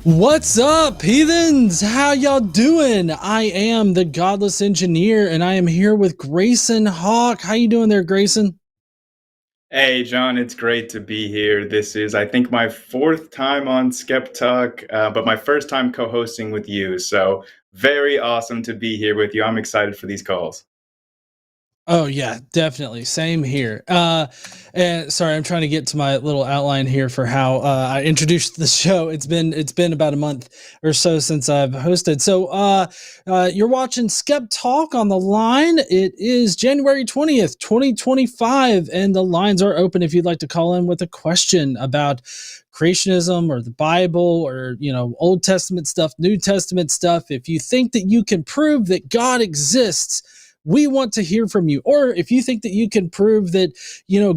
What's up, heathens? How y'all doing? I am the Godless Engineer, and I am here with Grayson Hawk. How you doing there, Grayson? Hey, John, it's great to be here. This is, I think, my fourth time on SkepTalk, but my first time co-hosting with you. So very awesome to be here with you. I'm excited for these calls. Oh yeah, definitely. Same here. And sorry, I'm trying to get to my little outline here for how I introduced the show. It's been about a month or so since I've hosted. So you're watching SkepTalk on the line. It is January 20th, 2025, and the lines are open if you'd like to call in with a question about creationism or the Bible or Old Testament stuff, New Testament stuff. If you think that you can prove that God exists, we want to hear from you. Or if you think that you can prove that,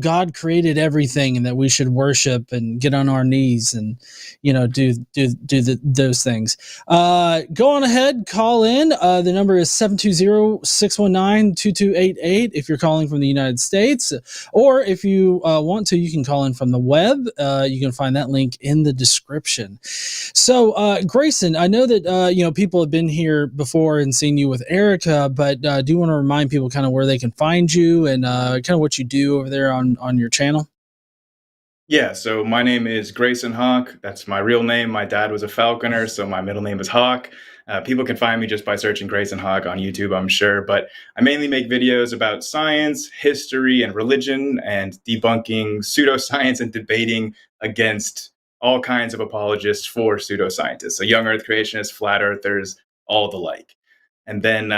God created everything and that we should worship and get on our knees and, do those things. Go on ahead, call in. The number is 720-619-2288 if you're calling from the United States. Or if you want to, you can call in from the web. You can find that link in the description. So, Grayson, I know that, people have been here before and seen you with Erica, but do you want to remind people kind of where they can find you and kind of what you do over there on your channel? Yeah, so my name is Grayson Hawk. That's my real name. My dad was a falconer, so my middle name is Hawk. People can find me just by searching Grayson Hawk on YouTube, I'm sure. But I mainly make videos about science, history, and religion, and debunking pseudoscience and debating against all kinds of apologists for pseudoscientists. So young earth creationists, flat earthers, all the like. And then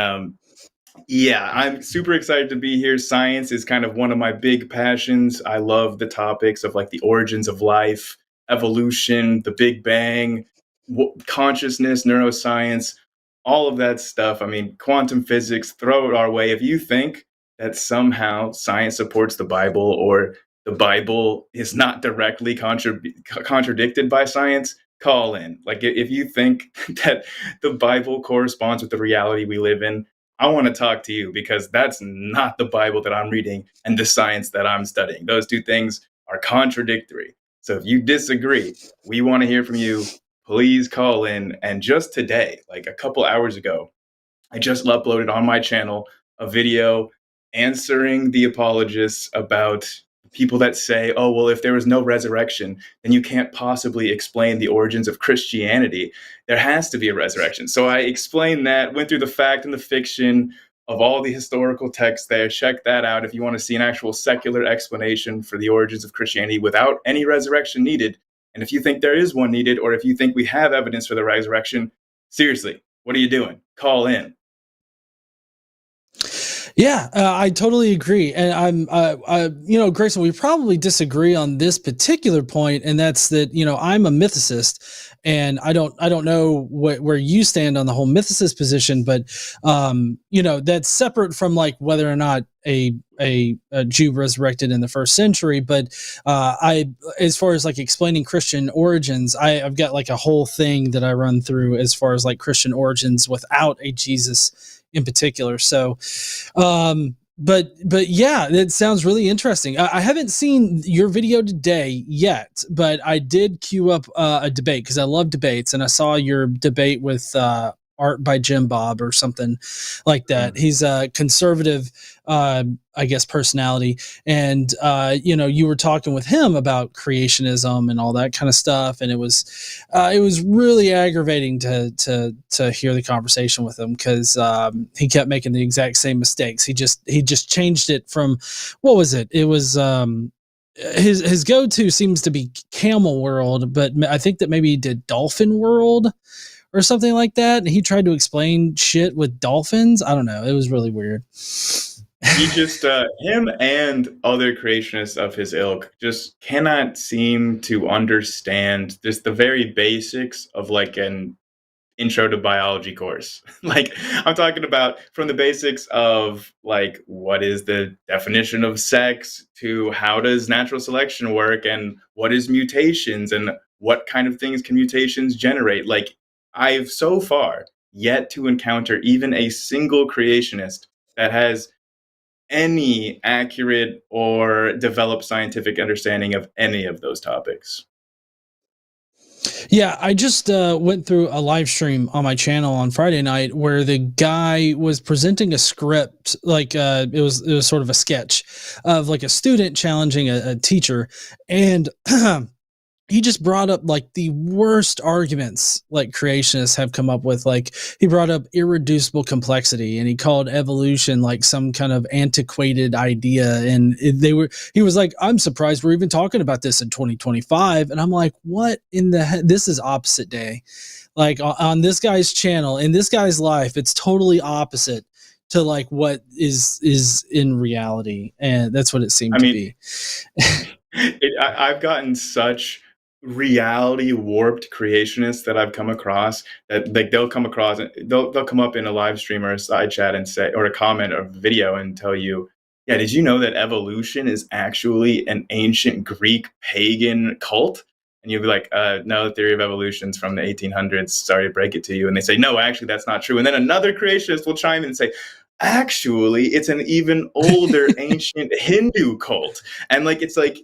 yeah, I'm super excited to be here. Science is kind of one of my big passions. I love the topics of like the origins of life, evolution, the Big Bang, consciousness, neuroscience, all of that stuff. I mean, quantum physics, throw it our way. If you think that somehow science supports the Bible or the Bible is not directly contradicted by science, call in. Like if you think that the Bible corresponds with the reality we live in, I want to talk to you because that's not the Bible that I'm reading and the science that I'm studying. Those two things are contradictory. So if you disagree, we want to hear from you. Please call in. And just today, like a couple hours ago, I just uploaded on my channel a video answering the apologists about people that say, oh, well, if there was no resurrection, then you can't possibly explain the origins of Christianity. There has to be a resurrection. So I explained that, went through the fact and the fiction of all the historical texts there. Check that out if you want to see an actual secular explanation for the origins of Christianity without any resurrection needed. And if you think there is one needed, or if you think we have evidence for the resurrection, seriously, what are you doing? Call in. Yeah, I totally agree. And Grayson, we probably disagree on this particular point, and that's that, I'm a mythicist, and I don't know where you stand on the whole mythicist position, but, that's separate from like whether or not a Jew resurrected in the first century. But as far as like explaining Christian origins, I've got like a whole thing that I run through as far as like Christian origins without a Jesus in particular. So, but yeah, it sounds really interesting. I haven't seen your video today yet, but I did queue up a debate because I love debates, and I saw your debate with Art by Jim Bob or something like that. He's a conservative, I guess, personality. And, you were talking with him about creationism and all that kind of stuff. And it was really aggravating to hear the conversation with him because he kept making the exact same mistakes. He just changed it from, what was it? It was, his go-to seems to be Camel World, but I think that maybe he did Dolphin World or something like that. And he tried to explain shit with dolphins. I don't know. It was really weird. He just, him and other creationists of his ilk just cannot seem to understand just the very basics of like an intro to biology course. Like, I'm talking about from the basics of like what is the definition of sex to how does natural selection work and what is mutations and what kind of things can mutations generate. Like, I've so far yet to encounter even a single creationist that has any accurate or developed scientific understanding of any of those topics. Yeah, I just went through a live stream on my channel on Friday night where the guy was presenting a script, like it was sort of a sketch of like a student challenging a teacher, and he just brought up like the worst arguments like creationists have come up with. Like, he brought up irreducible complexity, and he called evolution like some kind of antiquated idea. And he was like, I'm surprised we're even talking about this in 2025. And I'm like, what in the heck? This is opposite day. Like, on this guy's channel, in this guy's life, it's totally opposite to like what is in reality. And that's what it seemed I to mean, be. I've gotten such reality warped creationists that I've come across that like they'll come up in a live stream or a side chat and say, or a comment or video and tell you, yeah, did you know that evolution is actually an ancient Greek pagan cult? And you'll be like, no, the theory of evolution's from the 1800s. Sorry to break it to you. And they say, no, actually, that's not true. And then another creationist will chime in and say, actually, it's an even older ancient Hindu cult. And like, it's like,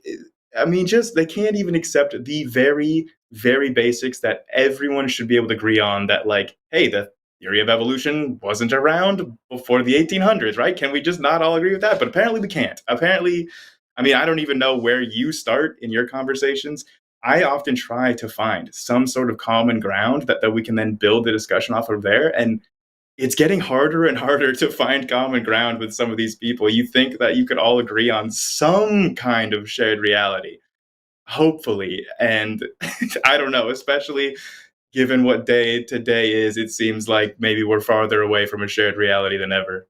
I mean, just they can't even accept the very, very basics that everyone should be able to agree on, that like, hey, the theory of evolution wasn't around before the 1800s, right? Can we just not all agree with that? But apparently we can't. Apparently, I mean, I don't even know where you start in your conversations. I often try to find some sort of common ground that we can then build the discussion off of there. And it's getting harder and harder to find common ground with some of these people. You think that you could all agree on some kind of shared reality, hopefully. And I don't know, especially given what day today is, it seems like maybe we're farther away from a shared reality than ever.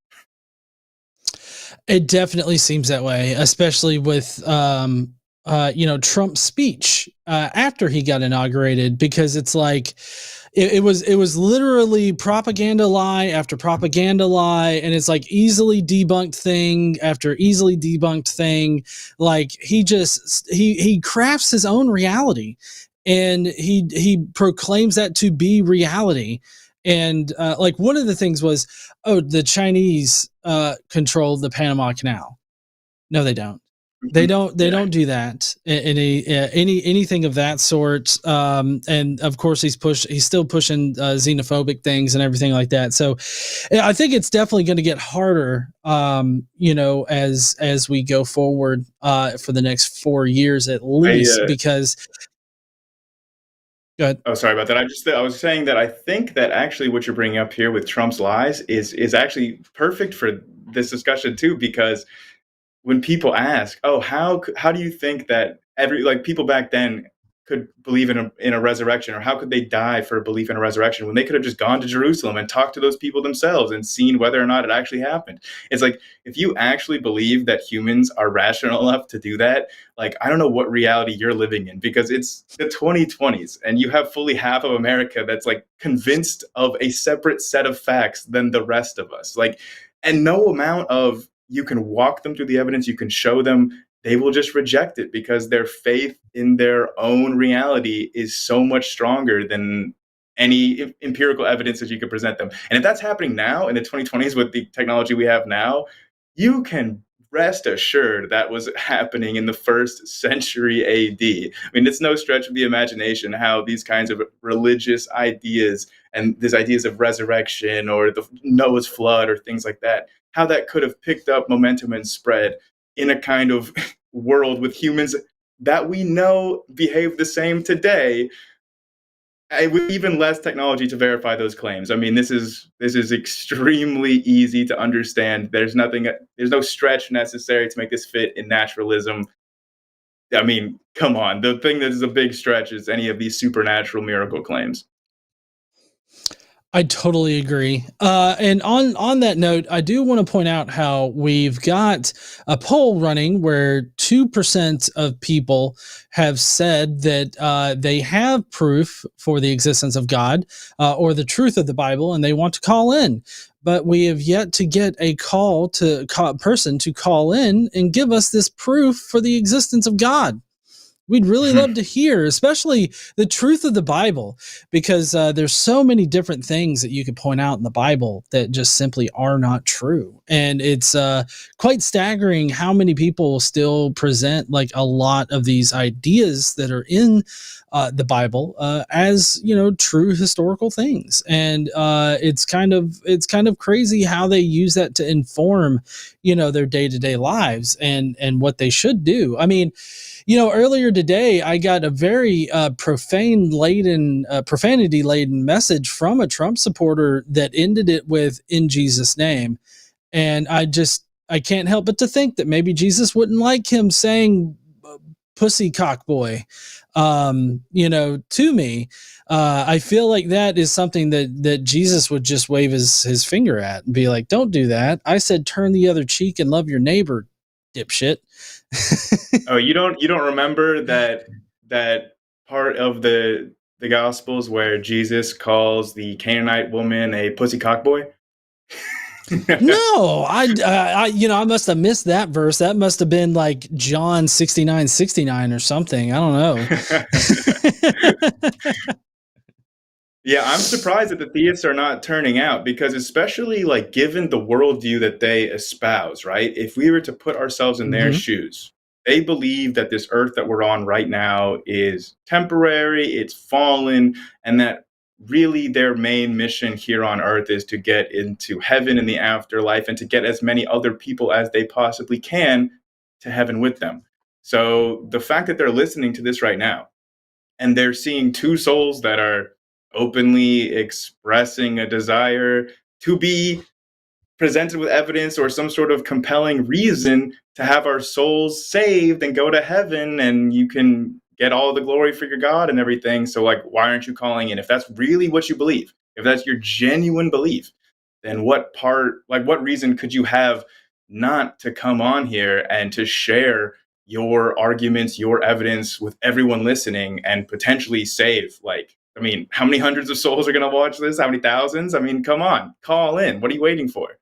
It definitely seems that way, especially with Trump's speech after he got inaugurated, because it's like it was literally propaganda lie after propaganda lie, and it's like easily debunked thing after easily debunked thing. Like, he crafts his own reality, and he proclaims that to be reality. And like, one of the things was, oh, the Chinese control the Panama Canal. No, they don't. They Mhm. don't. They Yeah. don't do that. Anything of that sort. And of course, He's still pushing xenophobic things and everything like that. So, I think it's definitely going to get harder. As we go forward for the next 4 years at I least, because. Go ahead. Oh, sorry about that. I was saying that I think that actually what you're bringing up here with Trump's lies is actually perfect for this discussion too, because when people ask, "Oh, how do you think that every like people back then could believe in a resurrection, or how could they die for a belief in a resurrection when they could have just gone to Jerusalem and talked to those people themselves and seen whether or not it actually happened?" It's like, if you actually believe that humans are rational enough to do that, like, I don't know what reality you're living in, because it's the 2020s and you have fully half of America that's like convinced of a separate set of facts than the rest of us. Like, and no amount of you can walk them through the evidence, you can show them, they will just reject it because their faith in their own reality is so much stronger than any empirical evidence that you could present them. And if that's happening now in the 2020s with the technology we have now, you can rest assured that was happening in the first century AD. I mean, it's no stretch of the imagination how these kinds of religious ideas and these ideas of resurrection or the Noah's flood or things like that, how that could have picked up momentum and spread in a kind of world with humans that we know behave the same today, with even less technology to verify those claims. I mean, this is extremely easy to understand. There's no stretch necessary to make this fit in naturalism. I mean, come on. The thing that is a big stretch is any of these supernatural miracle claims. I totally agree. And on that note, I do want to point out how we've got a poll running where 2% of people have said that they have proof for the existence of God or the truth of the Bible, and they want to call in. But we have yet to get a person to call in and give us this proof for the existence of God. We'd really love to hear, especially the truth of the Bible, because there's so many different things that you could point out in the Bible that just simply are not true. And it's quite staggering how many people still present like a lot of these ideas that are in the Bible as, you know, true historical things. And it's kind of crazy how they use that to inform, you know, their day-to-day lives and what they should do. I mean, you know, earlier today, I got a very profanity laden message from a Trump supporter that ended it with "in Jesus' name," and I can't help but to think that maybe Jesus wouldn't like him saying "pussy cock boy," you know, to me. I feel like that is something that Jesus would just wave his finger at and be like, "Don't do that. I said turn the other cheek and love your neighbor, dipshit." Oh, you don't remember that part of the Gospels where Jesus calls the Canaanite woman a pussy cockboy? No, you know, I must have missed that verse. That must have been like John 69:69 or something. I don't know. Yeah, I'm surprised that the theists are not turning out because, especially like given the worldview that they espouse, right? If we were to put ourselves in their Mhm. shoes, they believe that this earth that we're on right now is temporary, it's fallen, and that really their main mission here on earth is to get into heaven in the afterlife and to get as many other people as they possibly can to heaven with them. So the fact that they're listening to this right now and they're seeing two souls that are openly expressing a desire to be presented with evidence or some sort of compelling reason to have our souls saved and go to heaven, and you can get all the glory for your God and everything. So like, why aren't you calling in? If that's really what you believe, if that's your genuine belief, then what reason could you have not to come on here and to share your arguments, your evidence with everyone listening and potentially save, like, I mean, how many hundreds of souls are going to watch this? How many thousands? I mean, come on, call in. What are you waiting for?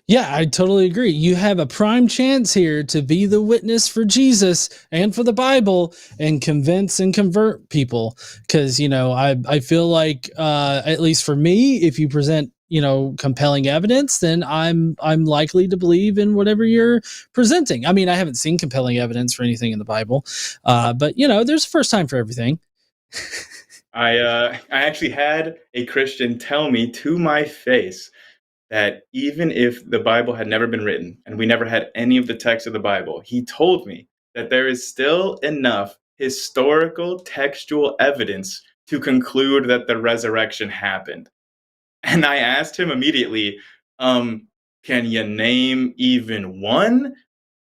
Yeah, I totally agree. You have a prime chance here to be the witness for Jesus and for the Bible and convince and convert people. Because, you know, I feel like, at least for me, if you present, you know, compelling evidence, then I'm likely to believe in whatever you're presenting. I mean, I haven't seen compelling evidence for anything in the Bible, but you know, there's a first time for everything. I actually had a Christian tell me to my face that even if the Bible had never been written and we never had any of the text of the Bible, he told me that there is still enough historical textual evidence to conclude that the resurrection happened. And I asked him immediately, um, can you name even one?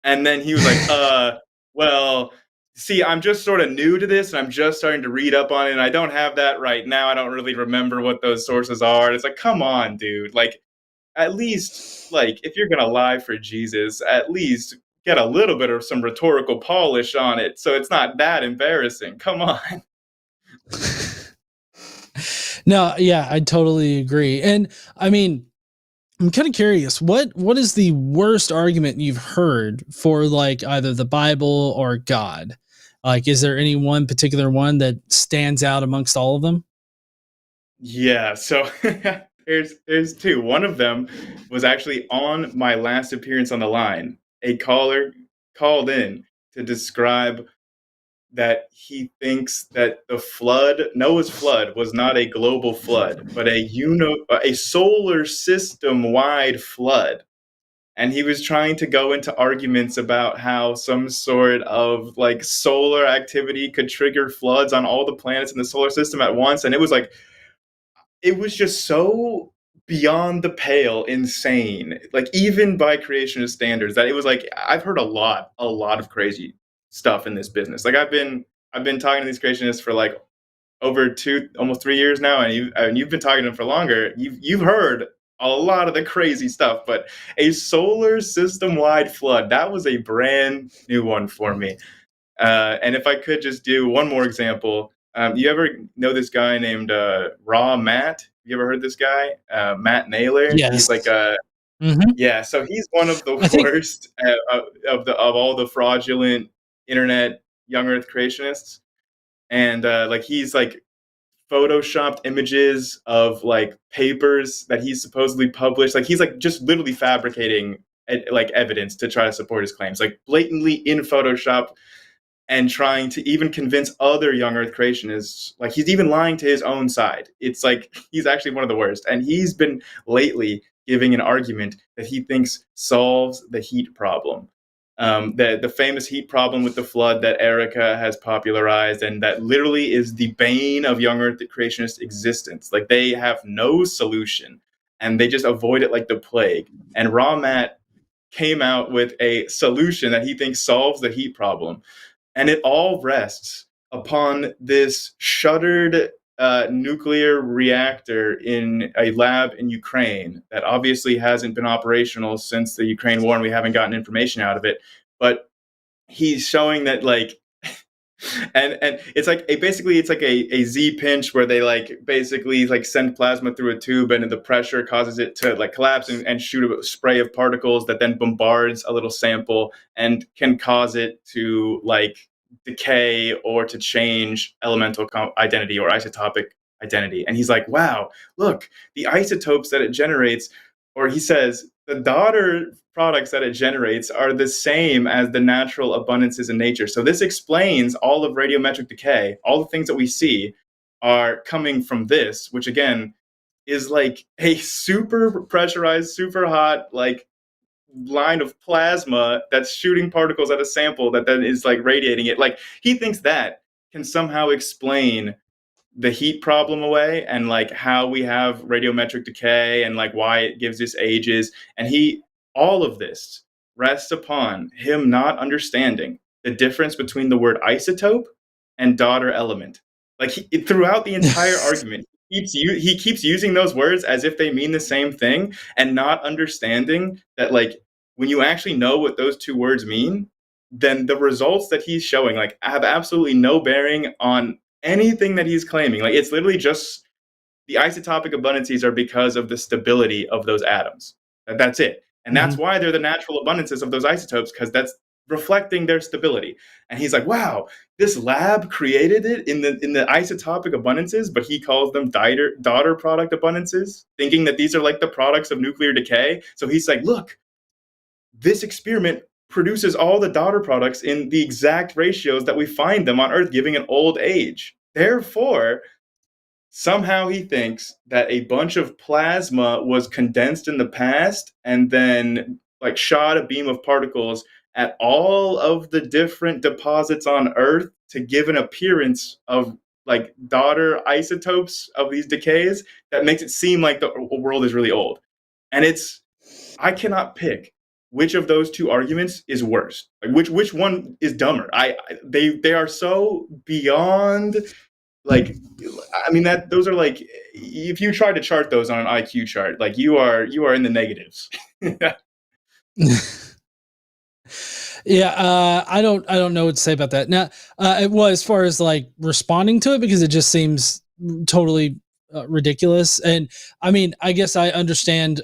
And then he was like, well, see, I'm just sort of new to this and I'm just starting to read up on it. And I don't have that right now. I don't really remember what those sources are. And it's like, come on, dude. Like, at least, like, if you're going to lie for Jesus, at least get a little bit of some rhetorical polish on it so it's not that embarrassing. Come on. No, yeah, I totally agree. And I mean, I'm kind of curious, what is the worst argument you've heard for like either the Bible or God? Like, is there any one particular one that stands out amongst all of them? Yeah, so there's two. One of them was actually on my last appearance on the line. A caller called in to describe that he thinks that the flood, Noah's flood, was not a global flood, but a solar system wide flood. And he was trying to go into arguments about how some sort of like solar activity could trigger floods on all the planets in the solar system at once. And it was just so beyond the pale insane, like even by creationist standards, that it was like I've heard a lot of crazy stuff in this business. Like I've been talking to these creationists for like over almost 3 years now, and you've been talking to him for longer. You've heard a lot of the crazy stuff, but a solar system wide flood, that was a brand new one for me. And if I could just do one more example, you ever know this guy named Raw Matt? You ever heard this guy? Matt Naylor. He's like Yes. Mm-hmm. yeah. So he's one of the I think. worst of all the fraudulent internet young Earth creationists, and like he's like photoshopped images of like papers that he's supposedly published. Like he's like just literally fabricating like evidence to try to support his claims, like blatantly in Photoshop, and trying to even convince other young Earth creationists. Like he's even lying to his own side. It's like he's actually one of the worst. And he's been lately giving an argument that he thinks solves the heat problem. The famous heat problem with the flood that Erica has popularized, and that literally is the bane of young Earth creationist existence. Like they have no solution, and they just avoid it like the plague. And Raw Matt came out with a solution that he thinks solves the heat problem, and it all rests upon this shuttered nuclear reactor in a lab in Ukraine that obviously hasn't been operational since the Ukraine war, and we haven't gotten information out of it. But he's showing that like and it's like basically it's like a Z pinch where they like basically like send plasma through a tube, and the pressure causes it to like collapse and shoot a spray of particles that then bombards a little sample and can cause it to like decay or to change elemental identity or isotopic identity. And he's like, wow, look, the isotopes that it generates, or he says the daughter products that it generates, are the same as the natural abundances in nature. So this explains all of radiometric decay. All the things that we see are coming from this, which again is like a super pressurized, super hot, like line of plasma that's shooting particles at a sample that then is like radiating it. Like he thinks that can somehow explain the heat problem away, and like how we have radiometric decay and like why it gives us ages. And all of this rests upon him not understanding the difference between the word isotope and daughter element. Like throughout the entire argument, he keeps using those words as if they mean the same thing, and not understanding that like when you actually know what those two words mean, then the results that he's showing like have absolutely no bearing on anything that he's claiming. Like it's literally just the isotopic abundances are because of the stability of those atoms. That's it. And that's why they're the natural abundances of those isotopes, because that's reflecting their stability. And he's like, wow, this lab created it in the isotopic abundances, but he calls them daughter product abundances, thinking that these are like the products of nuclear decay. So he's like, look, this experiment produces all the daughter products in the exact ratios that we find them on Earth, giving an old age. Therefore, somehow he thinks that a bunch of plasma was condensed in the past and then like shot a beam of particles at all of the different deposits on Earth to give an appearance of like daughter isotopes of these decays that makes it seem like the world is really old. And I cannot pick which of those two arguments is worse. Like which one is dumber. They are so beyond, like, I mean, that those are like, if you try to chart those on an IQ chart, like you are in the negatives. Yeah, I don't know what to say about that. Now, well, as far as like responding to it, because it just seems totally ridiculous. And I mean, I guess I understand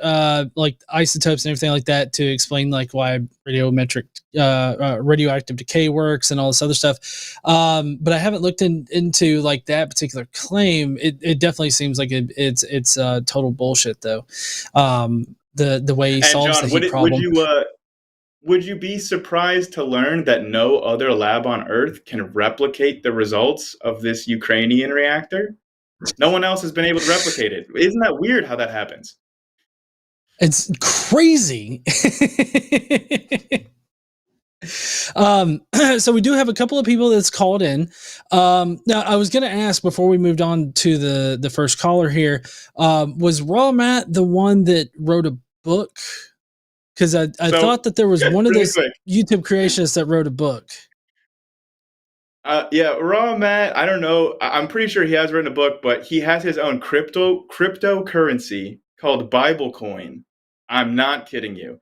like isotopes and everything like that to explain like why radiometric radioactive decay works and all this other stuff. But I haven't looked into like that particular claim. It definitely seems like it's total bullshit though. The way he And solves John, the heat problem. would you be surprised to learn that no other lab on Earth can replicate the results of this Ukrainian reactor? No one else has been able to replicate it. Isn't that weird how that happens? It's crazy. So we do have a couple of people that's called in. Now I was going to ask before we moved on to the first caller here, was Raw Matt the one that wrote a book? Because I thought that there was one of those quick. YouTube creationists that wrote a book. Yeah, Raw Matt, I don't know. I'm pretty sure he has written a book, but he has his own cryptocurrency called Bible Coin. I'm not kidding you.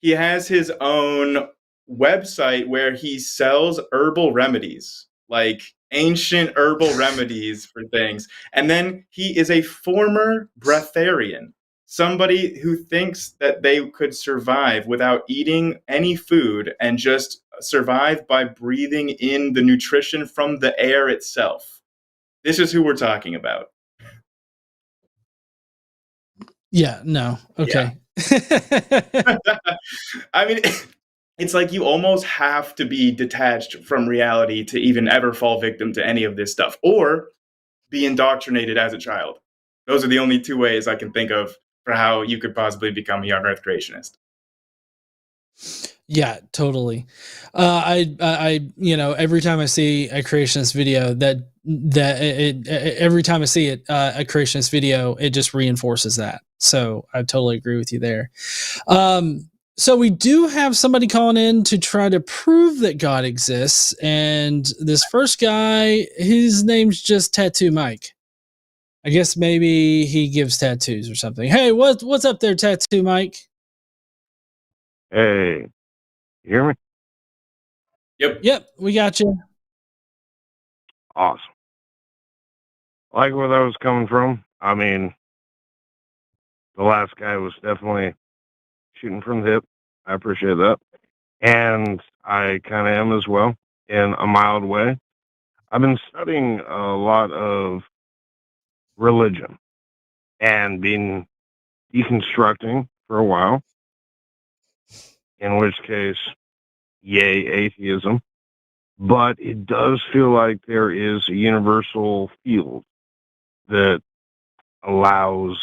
He has his own website where he sells herbal remedies, like ancient herbal remedies for things. And then he is a former breatharian, somebody who thinks that they could survive without eating any food and just survive by breathing in the nutrition from the air itself. This is who we're talking about. Yeah, no. Yeah. Okay. I mean, it's like you almost have to be detached from reality to even ever fall victim to any of this stuff or be indoctrinated as a child. Those are the only two ways I can think of for how you could possibly become a young earth creationist. Yeah, totally. You know, every time I see a creationist video, every time I see it, a creationist video, it just reinforces that. So I totally agree with you there. So we do have somebody calling in to try to prove that God exists, and this first guy, his name's just Tattoo Mike. I guess maybe he gives tattoos or something. Hey, what's up there, Tattoo Mike? Hey, you hear me? Yep. Yep, we got you. Awesome. Like where that was coming from. I mean, the last guy was definitely shooting from the hip. I appreciate that. And I kind of am as well, in a mild way. I've been studying a lot of religion and been deconstructing for a while, in which case, yay, atheism. But it does feel like there is a universal field that allows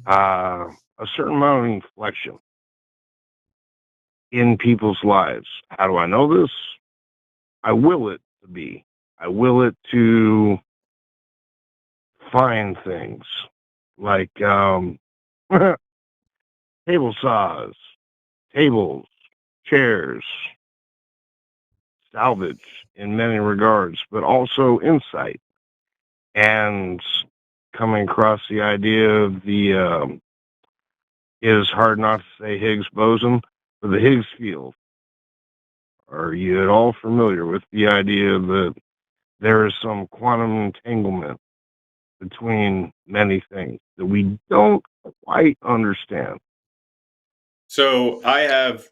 a certain amount of inflection in people's lives. How do I know this? I will it to be. I will it to find things like table saws, tables, chairs, salvage in many regards, but also insight and coming across the idea of the it is hard not to say Higgs boson, but the Higgs field. Are you at all familiar with the idea that there is some quantum entanglement between many things that we don't quite understand? So I have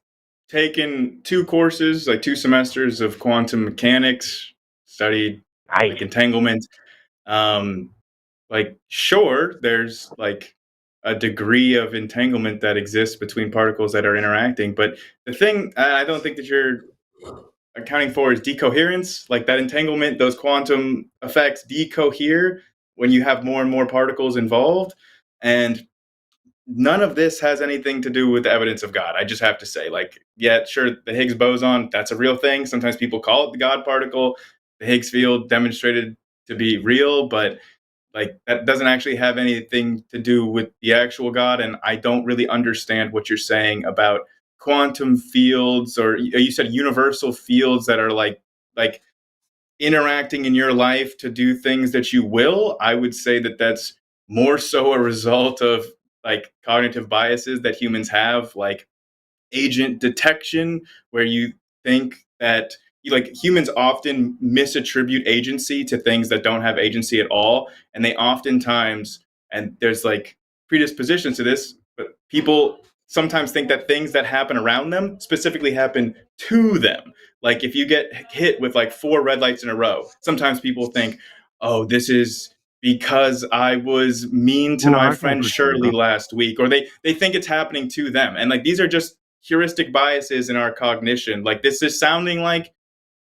taken 2 courses, like 2 semesters of quantum mechanics, studied Nice. like entanglement. Um, like, sure, there's like a degree of entanglement that exists between particles that are interacting, but the thing I don't think that you're accounting for is decoherence. Like that entanglement, those quantum effects decohere when you have more and more particles involved, and none of this has anything to do with the evidence of God. I just have to say, like, yeah, sure, the Higgs boson, that's a real thing. Sometimes people call it the God particle. The Higgs field demonstrated to be real, but like that doesn't actually have anything to do with the actual God. And I don't really understand what you're saying about quantum fields, or you said universal fields that are like interacting in your life to do things that you will. I would say that that's more so a result of like cognitive biases that humans have, like agent detection, where you think that like humans often misattribute agency to things that don't have agency at all, and they oftentimes, and there's like predispositions to this, but people sometimes think that things that happen around them specifically happen to them. Like if you get hit with like 4 red lights in a row, sometimes people think, oh, this is because I was mean to You know, my I can friend appreciate Shirley that. last week, or they think it's happening to them. And like these are just heuristic biases in our cognition. Like this is sounding like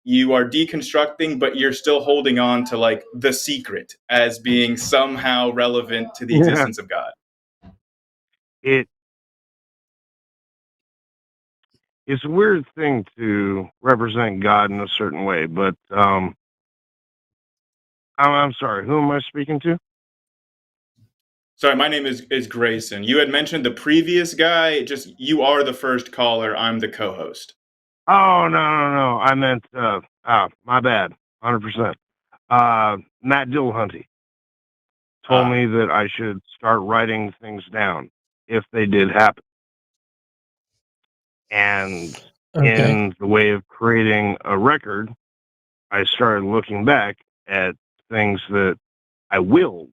you are deconstructing, but you're still holding on to like the secret as being somehow relevant to the Yeah, existence of God. it it's a weird thing to represent God in a certain way, but I'm sorry. Who am I speaking to? Sorry, my name is Grayson. You had mentioned the previous guy. Just you are the first caller. I'm the co-host. Oh, no. I meant, my bad. 100%. Matt Dillahunty told me that I should start writing things down if they did happen. And in the way of creating a record, I started looking back at things that I willed.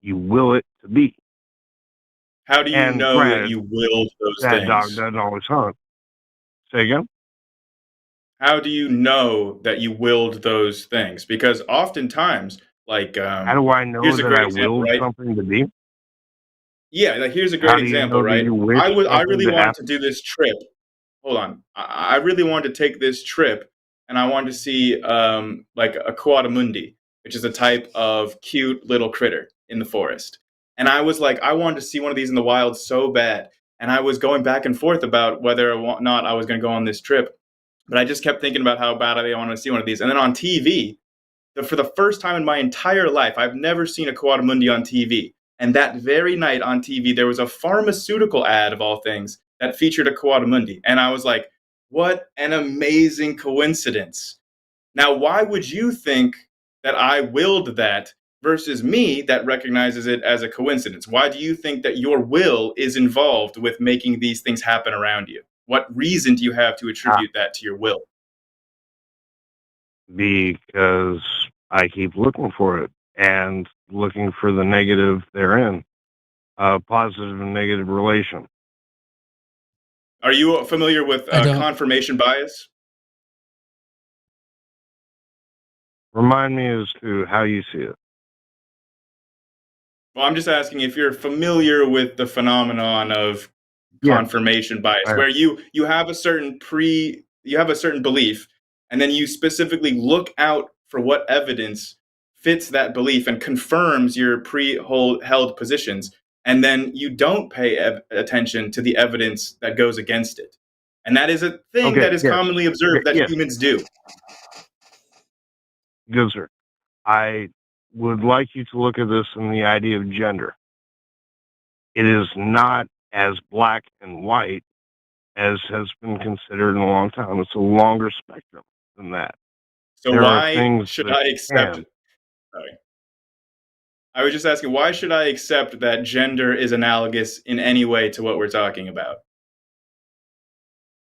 You will it to be. How do you And know granted, that you willed those that things? dog doesn't always hunt. Say again? How do you know that you willed those things? Because oftentimes, like, How do I know here's a that great I example, willed right? something to be? Yeah, like here's a How great do you example, know that right? you wish I something really to wanted to happen? do this trip. Hold on. I really wanted to take this trip, and I wanted to see like a coatamundi, which is a type of cute little critter in the forest. And I was like, I wanted to see one of these in the wild so bad. And I was going back and forth about whether or not I was going to go on this trip. But I just kept thinking about how bad I wanted to see one of these. And then on TV, for the first time in my entire life, I've never seen a coatamundi on TV. And that very night on TV, there was a pharmaceutical ad, of all things, that featured a coatamundi. And I was like, what an amazing coincidence. Now, why would you think that I willed that versus me that recognizes it as a coincidence? Why do you think that your will is involved with making these things happen around you? What reason do you have to attribute that to your will? Because I keep looking for it and looking for the negative therein, positive and negative relation. Are you familiar with confirmation bias? Remind me as to how you see it. Well, I'm just asking if you're familiar with the phenomenon of confirmation bias, where you have a certain belief, and then you specifically look out for what evidence fits that belief and confirms your held positions, and then you don't pay attention to the evidence that goes against it. And that is a thing that is commonly observed that humans do. Good, sir. I would like you to look at this in the idea of gender. It is not as black and white as has been considered in a long time. It's a longer spectrum than that. So why should I accept it? Sorry. I was just asking, why should I accept that gender is analogous in any way to what we're talking about?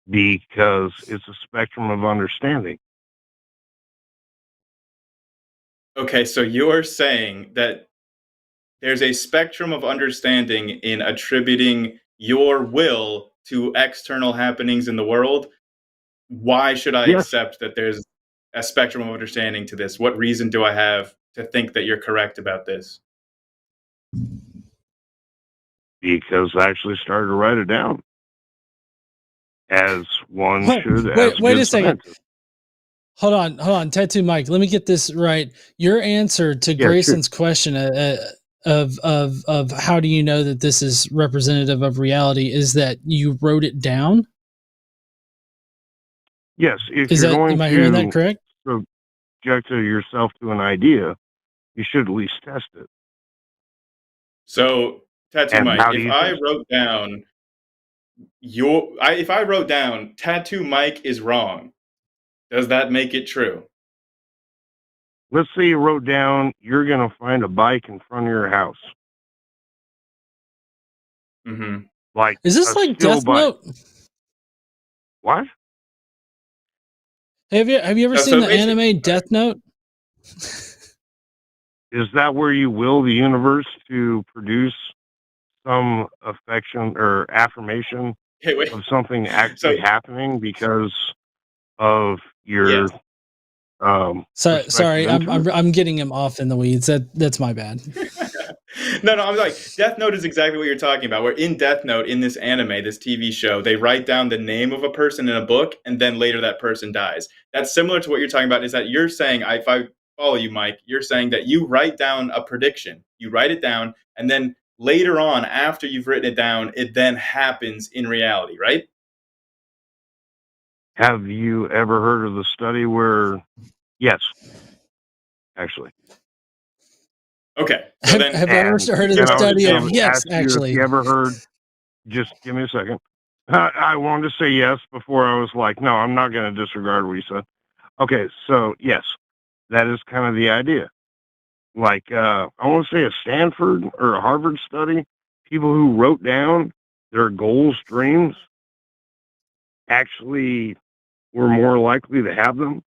Because it's a spectrum of understanding. Okay, so you're saying that there's a spectrum of understanding in attributing your will to external happenings in the world. Why should I accept that there's a spectrum of understanding to this? What reason do I have to think that you're correct about this? Because I actually started to write it down. As one should. Wait a second. Hold on, Tattoo Mike. Let me get this right. Your answer to Grayson's question of how do you know that this is representative of reality is that you wrote it down? Yes. If you're going am I hearing that correct? Subject yourself to an idea, you should at least test it. So, Tattoo Mike, if I wrote down if I wrote down Tattoo Mike is wrong, does that make it true? Let's say you wrote down you're going to find a bike in front of your house. Mm-hmm. Like, is this like Death Note? What? Have you ever seen the anime Death Note? Is that where you will the universe to produce some affection or affirmation of something actually happening because of your sorry, I'm getting him off in the weeds. That's my bad. No, I'm like, Death Note is exactly what you're talking about. Where in Death Note, in this anime, this TV show, they write down the name of a person in a book, and then later that person dies. That's similar to what you're talking about, is that you're saying, if I follow you, Mike, you're saying that you write down a prediction. You write it down, and then later on, after you've written it down, it then happens in reality, right? Have you ever heard of the study where... Yes, actually. Okay. So have I ever heard of the study of yes, actually? Have you ever heard... Just give me a second. I wanted to say yes before I was like, no, I'm not going to disregard what you said. Okay, so yes, that is kind of the idea. Like, I want to say a Stanford or a Harvard study, people who wrote down their goals, dreams, actually were more likely to have them.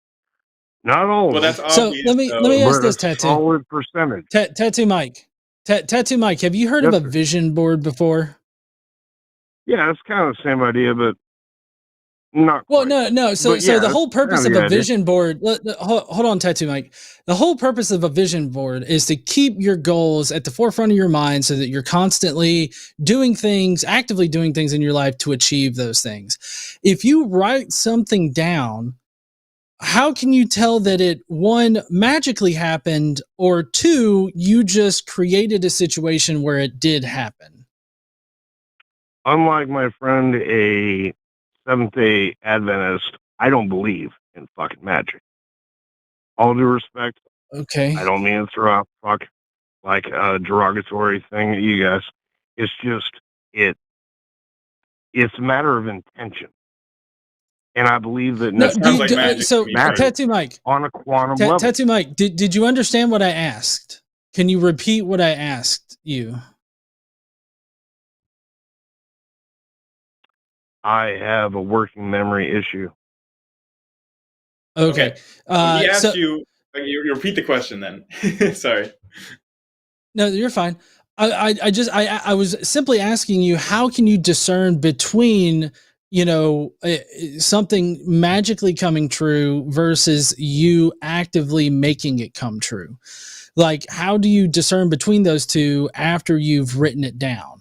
Not all Well, of them, that's So obvious. let me ask but a this, Tattoo. solid percentage. Tattoo Mike. Tattoo Mike, have you heard Yes, of a sir. vision board before? Yeah, it's kind of the same idea, but not Well, quite. no. So, But yeah, the it's whole purpose kind of of the a idea. vision board. Hold on, Tattoo Mike. The whole purpose of a vision board is to keep your goals at the forefront of your mind, so that you're constantly doing things, actively doing things in your life to achieve those things. If you write something down, how can you tell that it, one, magically happened, or two, you just created a situation where it did happen? Unlike my friend, a Seventh-day Adventist, I don't believe in fucking magic. All due respect, Okay. I don't mean to throw out fuck like a derogatory thing at you guys. It's just it's a matter of intention, and I believe that No, Sounds like magic to so me, matters Frank. Tattoo Mike, on a quantum level. Tattoo Mike, did you understand what I asked? Can you repeat what I asked you? I have a working memory issue. Okay. When he asked So you repeat the question then. Sorry. no, you're fine. I was simply asking you, how can you discern between, something magically coming true versus you actively making it come true? Like, how do you discern between those two after you've written it down?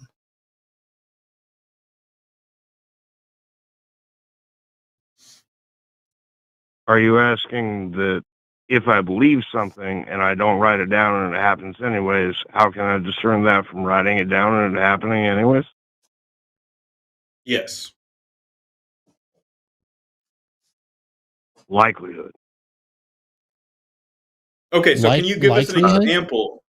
Are you asking that if I believe something and I don't write it down and it happens anyways, how can I discern that from writing it down and it happening anyways? Yes. Likelihood. Okay, so can you give us an Likelihood? example?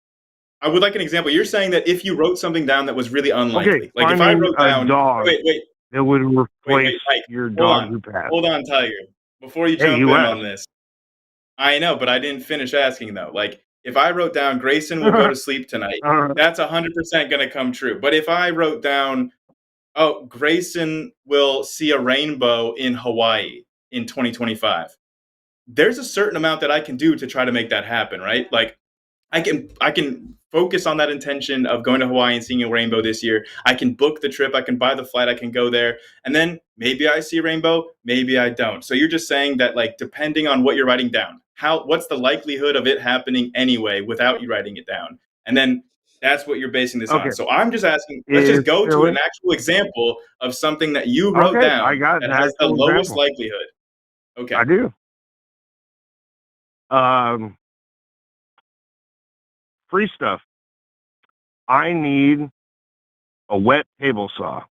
I would like an example. You're saying that if you wrote something down that was really unlikely, Okay, like if I finding wrote a down, dog wait, that would replace Mike, your hold dog on, who passed. hold on, Tiger, before you Hey, jump you in asked. on this. I know, but I didn't finish asking though. Like, if I wrote down Grayson will go to sleep tonight, that's 100% going to come true. But if I wrote down, oh, Grayson will see a rainbow in Hawaii in 2025, there's a certain amount that I can do to try to make that happen, right? Like, I can focus on that intention of going to Hawaii and seeing a rainbow this year. I can book the trip, I can buy the flight, I can go there, and then maybe I see a rainbow, maybe I don't. So you're just saying that, like, depending on what you're writing down, what's the likelihood of it happening anyway without you writing it down? And then that's what you're basing this Okay, on. So I'm just asking, let's just it's go to silly. an actual example of something that you wrote Okay, I down got that an has the actual lowest example. likelihood. Okay. I do. Free stuff. I need a wet table saw.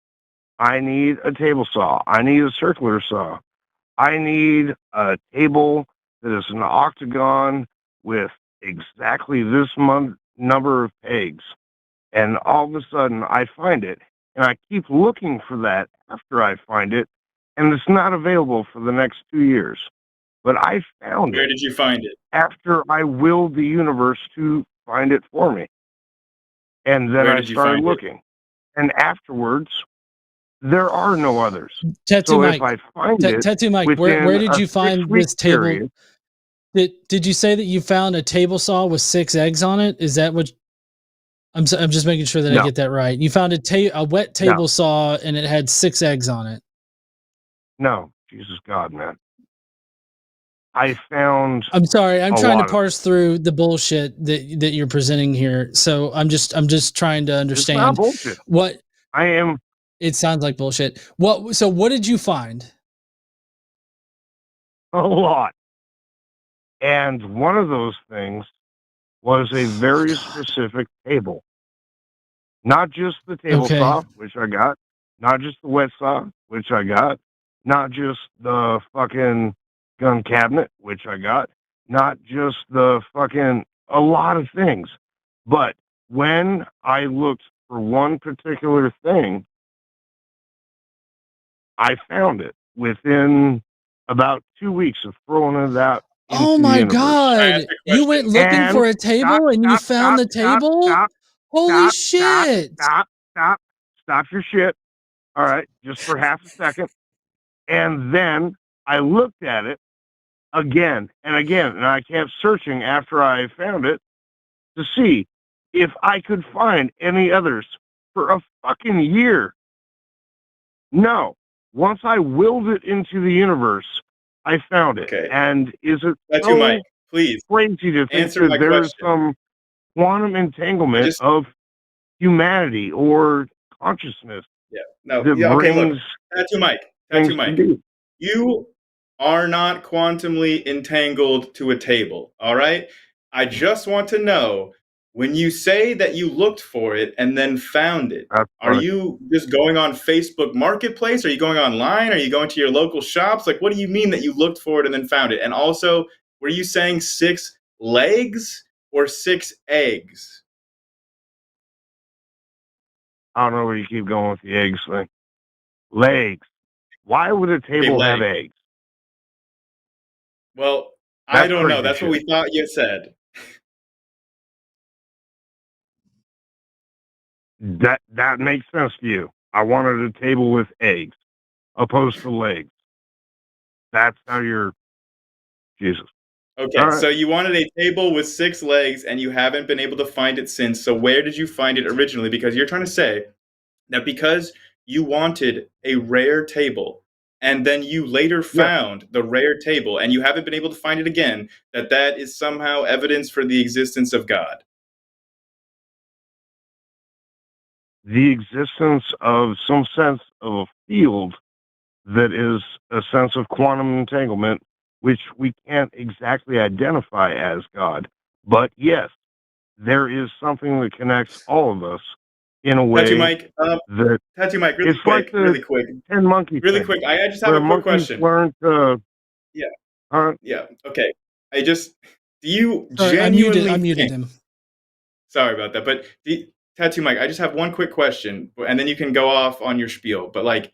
I need a table saw. I need a circular saw. I need a table that is an octagon with exactly this number of pegs. And all of a sudden, I find it, and I keep looking for that after I find it, and it's not available for the next 2 years. But I found Where it did you find it? after I willed the universe to find it for me. And then Where I did you started find it? looking. And afterwards, there are no others. Tattoo So Mike, if I find it Tattoo Mike, within where did a you find 6-week this table? period, Did you say that you found a table saw with 6 eggs on it? Is that what I'm just making sure that I no, get that right. You found a wet table saw and it had 6 eggs on it. no, Jesus God, man. I found I'm sorry. I'm a trying to lot of parse through the bullshit that you're presenting here. So I'm just trying to it's not understand bullshit. what I am it sounds like bullshit. What did you find? a lot. And one of those things was a very specific table. Not just the table Okay. saw, which I got, not just the wet saw, which I got, not just the fucking gun cabinet, which I got, not just the fucking a lot of things. But when I looked for one particular thing, I found it within about 2 weeks of throwing it out into Oh the my universe. Can I ask God. a You went question? looking And for a table and you found the table? Holy shit. stop your shit. All right, just for half a second. And then I looked at it again and again, and I kept searching after I found it to see if I could find any others for a fucking year. No. Once I willed it into the universe, I found it. Okay. And is it Tattoo so Mike, please crazy to think answer that my there is question. some quantum entanglement of humanity or consciousness that Okay, look, brings Tattoo Mike, things to be? you are not quantumly entangled to a table, all right? I just want to know, when you say that you looked for it and then found it, That's are funny. you just going on Facebook Marketplace? Are you going online? Are you going to your local shops? Like, what do you mean that you looked for it and then found it? And also, were you saying 6 legs or 6 eggs? I don't know where you keep going with the eggs thing. Legs. Why would a table have legs. eggs? Well, I That's don't know. crazy That's what shit. we thought you said. That makes sense to you. I wanted a table with eggs, opposed to legs. That's how you're Jesus. Okay, All right. so you wanted a table with 6 legs and you haven't been able to find it since. So where did you find it originally? Because you're trying to say that because you wanted a rare table and then you later found the rare table and you haven't been able to find it again, that is somehow evidence for the existence of God. The existence of some sense of a field that is a sense of quantum entanglement, which we can't exactly identify as God. But yes, there is something that connects all of us in a way Tattoo Mike, that really it's quick, like the really quick. 10 monkey Really thing, quick. I just have where a quick monkeys question. learn to. Yeah. Yeah. Okay. Do you Sorry, genuinely I muted think? him. Sorry about that, but Tattoo Mike, I just have one quick question, and then you can go off on your spiel. But like,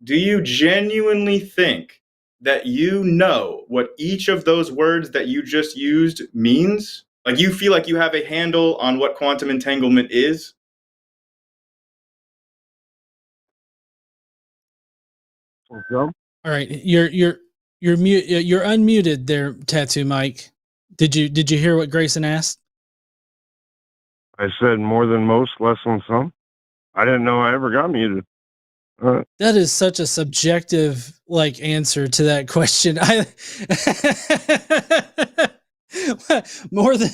do you genuinely think that you know what each of those words that you just used means? Like, you feel like you have a handle on what quantum entanglement is? Okay. All right, you're unmuted there, Tattoo Mike. Did you hear what Grayson asked? I said more than most, less than some. I didn't know I ever got muted. That is such a subjective answer to that question. More than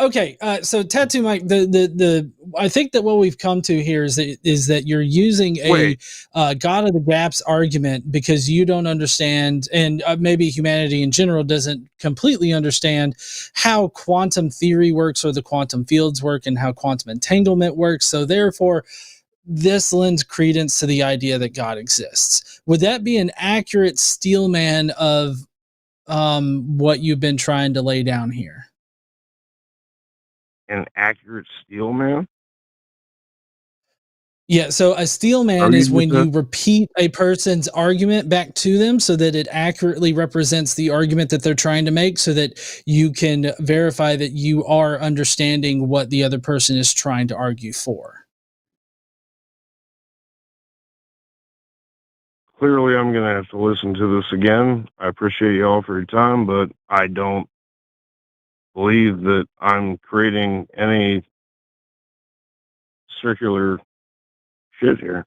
okay. So Tattoo Mike, the I think that what we've come to here is that you're using a God of the gaps argument because you don't understand, and maybe humanity in general doesn't completely understand how quantum theory works or the quantum fields work and how quantum entanglement works. So therefore, this lends credence to the idea that God exists. Would that be an accurate steelman of what you've been trying to lay down here? An accurate steel man? Yeah, so a steelman is when you repeat a person's argument back to them so that it accurately represents the argument that they're trying to make so that you can verify that you are understanding what the other person is trying to argue for. Clearly, I'm going to have to listen to this again. I appreciate you all for your time, but I don't believe that I'm creating any circular shit here.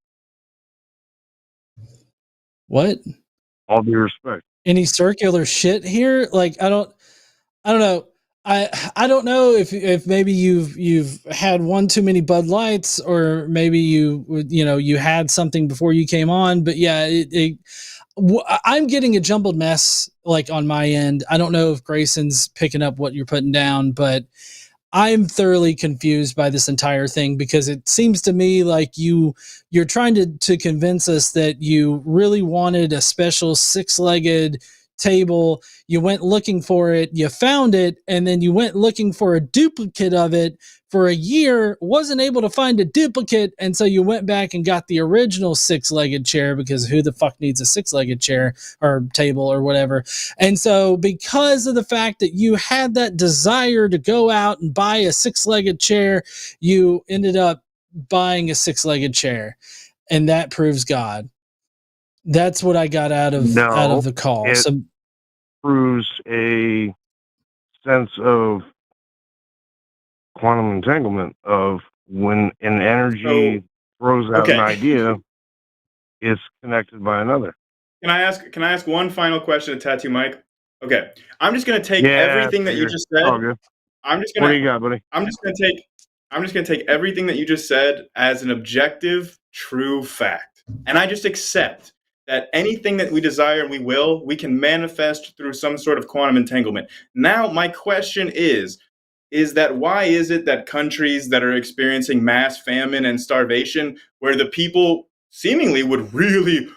What? All due respect. Any circular shit here? Like, I don't know. I don't know if maybe you've had one too many Bud Lights, or maybe you had something before you came on, but yeah, I'm getting a jumbled mess on my end. I don't know if Grayson's picking up what you're putting down, but I'm thoroughly confused by this entire thing because it seems to me like you're trying to convince us that you really wanted a special 6-legged table, you went looking for it, you found it, and then you went looking for a duplicate of it for a year, wasn't able to find a duplicate, and so you went back and got the original six-legged chair, because who the fuck needs a six-legged chair or table or whatever. And so because of the fact that you had that desire to go out and buy a six-legged chair, you ended up buying a six-legged chair, and that proves God. That's what I got out of the call. It So proves a sense of quantum entanglement of when an energy throws out an idea, it's connected by another. Can I ask one final question to Tattoo Mike? Okay, I'm just gonna take everything that you just said. I'm just gonna. What do you got, buddy? I'm just gonna take everything that you just said as an objective, true fact, and I just accept that anything that we desire and we can manifest through some sort of quantum entanglement. Now, my question is that why is it that countries that are experiencing mass famine and starvation, where the people seemingly would really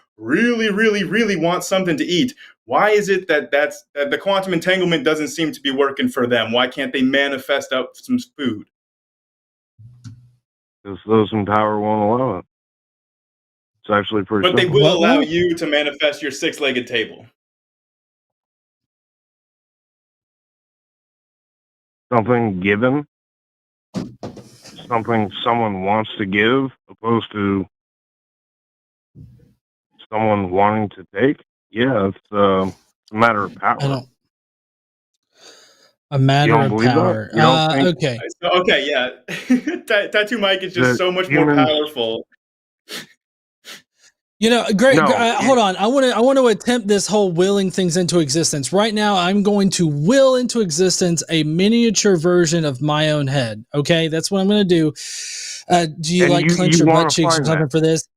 want something to eat, why is it that the quantum entanglement doesn't seem to be working for them? Why can't they manifest up some food? Because those in power won't allow it. It's actually pretty But simple. they will allow you to manifest your six-legged table. Something given, something someone wants to give, opposed to someone wanting to take. Yeah, it's a matter of power. A matter of power. You don't think okay. Okay, yeah. Tattoo Mike is just so much more powerful. You know, great. Hold on. I want to attempt this whole willing things into existence. Right now, I'm going to will into existence a miniature version of my own head. Okay, that's what I'm going to do. Do you clench your butt cheeks or something for this?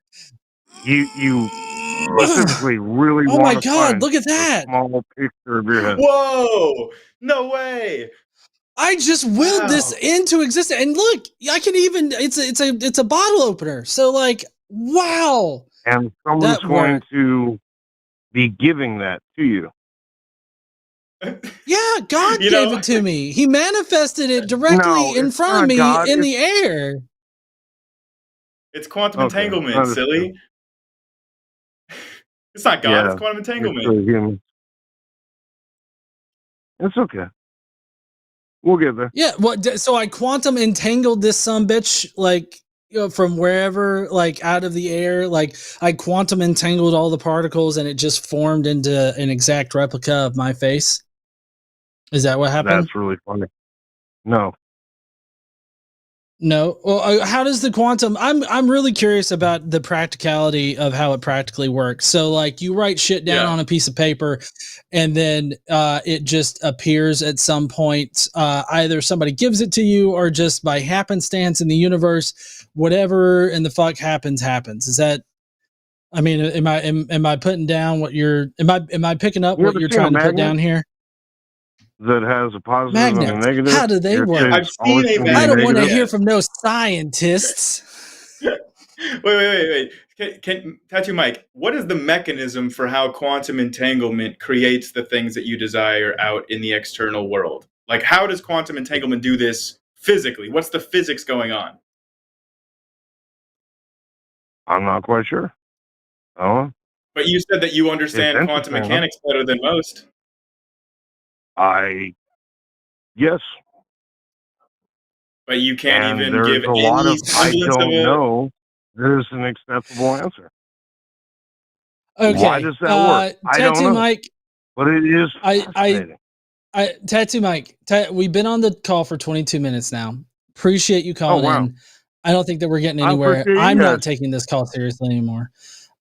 You specifically really want to. Oh my God! Look at that small picture of your head. Whoa! No way! I just willed this into existence, and look, I can even. It's a bottle opener. So like, wow. And someone's going to be giving that to you. Yeah, God gave it to me. He manifested it directly in front of me in the air. It's quantum entanglement, silly. It's not God, it's quantum entanglement. It's okay. We'll get there. Yeah, so I quantum entangled this sumbitch, like, from wherever, like out of the air, like I quantum entangled all the particles and it just formed into an exact replica of my face. Is that what happened? That's really funny. No. Well, how does the quantum? I'm really curious about the practicality of how it practically works. So, like, you write shit down on a piece of paper, and then it just appears at some point. Either somebody gives it to you, or just by happenstance in the universe, whatever in the fuck happens. Is that? I mean, am I putting down what you're? Am I picking up what you're trying to put down here? That has a positive and a negative. How do they work? I've seen a magnet. I don't want to hear from no scientists. Wait. Can Tattoo Mike, what is the mechanism for how quantum entanglement creates the things that you desire out in the external world? Like, how does quantum entanglement do this physically? What's the physics going on? I'm not quite sure. I don't know. But you said that you understand quantum mechanics better than most. Yes. But you can't even give a lot any of I semblance don't of a... know. There's an acceptable answer. Okay. Why does that work? I don't know. Mike, but it is fascinating. Tattoo Mike, we've been on the call for 22 minutes now. Appreciate you calling in. I don't think that we're getting anywhere. I'm not taking this call seriously anymore.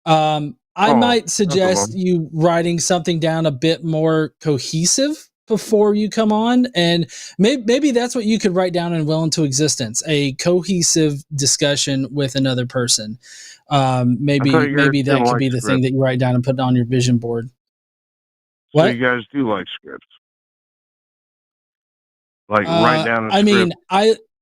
I might suggest you writing something down a bit more cohesive before you come on, and maybe that's what you could write down and will into existence, a cohesive discussion with another person. Maybe that could be the thing that you write down and put on your vision board. So you guys do like scripts? Like write down a script? I mean,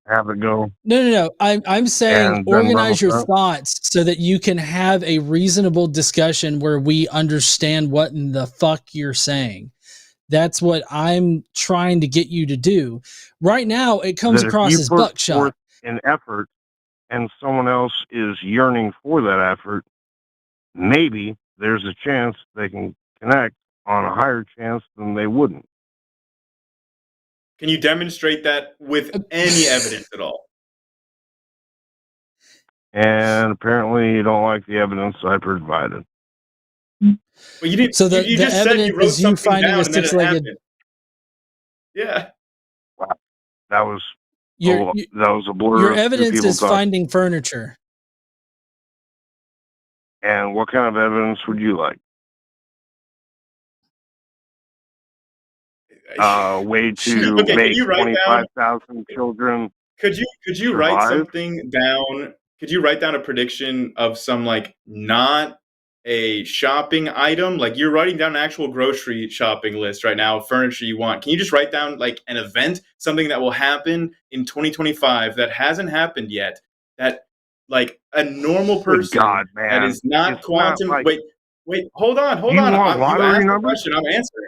have it go. No. I'm saying And then run organize your with it. thoughts so that you can have a reasonable discussion where we understand what in the fuck you're saying. That's what I'm trying to get you to do. Right now, it comes That if across you as put buckshot. forth an effort and someone else is yearning for that effort, maybe there's a chance they can connect on a higher chance than they wouldn't. Can you demonstrate that with any evidence at all? And apparently you don't like the evidence I provided. Well, you didn't. So the You just said evidence you wrote is you something finding a down and then it six-legged. happened. Yeah. That was Your a blur your of two evidence people is talking. finding furniture. And what kind of evidence would you like? Way to Okay, can make you write down? 25,000 children Could you write survive? something down? Could you write down a prediction of some, like, not a shopping item? Like, you're writing down an actual grocery shopping list right now of furniture you want. Can you just write down, like, an event, something that will happen in 2025 that hasn't happened yet, that, like, a normal Good person God, that man. is not It's not quantum. like, Wait, hold on, do you want You lottery asked a numbers? question, I'm answering.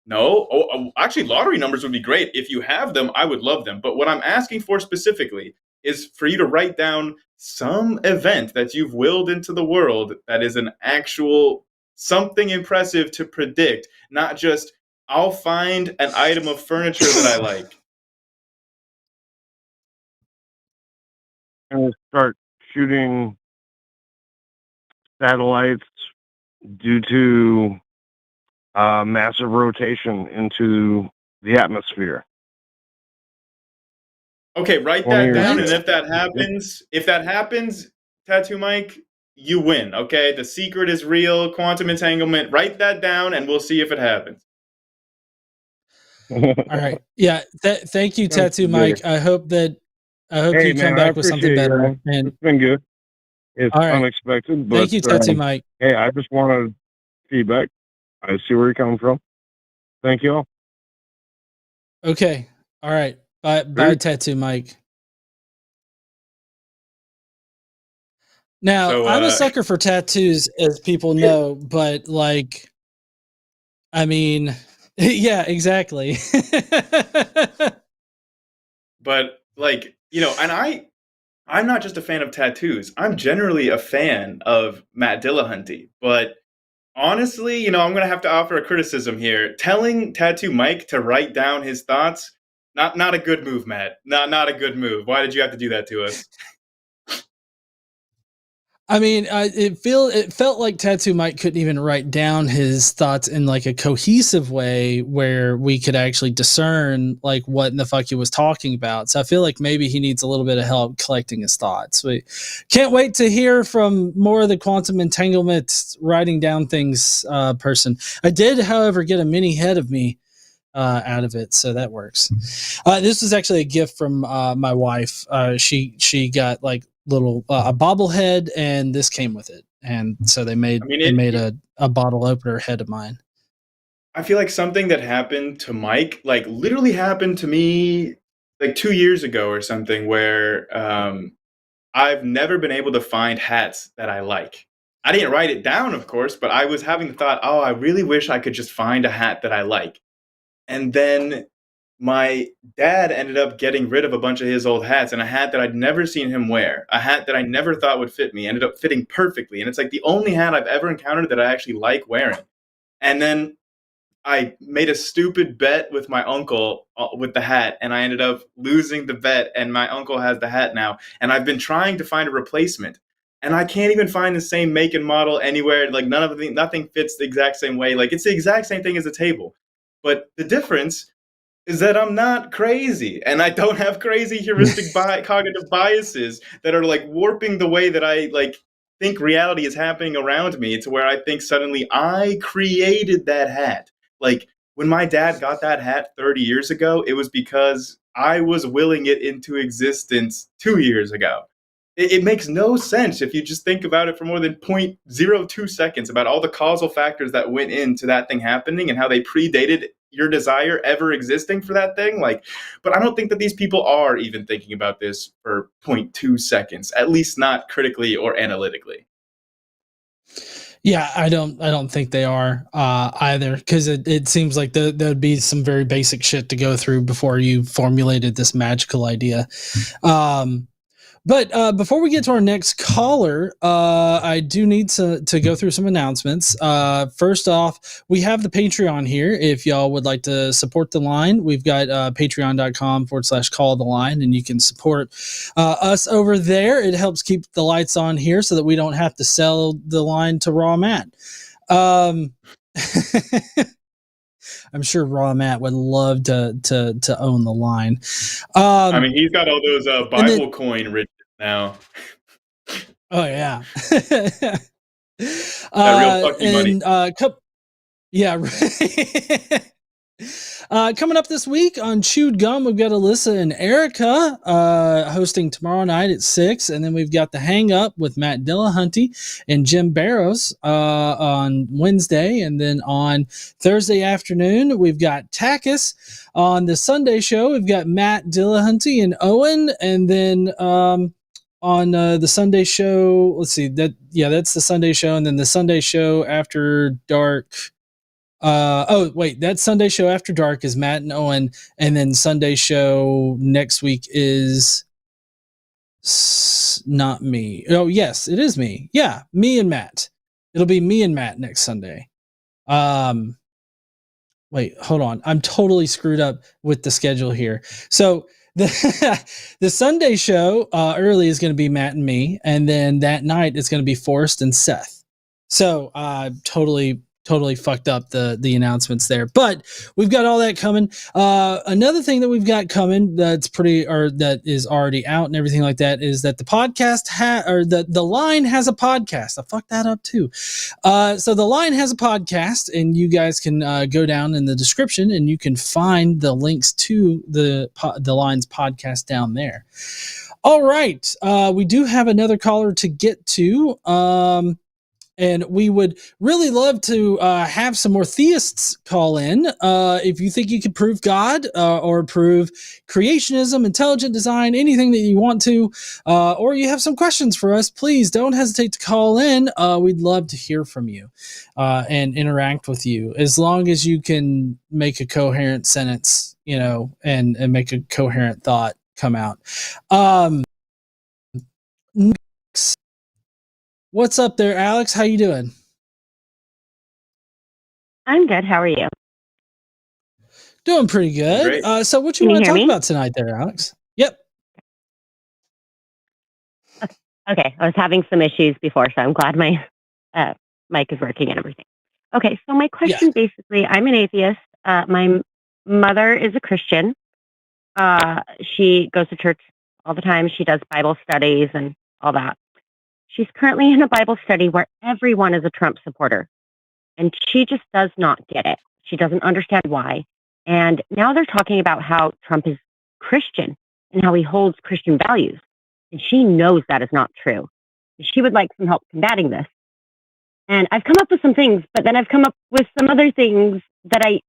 No. Actually, lottery numbers would be great. If you have them, I would love them. But what I'm asking for specifically is for you to write down some event that you've willed into the world that is an actual something impressive to predict, not just I'll find an item of furniture that I like. And start shooting satellites due to massive rotation into the atmosphere. Okay, write 20 that years down, ago. and if that happens, Tattoo Mike, you win. Okay, the secret is real. Quantum entanglement. Write that down, and we'll see if it happens. All right. Yeah. Thank you, Sounds Tattoo good. Mike. I hope Hey, you come man, I back with something appreciate you, better. man. And It's been good. It's all right. unexpected, but Thank you, Tattoo Mike. hey, I just wanted feedback. I see where you're coming from. Thank you all. Okay. All right. Bye, Tattoo Mike. Now, So, I'm a sucker for tattoos, as people know, but like, I mean, yeah, exactly. but like, and I'm not just a fan of tattoos. I'm generally a fan of Matt Dillahunty. But honestly, I'm going to have to offer a criticism here. Telling Tattoo Mike to write down his thoughts, not a good move, Matt. Not a good move. Why did you have to do that to us? I mean, it felt like Tattoo Mike couldn't even write down his thoughts in like a cohesive way where we could actually discern like what in the fuck he was talking about. So I feel like maybe he needs a little bit of help collecting his thoughts. We can't wait to hear from more of the quantum entanglement writing down things person. I did, however, get a mini head of me out of it, so that works. This was actually a gift from my wife. She got like little a bobblehead, and this came with it, and so they made a bottle opener head of mine. I feel like something that happened to Mike, like literally happened to me like 2 years ago or something, where I've never been able to find hats that I like. I didn't write it down, of course, but I was having the thought, oh, I really wish I could just find a hat that I like. And then my dad ended up getting rid of a bunch of his old hats, and a hat that I'd never seen him wear, a hat that I never thought would fit me, ended up fitting perfectly. And it's like the only hat I've ever encountered that I actually like wearing. And then I made a stupid bet with my uncle with the hat, and I ended up losing the bet, and my uncle has the hat now. And I've been trying to find a replacement, and I can't even find the same make and model anywhere. Like nothing fits the exact same way. Like it's the exact same thing as a table. But the difference is that I'm not crazy, and I don't have crazy heuristic cognitive biases that are like warping the way that I like think reality is happening around me, to where I think suddenly I created that hat. Like when my dad got that hat 30 years ago, it was because I was willing it into existence 2 years ago. it makes no sense if you just think about it for more than 0.02 seconds about all the causal factors that went into that thing happening and how they predated your desire ever existing for that thing. Like, but I don't think that these people are even thinking about this for 0.2 seconds, at least not critically or analytically. Yeah, I don't think they are either, because it seems like there'd be some very basic shit to go through before you formulated this magical idea. But before we get to our next caller, I do need to go through some announcements. First off, we have the Patreon here. If y'all would like to support the line, we've got patreon.com/call the line, and you can support us over there. It helps keep the lights on here so that we don't have to sell the line to Raw Matt. I'm sure Raw Matt would love to own the line. I mean, he's got all those Bible coin riches now. Oh yeah. Real fucky money. Yeah. Coming up this week on Chewed Gum, we've got Alyssa and Erica hosting tomorrow night at 6, and then we've got the Hang Up with Matt Dillahunty and Jim Barrows on Wednesday, and then on Thursday afternoon we've got TACIS. On the Sunday show we've got Matt Dillahunty and Owen, and then on the Sunday show, let's see, that's the Sunday show, and then the Sunday show after dark. That Sunday show after dark is Matt and Owen, and then Sunday show next week is not me. Oh yes, it is me. Yeah, me and Matt. It'll be me and Matt next Sunday. Wait, hold on. I'm totally screwed up with the schedule here. So the Sunday show early is going to be Matt and me, and then that night it's going to be Forrest and Seth. So totally fucked up the announcements there, but we've got all that coming. Another thing that we've got coming that is already out and everything like that is that the podcast the line has a podcast. I fucked that up too. So the line has a podcast, and you guys can go down in the description and you can find the links to the line's podcast down there. All right. We do have another caller to get to. And we would really love to have some more theists call in. If you think you could prove God or prove creationism, intelligent design, anything that you want to, or you have some questions for us, please don't hesitate to call in. We'd love to hear from you and interact with you, as long as you can make a coherent sentence, and make a coherent thought come out. Next. What's up there, Alex? How you doing? I'm good. How are you? Doing pretty good. So what you want to talk about tonight there, Alex? Yep. Okay. I was having some issues before, so I'm glad my mic is working and everything. Okay. So my question, basically, I'm an atheist. My mother is a Christian. She goes to church all the time. She does Bible studies and all that. She's currently in a Bible study where everyone is a Trump supporter, and she just does not get it. She doesn't understand why. And now they're talking about how Trump is Christian and how he holds Christian values. And she knows that is not true. She would like some help combating this. And I've come up with some things, but then I've come up with some other things that I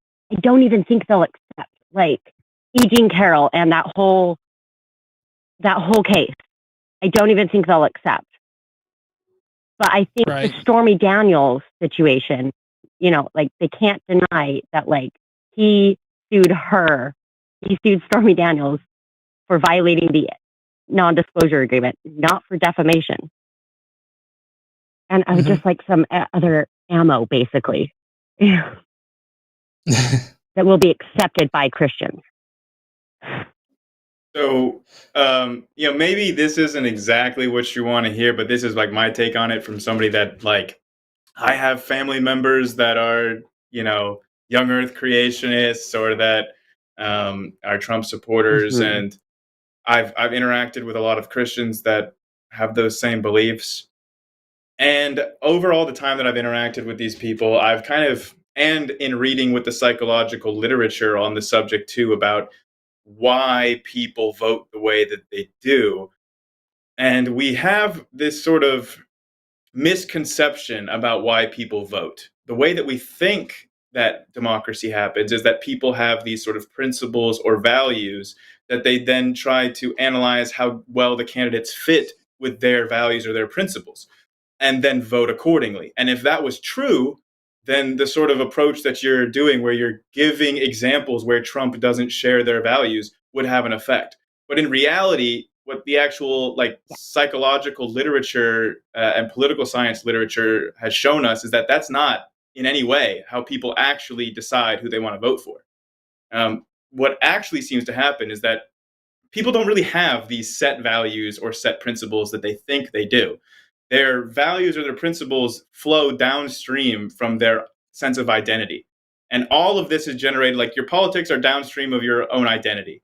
don't even think they'll accept, like E. Jean Carroll and that whole case. I don't even think they'll accept. But I think the Stormy Daniels situation, they can't deny that, he sued Stormy Daniels for violating the non-disclosure agreement, not for defamation. And I would just like some other ammo, basically, that will be accepted by Christians. So, maybe this isn't exactly what you want to hear, but this is my take on it from somebody that I have family members that are, young earth creationists or that are Trump supporters. Mm-hmm. And I've interacted with a lot of Christians that have those same beliefs. And overall, the time that I've interacted with these people, I've and in reading with the psychological literature on the subject too, about why people vote the way that they do. And we have this sort of misconception about why people vote. The way that we think that democracy happens is that people have these sort of principles or values that they then try to analyze how well the candidates fit with their values or their principles, and then vote accordingly. And if that was true, then the sort of approach that you're doing, where you're giving examples where Trump doesn't share their values, would have an effect. But in reality, what the actual psychological literature and political science literature has shown us is that that's not in any way how people actually decide who they want to vote for. What actually seems to happen is that people don't really have these set values or set principles that they think they do. Their values or their principles flow downstream from their sense of identity. And all of this is generated, like, your politics are downstream of your own identity.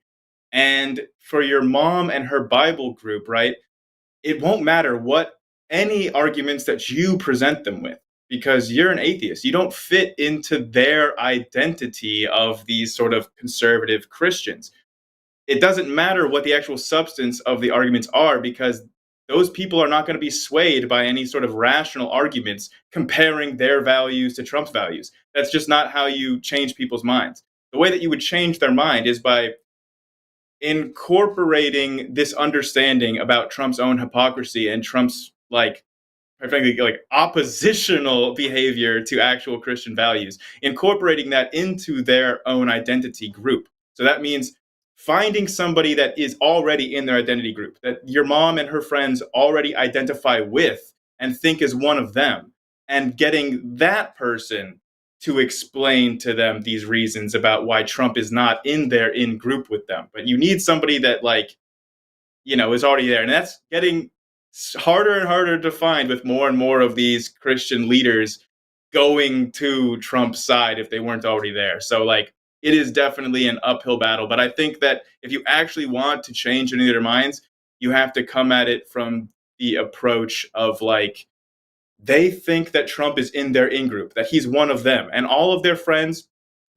And for your mom and her Bible group, right, it won't matter what any arguments that you present them with, because you're an atheist. You don't fit into their identity of these sort of conservative Christians. It doesn't matter what the actual substance of the arguments are, because those people are not going to be swayed by any sort of rational arguments comparing their values to Trump's values. That's just not how you change people's minds. The way that you would change their mind is by incorporating this understanding about Trump's own hypocrisy and Trump's, frankly, oppositional behavior to actual Christian values, incorporating that into their own identity group. So that means finding somebody that is already in their identity group, that your mom and her friends already identify with and think is one of them, and getting that person to explain to them these reasons about why Trump is not in their in group with them. But you need somebody that, is already there. And that's getting harder and harder to find with more and more of these Christian leaders going to Trump's side if they weren't already there. So, it is definitely an uphill battle. But I think that if you actually want to change any of their minds, you have to come at it from the approach of, they think that Trump is in their in-group, that he's one of them. And all of their friends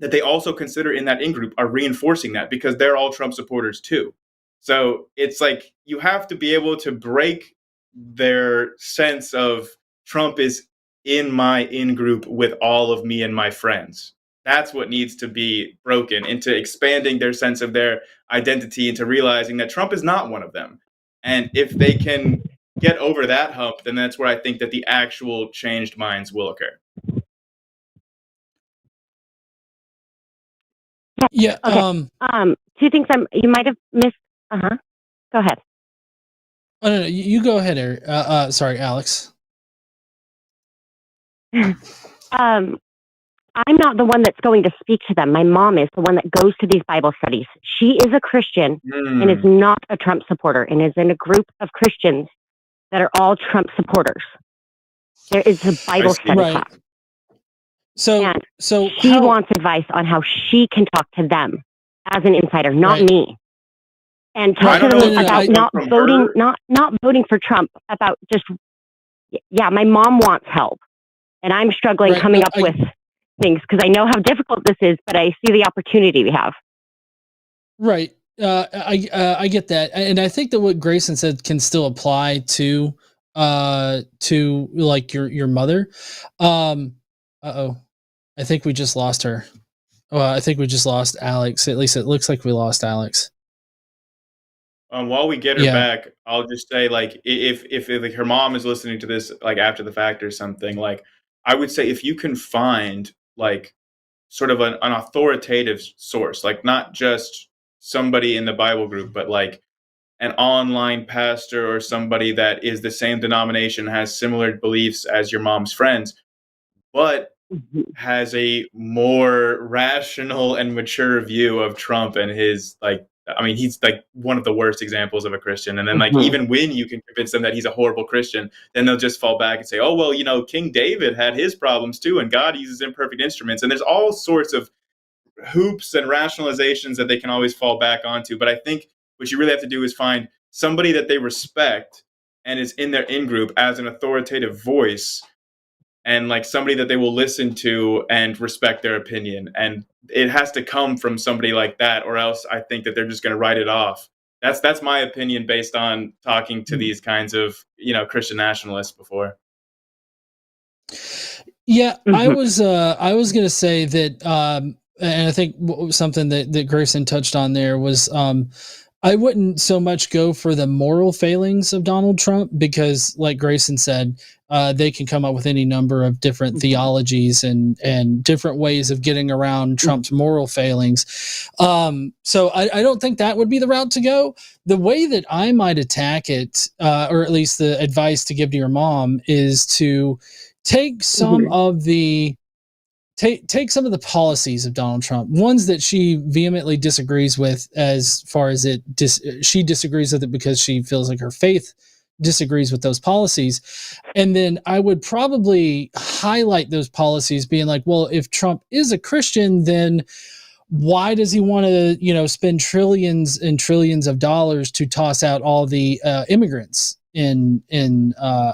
that they also consider in that in-group are reinforcing that, because they're all Trump supporters too. So it's like you have to be able to break their sense of Trump is in my in-group with all of me and my friends. That's what needs to be broken, into expanding their sense of their identity, into realizing that Trump is not one of them. And if they can get over that hump, then that's where I think that the actual changed minds will occur. Yeah. Okay. Two things you might have missed. Go ahead. Oh, no, you go ahead, Eric. Sorry, Alex. I'm not the one that's going to speak to them. My mom is the one that goes to these Bible studies. She is a Christian and is not a Trump supporter, and is in a group of Christians that are all Trump supporters. There is a Bible study class. So she wants advice on how she can talk to them as an insider, not me. And talk to them about not voting for Trump, about just, my mom wants help. And I'm struggling coming up with things, because I know how difficult this is, but I see the opportunity we have. Right. I get that. And I think that what Grayson said can still apply to like your mother. I think we just lost her. I think we just lost Alex. At least it looks like we lost Alex. While we get her back, I'll just say, if her mom is listening to this, after the fact or something, I would say, if you can find sort of an authoritative source, not just somebody in the Bible group, but an online pastor or somebody that is the same denomination, has similar beliefs as your mom's friends, but has a more rational and mature view of Trump and his, he's one of the worst examples of a Christian. And then even when you can convince them that he's a horrible Christian, then they'll just fall back and say, oh, well, King David had his problems too, and God uses imperfect instruments. And there's all sorts of hoops and rationalizations that they can always fall back onto. But I think what you really have to do is find somebody that they respect and is in their in-group as an authoritative voice, and somebody that they will listen to and respect their opinion. And it has to come from somebody like that, or else I think that they're just going to write it off That's my opinion based on talking to these kinds of, Christian nationalists before. Yeah, I Mhm. was going to say that, and I think something that Grayson touched on there was, I wouldn't so much go for the moral failings of Donald Trump because, like Grayson said, they can come up with any number of different theologies and different ways of getting around Trump's moral failings. So I don't think that would be the route to go. The way that I might attack it, or at least the advice to give to your mom, is to take some of the take some of the policies of Donald Trump, ones that she vehemently disagrees with, as far as she disagrees with it because she feels like her faith disagrees with those policies. And then I would probably highlight those policies, being like, well, if Trump is a Christian, then why does he want to, spend trillions and trillions of dollars to toss out all the immigrants in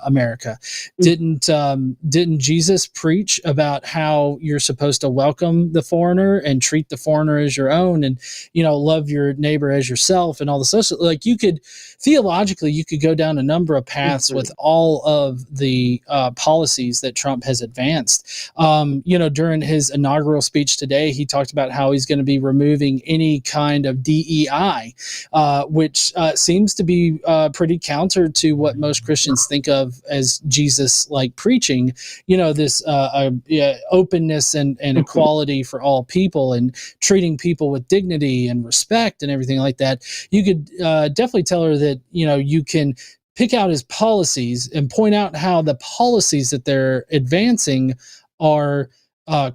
America? Didn't Jesus preach about how you're supposed to welcome the foreigner and treat the foreigner as your own, and love your neighbor as yourself, and all the social, like, you could theologically you could go down a number of paths with all of the policies that Trump has advanced. During his inaugural speech today, he talked about how he's going to be removing any kind of DEI, which seems to be pretty counter to what most Christians think of as Jesus like preaching, this openness and equality for all people, and treating people with dignity and respect and everything like that. You could definitely tell her that, you can pick out his policies and point out how the policies that they're advancing are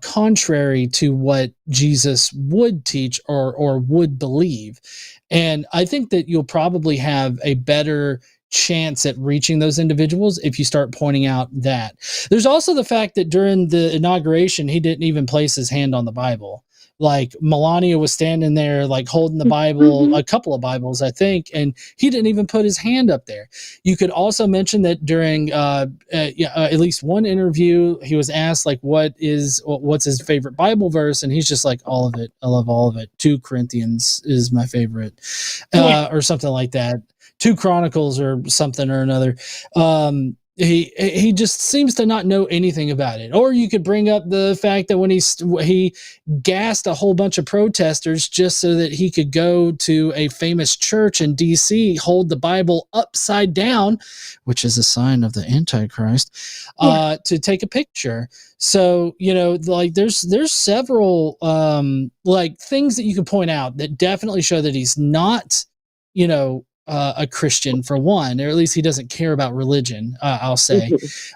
contrary to what Jesus would teach or would believe. And I think that you'll probably have a better chance at reaching those individuals if you start pointing out that. There's also the fact that during the inauguration, he didn't even place his hand on the Bible. Like, Melania was standing there, like, holding the Bible, a couple of Bibles, I think, and he didn't even put his hand up there. You could also mention that during at least one interview, he was asked, like, what's his favorite Bible verse, and he's just like, all of it. I love all of it. 2 Corinthians is my favorite, or something like that. 2 Chronicles or something or another. He just seems to not know anything about it. Or you could bring up the fact that when he gassed a whole bunch of protesters just so that he could go to a famous church in DC, hold the Bible upside down, which is a sign of the Antichrist, to take a picture. So, like, there's several like things that you can point out that definitely show that he's not, a Christian, for one, or at least he doesn't care about religion, I'll say.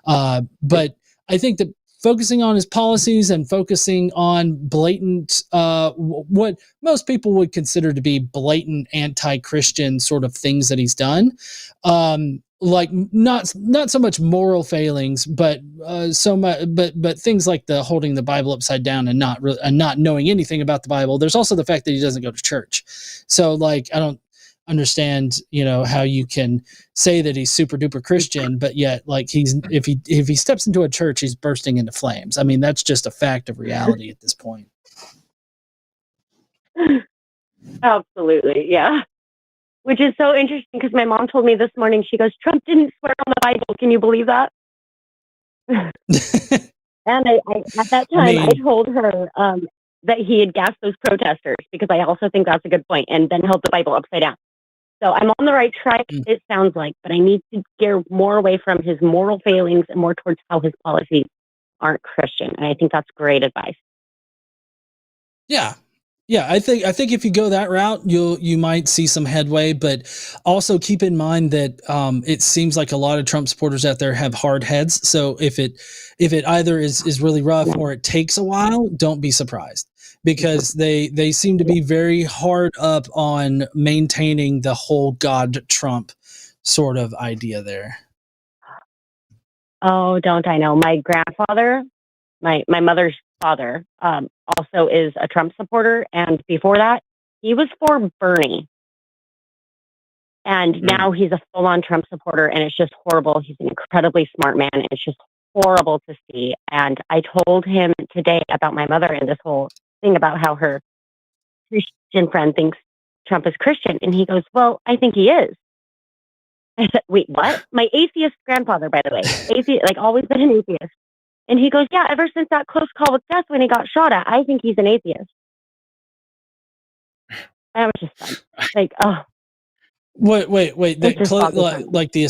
But I think that focusing on his policies and focusing on blatant, what most people would consider to be blatant anti-Christian sort of things that he's done, like not so much moral failings, but so much, but things like the holding the Bible upside down and not knowing anything about the Bible. There's also the fact that he doesn't go to church. So, like, I don't understand, how you can say that he's super duper Christian, but yet, like, if he steps into a church, he's bursting into flames. I mean, that's just a fact of reality at this point. Absolutely, yeah. Which is so interesting because my mom told me this morning, she goes, Trump didn't swear on the Bible. Can you believe that? And I at that time, I told her that he had gassed those protesters, because I also think that's a good point, and then held the Bible upside down. So I'm on the right track, it sounds like, but I need to gear more away from his moral failings and more towards how his policies aren't Christian. And I think that's great advice. Yeah. I think if you go that route, you might see some headway, but also keep in mind that it seems like a lot of Trump supporters out there have hard heads. So if it either is really rough or it takes a while, don't be surprised, because they seem to be very hard up on maintaining the whole God Trump sort of idea there. Oh, don't I know? My grandfather, my mother's father, also is a Trump supporter, and before that, he was for Bernie. And now he's a full-on Trump supporter, and it's just horrible. He's an incredibly smart man, and it's just horrible to see. And I told him today about my mother and this whole thing about how her Christian friend thinks Trump is Christian. And he goes, well, I think he is. I said, wait, what? My atheist grandfather, by the way, atheist, like always been an atheist. And he goes, yeah, ever since that close call with death when he got shot at, I think he's an atheist. I was just done. Like, oh. Wait! That like the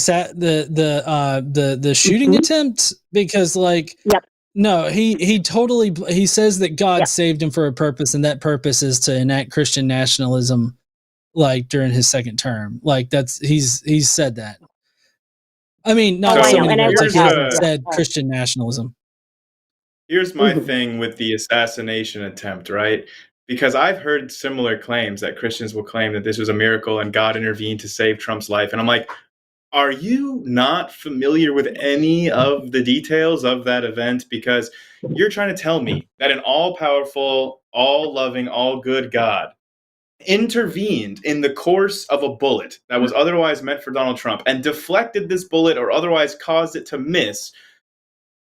shooting attempt, because like, yep. No, he totally, he says that God saved him for a purpose, and that purpose is to enact Christian nationalism, like during his second term. Like he's said that. I mean, not so many words. Like he hasn't said Christian nationalism. Here's my thing with the assassination attempt, right? Because I've heard similar claims that Christians will claim that this was a miracle and God intervened to save Trump's life. And I'm like, are you not familiar with any of the details of that event? Because you're trying to tell me that an all-powerful, all-loving, all-good God intervened in the course of a bullet that was otherwise meant for Donald Trump and deflected this bullet or otherwise caused it to miss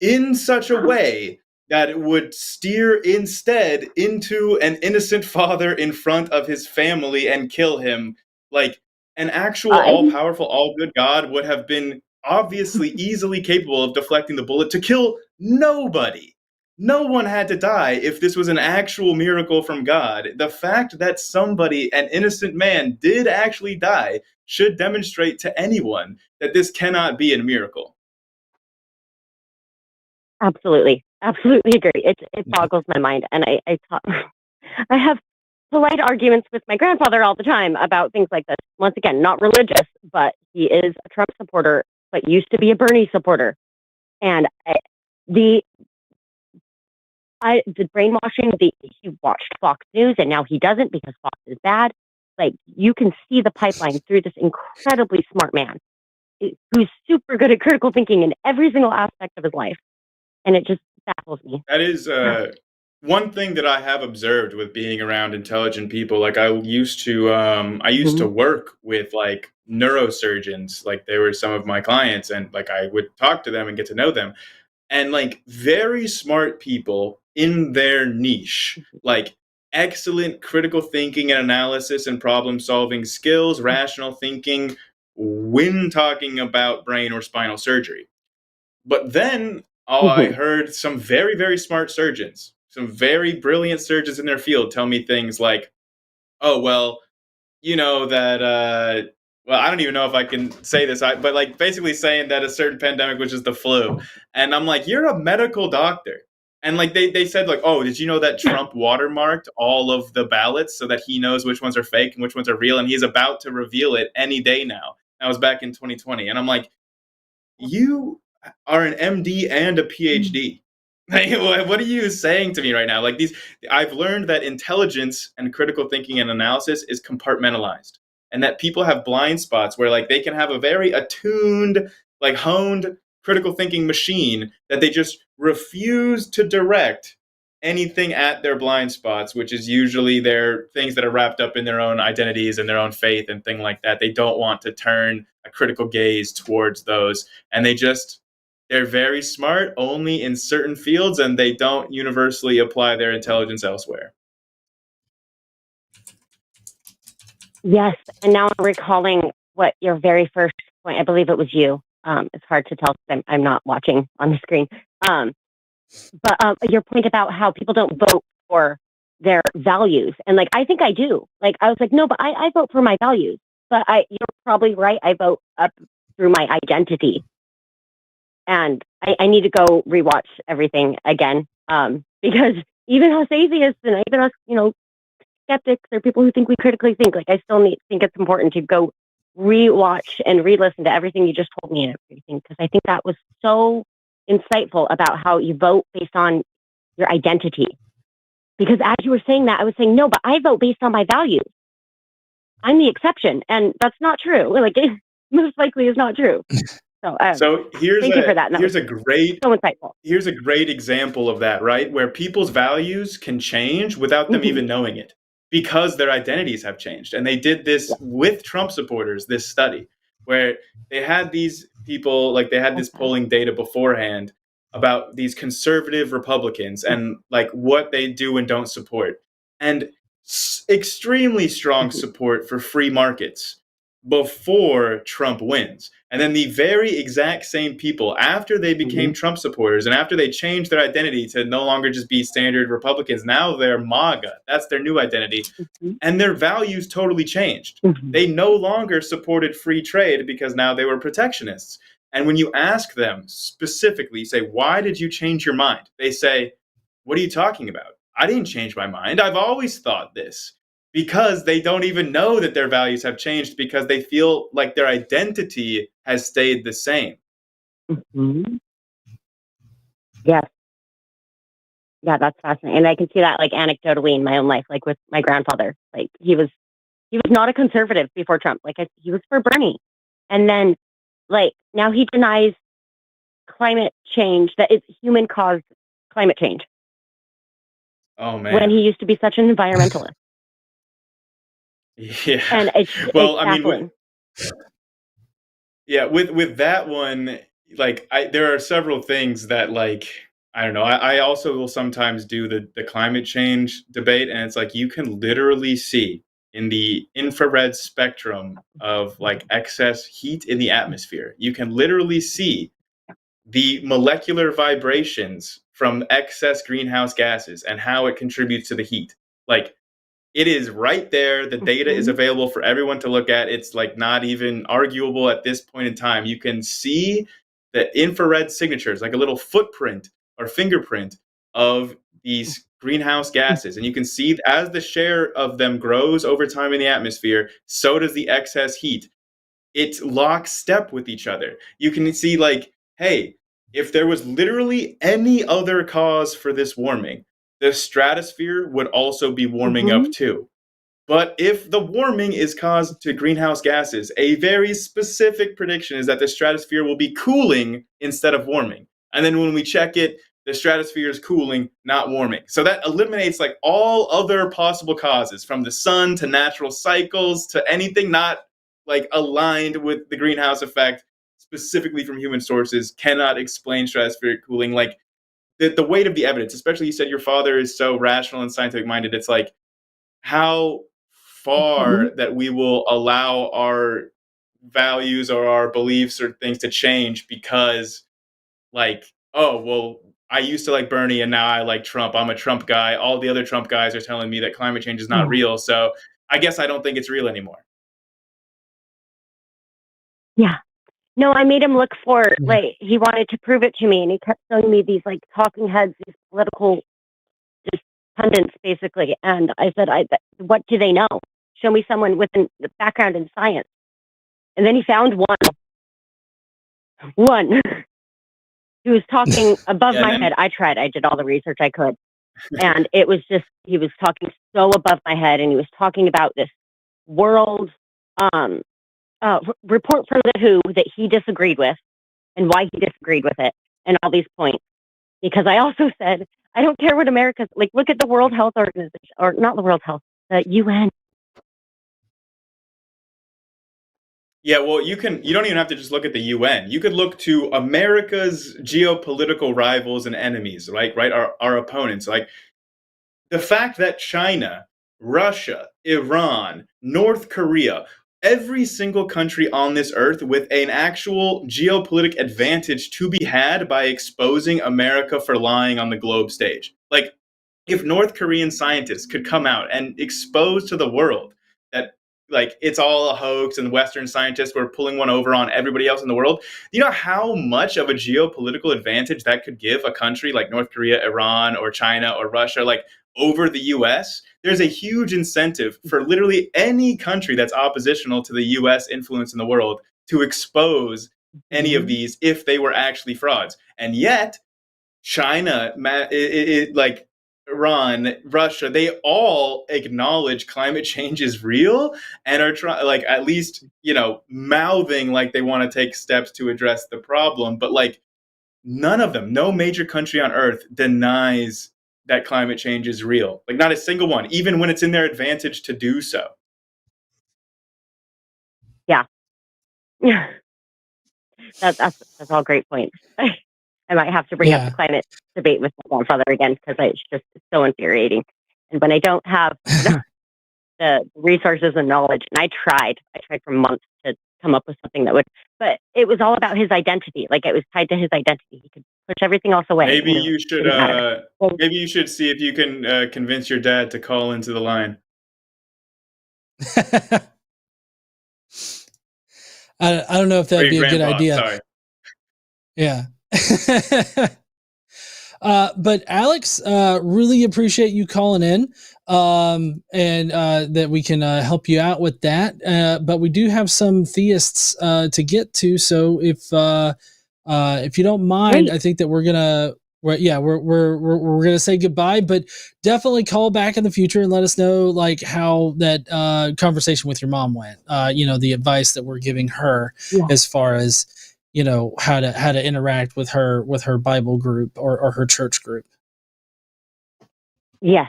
in such a way that it would steer instead into an innocent father in front of his family and kill him. Like, an actual all-powerful, all-good God would have been obviously easily capable of deflecting the bullet to kill nobody. No one had to die if this was an actual miracle from God. The fact that somebody, an innocent man, did actually die should demonstrate to anyone that this cannot be a miracle. Absolutely agree. It boggles my mind, and I have polite arguments with my grandfather all the time about things like this. Once again, not religious, but he is a Trump supporter, but used to be a Bernie supporter. And the brainwashing, he watched Fox News and now he doesn't because Fox is bad. Like, you can see the pipeline through this incredibly smart man who's super good at critical thinking in every single aspect of his life. And it just baffles me. That is one thing that I have observed with being around intelligent people. Like, I used to work with like neurosurgeons. Like, they were some of my clients, and like I would talk to them and get to know them. And like, very smart people in their niche, like excellent critical thinking and analysis and problem solving skills, rational thinking when talking about brain or spinal surgery. But then I heard some very, very smart surgeons, some very brilliant surgeons in their field tell me things like, oh, well, you know that, well, I don't even know if I can say this, but like basically saying that a certain pandemic was just the flu. And I'm like, you're a medical doctor. And like they said, like, oh, did you know that Trump watermarked all of the ballots so that he knows which ones are fake and which ones are real? And he's about to reveal it any day now. That was back in 2020. And I'm like, you are an MD and a PhD. What are you saying to me right now? Like, I've learned that intelligence and critical thinking and analysis is compartmentalized, and that people have blind spots where like they can have a very attuned, like honed critical thinking machine that they just refuse to direct anything at their blind spots, which is usually their things that are wrapped up in their own identities and their own faith and thing like that. They don't want to turn a critical gaze towards those, and they're very smart only in certain fields, and they don't universally apply their intelligence elsewhere. Yes, and now I'm recalling what your very first point, I believe it was you. It's hard to tell because I'm not watching on the screen. But your point about how people don't vote for their values. And like, I think I do. Like, I was like, no, but I vote for my values. But you're probably right. I vote up through my identity. And I need to go rewatch everything again. Because even us atheists and even us, skeptics or people who think we critically think, like, I still think it's important to go rewatch and re-listen to everything you just told me and everything, because I think that was so insightful about how you vote based on your identity. Because as you were saying that, I was saying, no, but I vote based on my values. I'm the exception, and that's not true. Like, it most likely is not true. So here's thank you for that. Here's a great so insightful. Here's a great example of that, right? Where people's values can change without them even knowing it, because their identities have changed. And they did this with Trump supporters, this study, where they had these people, like they had this polling data beforehand about these conservative Republicans and like what they do and don't support. And extremely strong support for free markets before Trump wins. And then the very exact same people, after they became Trump supporters and after they changed their identity to no longer just be standard Republicans, now they're MAGA. That's their new identity. And their values totally changed. They no longer supported free trade because now they were protectionists. And when you ask them specifically, you say, why did you change your mind? They say, what are you talking about? I didn't change my mind. I've always thought this. Because they don't even know that their values have changed, because they feel like their identity has stayed the same. Yes. Yeah, that's fascinating. And I can see that like anecdotally in my own life, like with my grandfather. Like he was not a conservative before Trump. Like he was for Bernie. And then like now he denies climate change, that it's human caused climate change. Oh man. When he used to be such an environmentalist. Yeah. And it's baffling. With that one, like there are several things that like I don't know. I also will sometimes do the climate change debate, and it's like you can literally see in the infrared spectrum of like excess heat in the atmosphere, you can literally see the molecular vibrations from excess greenhouse gases and how it contributes to the heat. Like it is right there. The data is available for everyone to look at. It's like not even arguable at this point in time. You can see the infrared signatures, like a little footprint or fingerprint of these greenhouse gases. And you can see as the share of them grows over time in the atmosphere, so does the excess heat. It's lockstep with each other. You can see like, hey, if there was literally any other cause for this warming, the stratosphere would also be warming up too. But if the warming is caused to greenhouse gases, a very specific prediction is that the stratosphere will be cooling instead of warming. And then when we check it, the stratosphere is cooling, not warming. So that eliminates like all other possible causes, from the sun to natural cycles to anything not like aligned with the greenhouse effect, specifically from human sources, cannot explain stratospheric cooling. Like the weight of the evidence, especially you said your father is so rational and scientific minded. It's like how far that we will allow our values or our beliefs or things to change because like, oh, well, I used to like Bernie and now I like Trump. I'm a Trump guy. All the other Trump guys are telling me that climate change is not real. So I guess I don't think it's real anymore. Yeah. No, I made him look for, like, he wanted to prove it to me, and he kept showing me these, like, talking heads, these political just pundits, basically. And I said, what do they know? Show me someone with a background in science. And then he found one who was talking above my head. I did all the research I could. And it was just, he was talking so above my head, and he was talking about this world, report from the WHO that he disagreed with and why he disagreed with it and all these points. Because I also said, I don't care what America's like, look at the World Health Organization, or not the World Health, the UN. Yeah, well, you don't even have to just look at the UN. You could look to America's geopolitical rivals and enemies, right? Our opponents. Like the fact that China, Russia, Iran, North Korea, every single country on this earth with an actual geopolitical advantage to be had by exposing America for lying on the globe stage. Like, if North Korean scientists could come out and expose to the world that like it's all a hoax and Western scientists were pulling one over on everybody else in the world, you know how much of a geopolitical advantage that could give a country like North Korea, Iran, or China, or Russia, like over the US? There's a huge incentive for literally any country that's oppositional to the US influence in the world to expose any of these if they were actually frauds. And yet, China, like Iran, Russia, they all acknowledge climate change is real and are trying, like, at least, mouthing like they want to take steps to address the problem. But like none of them, no major country on earth denies that climate change is real. Like not a single one, even when it's in their advantage to do so. Yeah. That's all great points. I might have to bring up the climate debate with my grandfather again, because it's so infuriating. And when I don't have the resources and knowledge. And I tried for months to come up with something that would, but it was all about his identity. Like it was tied to his identity. He could push everything else away. Maybe and you it should didn't matter. maybe you should see if you can convince your dad to call into the line. I don't know if Or that'd your be a good grandpa, idea. sorry. Yeah. But Alex, really appreciate you calling in, and that we can help you out with that. But we do have some theists to get to, so if you don't mind, Great. I think that we're gonna gonna say goodbye. But definitely call back in the future and let us know like how that conversation with your mom went. The advice that we're giving her as far as how to interact with her Bible group or her church group. Yes.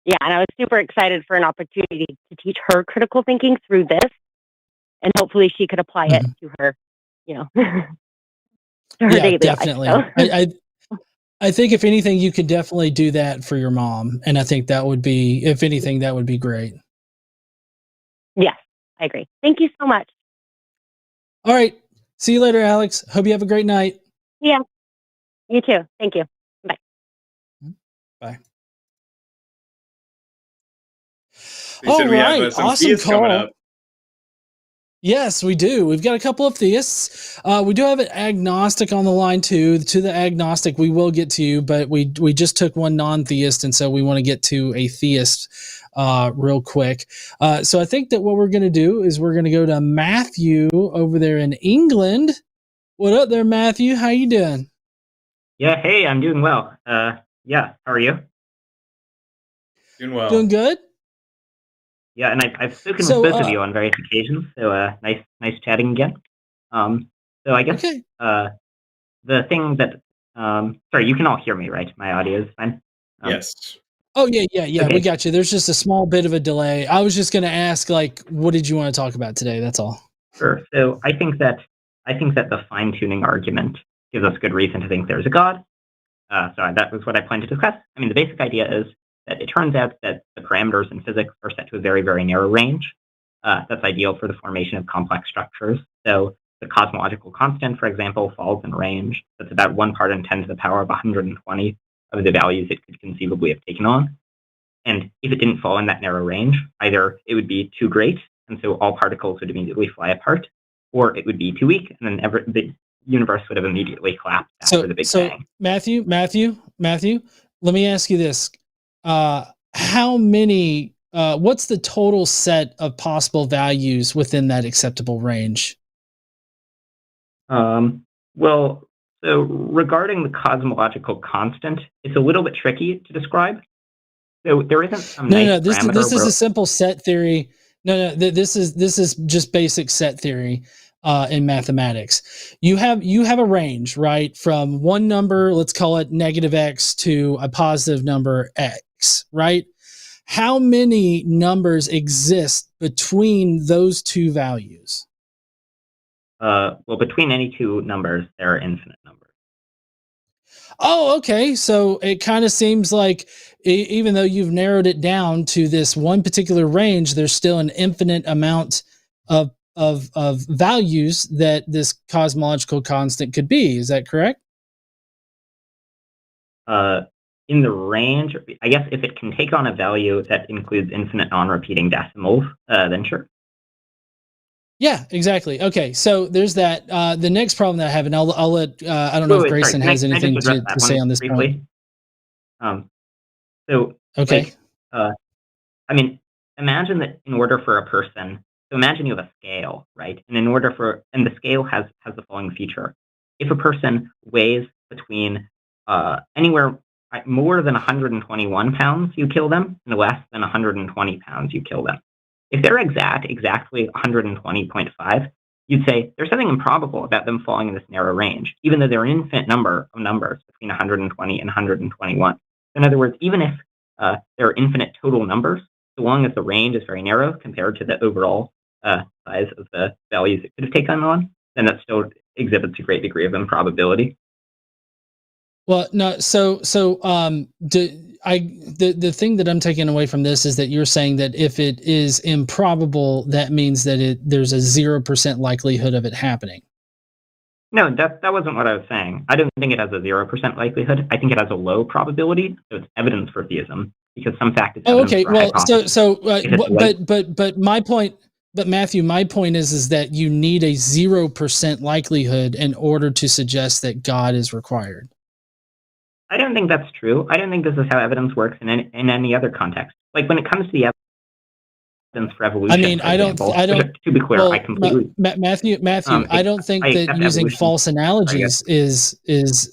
Yeah. And I was super excited for an opportunity to teach her critical thinking through this. And hopefully she could apply it to her, to her daily definitely. life. So. I think if anything, you could definitely do that for your mom. And I think that would be, if anything, that would be great. Yes, I agree. Thank you so much. All right. See you later, Alex. Hope you have a great night. Yeah. You too. Thank you. Bye. Bye. You said we have some awesome theists call. coming up. Yes, we do. We've got a couple of theists. We do have an agnostic on the line too. To the agnostic, we will get to you, but we just took one non-theist, and so we want to get to a theist real quick. So I think that what we're going to do is we're going to go to Matthew over there in England. What up there, Matthew? How you doing? Yeah, hey, I'm doing well. Yeah, how are you? Doing well. Doing good. Yeah, and I've spoken with both of you on various occasions, so nice chatting again. So I guess okay. The thing that sorry, you can all hear me, right? My audio is fine. Yes. Oh yeah, Okay. we got you. There's just a small bit of a delay. I was just going to ask, like, what did you want to talk about today? That's all. Sure. So I think that the fine-tuning argument gives us good reason to think there's a God. So that was what I planned to discuss. I mean, the basic idea is that it turns out that the parameters in physics are set to a very, very narrow range. That's ideal for the formation of complex structures. So the cosmological constant, for example, falls in range. That's about 1 part in 10 to the power of 120 of the values it could conceivably have taken on. And if it didn't fall in that narrow range, either it would be too great, and so all particles would immediately fly apart, or it would be too weak, and then the universe would have immediately collapsed after the Big Bang. Matthew, let me ask you this. How many, what's the total set of possible values within that acceptable range? Well, so regarding the cosmological constant, it's a little bit tricky to describe. So there isn't some this is a simple set theory. This is just basic set theory in mathematics. You have a range, right? From one number, let's call it -x, to a positive number x, right? How many numbers exist between those two values? Well, between any two numbers, there are infinite numbers. Oh, okay. So it kind of seems like even though you've narrowed it down to this one particular range, there's still an infinite amount of values that this cosmological constant could be. Is that correct? In the range, I guess if it can take on a value that includes infinite non-repeating decimals, then sure. Yeah, exactly. Okay, so there's that. The next problem that I have, and I'll let I don't know if Grayson has anything to say on this briefly? Point. Okay. I mean, imagine that in order for a person, so imagine you have a scale, right? And and the scale has the following feature: if a person weighs between anywhere more than 121 pounds, you kill them, and less than 120 pounds, you kill them. If they're exactly 120.5, you'd say there's something improbable about them falling in this narrow range, even though there are an infinite number of numbers between 120 and 121. In other words, even if there are infinite total numbers, so long as the range is very narrow compared to the overall size of the values it could have taken on, then that still exhibits a great degree of improbability. Well, no. So the thing that I'm taking away from this is that you're saying that if it is improbable, that means that there's a 0% likelihood of it happening. No, that wasn't what I was saying. I don't think it has a 0% likelihood. I think it has a low probability, so it's evidence for theism, because some fact is evidence for a hypothesis. But my point, but Matthew, my point is that you need a 0% likelihood in order to suggest that God is required. I don't think that's true. I don't think this is how evidence works in any other context. Like when it comes to the evidence for evolution, I mean, I don't. To be clear, I completely Matthew. I don't think that using false analogies is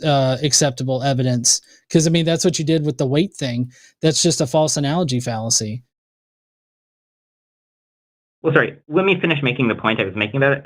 acceptable evidence, because I mean that's what you did with the weight thing. That's just a false analogy fallacy. Well, sorry. Let me finish making the point I was making about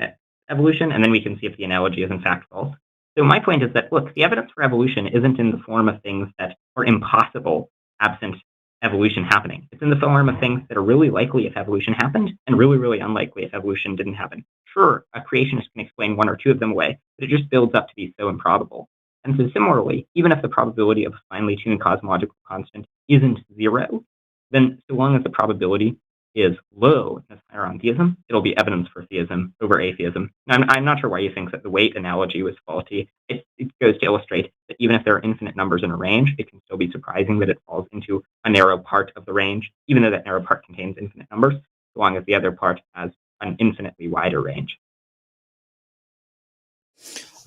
evolution, and then we can see if the analogy is in fact false. So my point is that, look, the evidence for evolution isn't in the form of things that are impossible absent evolution happening. It's in the form of things that are really likely if evolution happened and really, really unlikely if evolution didn't happen. Sure, a creationist can explain one or two of them away, but it just builds up to be so improbable. And so similarly, even if the probability of a finely tuned cosmological constant isn't 0, then so long as the probability is low in on theism, it'll be evidence for theism over atheism. Now, I'm not sure why you think that the weight analogy was faulty. It goes to illustrate that even if there are infinite numbers in a range, it can still be surprising that it falls into a narrow part of the range, even though that narrow part contains infinite numbers, so long as the other part has an infinitely wider range.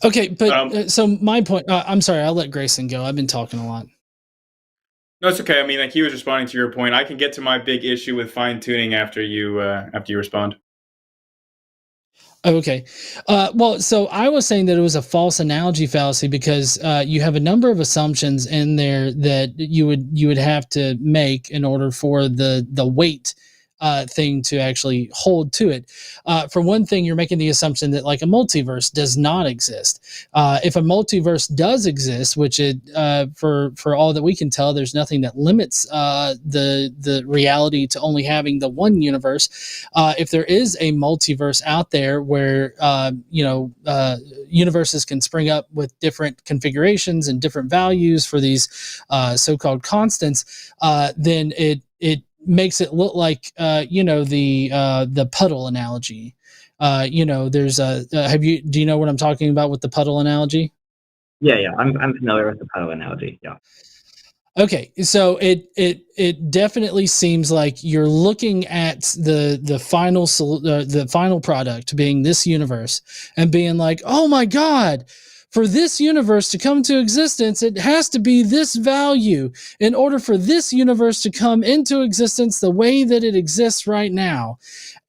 Okay, but so my point, I'm sorry, I'll let Grayson go. I've been talking a lot. No, it's okay. I mean, like he was responding to your point. I can get to my big issue with fine tuning after you respond. Okay. Well, so I was saying that it was a false analogy fallacy because you have a number of assumptions in there that you would have to make in order for the weight thing to actually hold to it. For one thing, you're making the assumption that like a multiverse does not exist. If a multiverse does exist, which it for all that we can tell, there's nothing that limits the reality to only having the one universe. If there is a multiverse out there where universes can spring up with different configurations and different values for these so-called constants, then it makes it look like the puddle analogy. There's do you know what I'm talking about with the puddle analogy? Yeah, I'm familiar with the puddle analogy. Yeah. Okay, so it definitely seems like you're looking at the final product being this universe and being like, oh my God, for this universe to come to existence, it has to be this value in order for this universe to come into existence the way that it exists right now.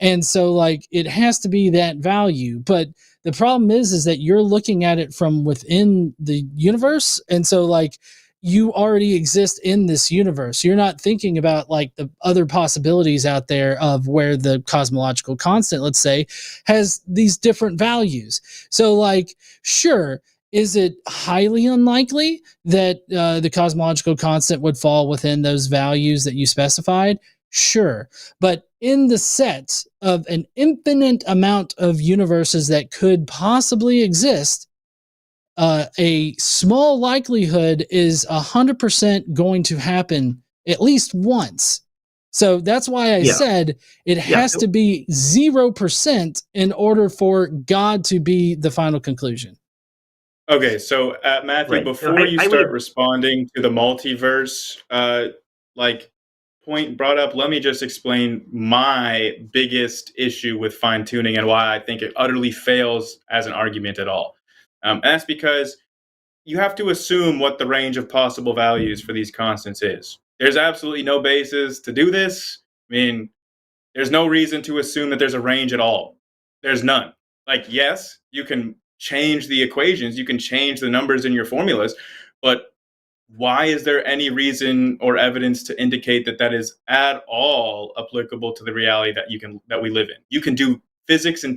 And so like it has to be that value. But the problem is that you're looking at it from within the universe. And so like you already exist in this universe. You're not thinking about like the other possibilities out there of where the cosmological constant, let's say, has these different values. So like, sure, is it highly unlikely that the cosmological constant would fall within those values that you specified? Sure. But in the set of an infinite amount of universes that could possibly exist, a small likelihood is 100% going to happen at least once. So that's why I said it has to be 0% in order for God to be the final conclusion. Okay, so Matthew, before you start responding to the multiverse point brought up, let me just explain my biggest issue with fine tuning and why I think it utterly fails as an argument at all. And that's because you have to assume what the range of possible values for these constants is. There's absolutely no basis to do this. I mean, there's no reason to assume that there's a range at all. There's none. Like, yes, you can change the equations, you can change the numbers in your formulas, but why is there any reason or evidence to indicate that that is at all applicable to the reality that we live in? You can do physics in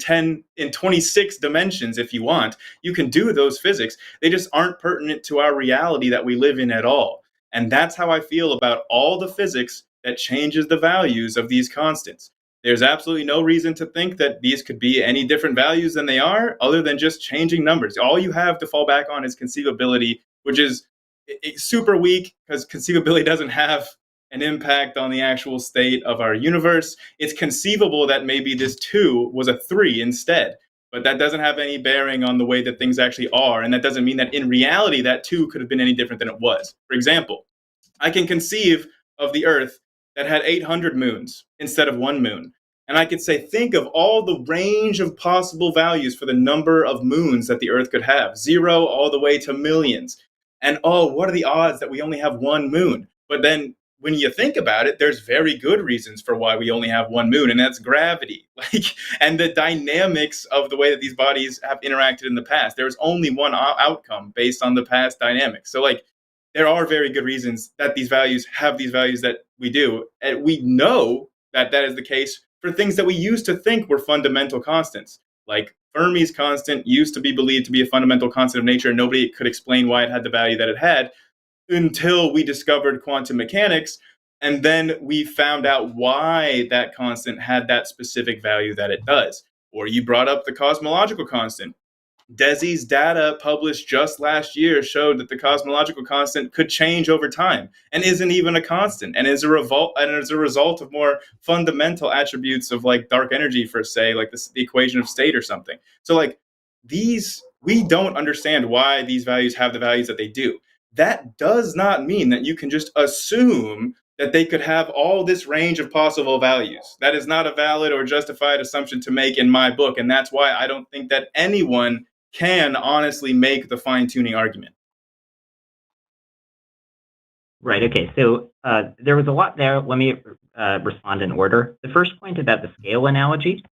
26 dimensions if you want. You can do those physics. They just aren't pertinent to our reality that we live in at all. And that's how I feel about all the physics that changes the values of these constants. There's absolutely no reason to think that these could be any different values than they are, other than just changing numbers. All you have to fall back on is conceivability, which is it's super weak because conceivability doesn't have an impact on the actual state of our universe. It's conceivable that maybe this 2 was a 3 instead, but that doesn't have any bearing on the way that things actually are. And that doesn't mean that in reality, that 2 could have been any different than it was. For example, I can conceive of the Earth that had 800 moons instead of 1 moon. And I could say, think of all the range of possible values for the number of moons that the Earth could have, 0 all the way to millions. And what are the odds that we only have 1 moon? But then when you think about it, there's very good reasons for why we only have 1 moon, and that's gravity, and the dynamics of the way that these bodies have interacted in the past. There's only one outcome based on the past dynamics. So there are very good reasons that these values have these values that we do. And we know that that is the case for things that we used to think were fundamental constants. Like Fermi's constant used to be believed to be a fundamental constant of nature, and nobody could explain why it had the value that it had until we discovered quantum mechanics. And then we found out why that constant had that specific value that it does. Or you brought up the cosmological constant. DESI's data published just last year showed that the cosmological constant could change over time and isn't even a constant, and is a result of more fundamental attributes of dark energy, for say, the equation of state or something. So we don't understand why these values have the values that they do. That does not mean that you can just assume that they could have all this range of possible values. That is not a valid or justified assumption to make in my book, and that's why I don't think that anyone can honestly make the fine-tuning argument. Right, okay, so there was a lot there. Let me respond in order. The first point about the scale analogy.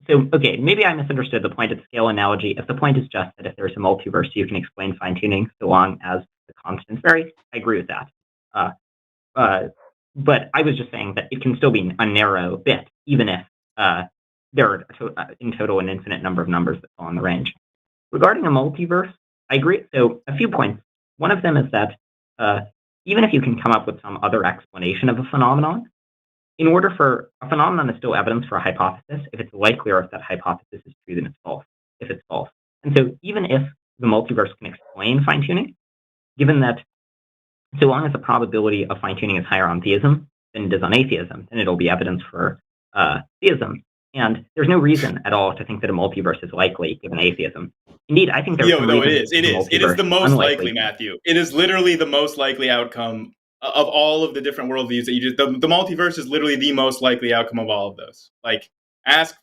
So, okay, maybe I misunderstood the point of the scale analogy. If the point is just that if there's a multiverse, you can explain fine-tuning so long as the constants vary, I agree with that. But I was just saying that it can still be a narrow bit, even if there are in total an infinite number of numbers that fall in the range. Regarding a multiverse, I agree. So a few points. One of them is that even if you can come up with some other explanation of a phenomenon, in order for a phenomenon is still evidence for a hypothesis. If it's likelier if that hypothesis is true than it's false, if it's false. And so even if the multiverse can explain fine-tuning, given that so long as the probability of fine-tuning is higher on theism than it is on atheism, then it'll be evidence for theism. And there's no reason at all to think that a multiverse is likely given atheism. Indeed, I think there's it is. It is the most likely, Matthew. It is literally the most likely outcome of all of the different worldviews that you just. The multiverse is literally the most likely outcome of all of those. Ask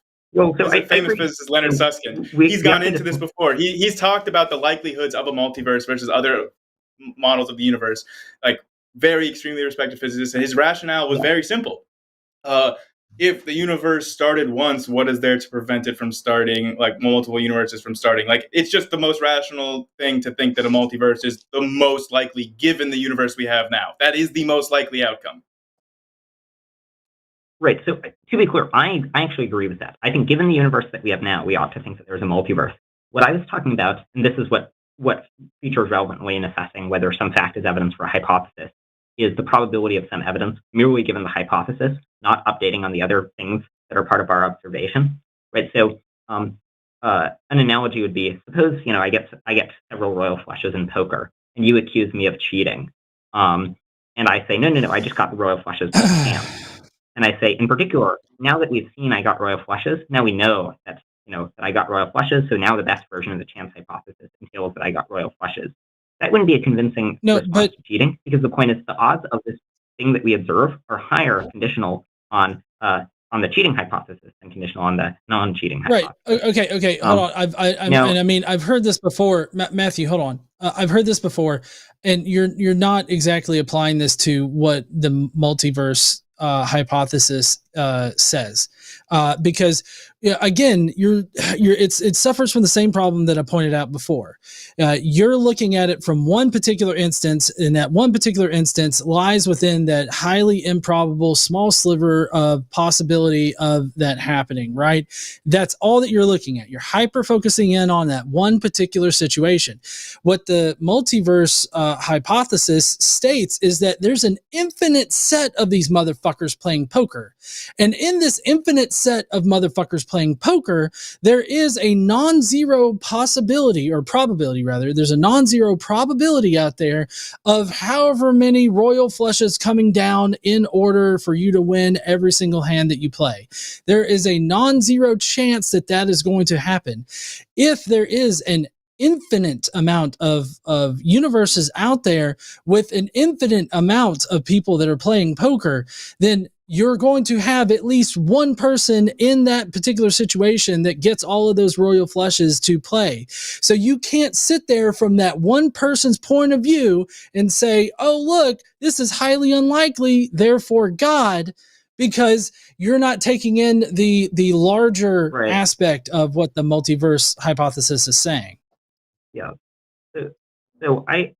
famous physicist Leonard Susskind. He's gone into this before. He's talked about the likelihoods of a multiverse versus other models of the universe. Very extremely respected physicist, and his rationale was very simple. If the universe started once, what is there to prevent it from starting, multiple universes from starting? It's just the most rational thing to think that a multiverse is the most likely given the universe we have now. That is the most likely outcome. Right. So to be clear, I actually agree with that. I think given the universe that we have now, we ought to think that there's a multiverse. What I was talking about, and this is what features relevantly in assessing whether some fact is evidence for a hypothesis, is the probability of some evidence merely given the hypothesis, not updating on the other things that are part of our observation, right? So an analogy would be, suppose, I get several royal flushes in poker, and you accuse me of cheating. And I say, no, I just got the royal flushes by chance. And I say, in particular, now that we've seen I got royal flushes, now we know that, that I got royal flushes, so now the best version of the chance hypothesis entails that I got royal flushes. That wouldn't be a convincing response to cheating, because the point is the odds of this thing that we observe are higher conditional on the cheating hypothesis than conditional on the non-cheating hypothesis. Right. Okay. Hold on. I've heard this before, Matthew. Hold on. I've heard this before, and you're not exactly applying this to what the multiverse hypothesis says, because again, it suffers from the same problem that I pointed out before. You're looking at it from one particular instance, and that one particular instance lies within that highly improbable small sliver of possibility of that happening, right? That's all that you're looking at. You're hyper focusing in on that one particular situation. What the multiverse hypothesis states is that there's an infinite set of these motherfuckers playing poker. And in this infinite set of motherfuckers playing poker, there is a non-zero possibility, or probability rather, there's a non-zero probability out there of however many royal flushes coming down in order for you to win every single hand that you play. There is a non-zero chance that that is going to happen. If there is an infinite amount of universes out there with an infinite amount of people that are playing poker, then you're going to have at least one person in that particular situation that gets all of those royal flushes to play. So you can't sit there from that one person's point of view and say, oh, look, this is highly unlikely, therefore God, because you're not taking in the larger aspect of what the multiverse hypothesis is saying. Yeah. So I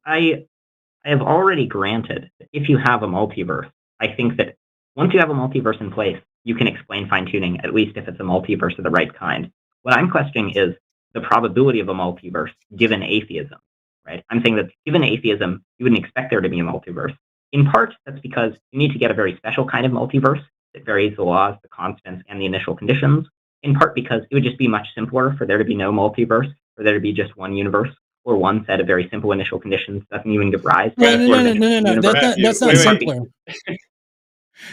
have already granted that if you have a multiverse, I think that once you have a multiverse in place, you can explain fine-tuning, at least if it's a multiverse of the right kind. What I'm questioning is the probability of a multiverse given atheism, right? I'm saying that given atheism, you wouldn't expect there to be a multiverse. In part, that's because you need to get a very special kind of multiverse that varies the laws, the constants, and the initial conditions. In part because it would just be much simpler for there to be no multiverse, for there to be just one universe, or one set of very simple initial conditions doesn't even give rise to no. That's not simpler.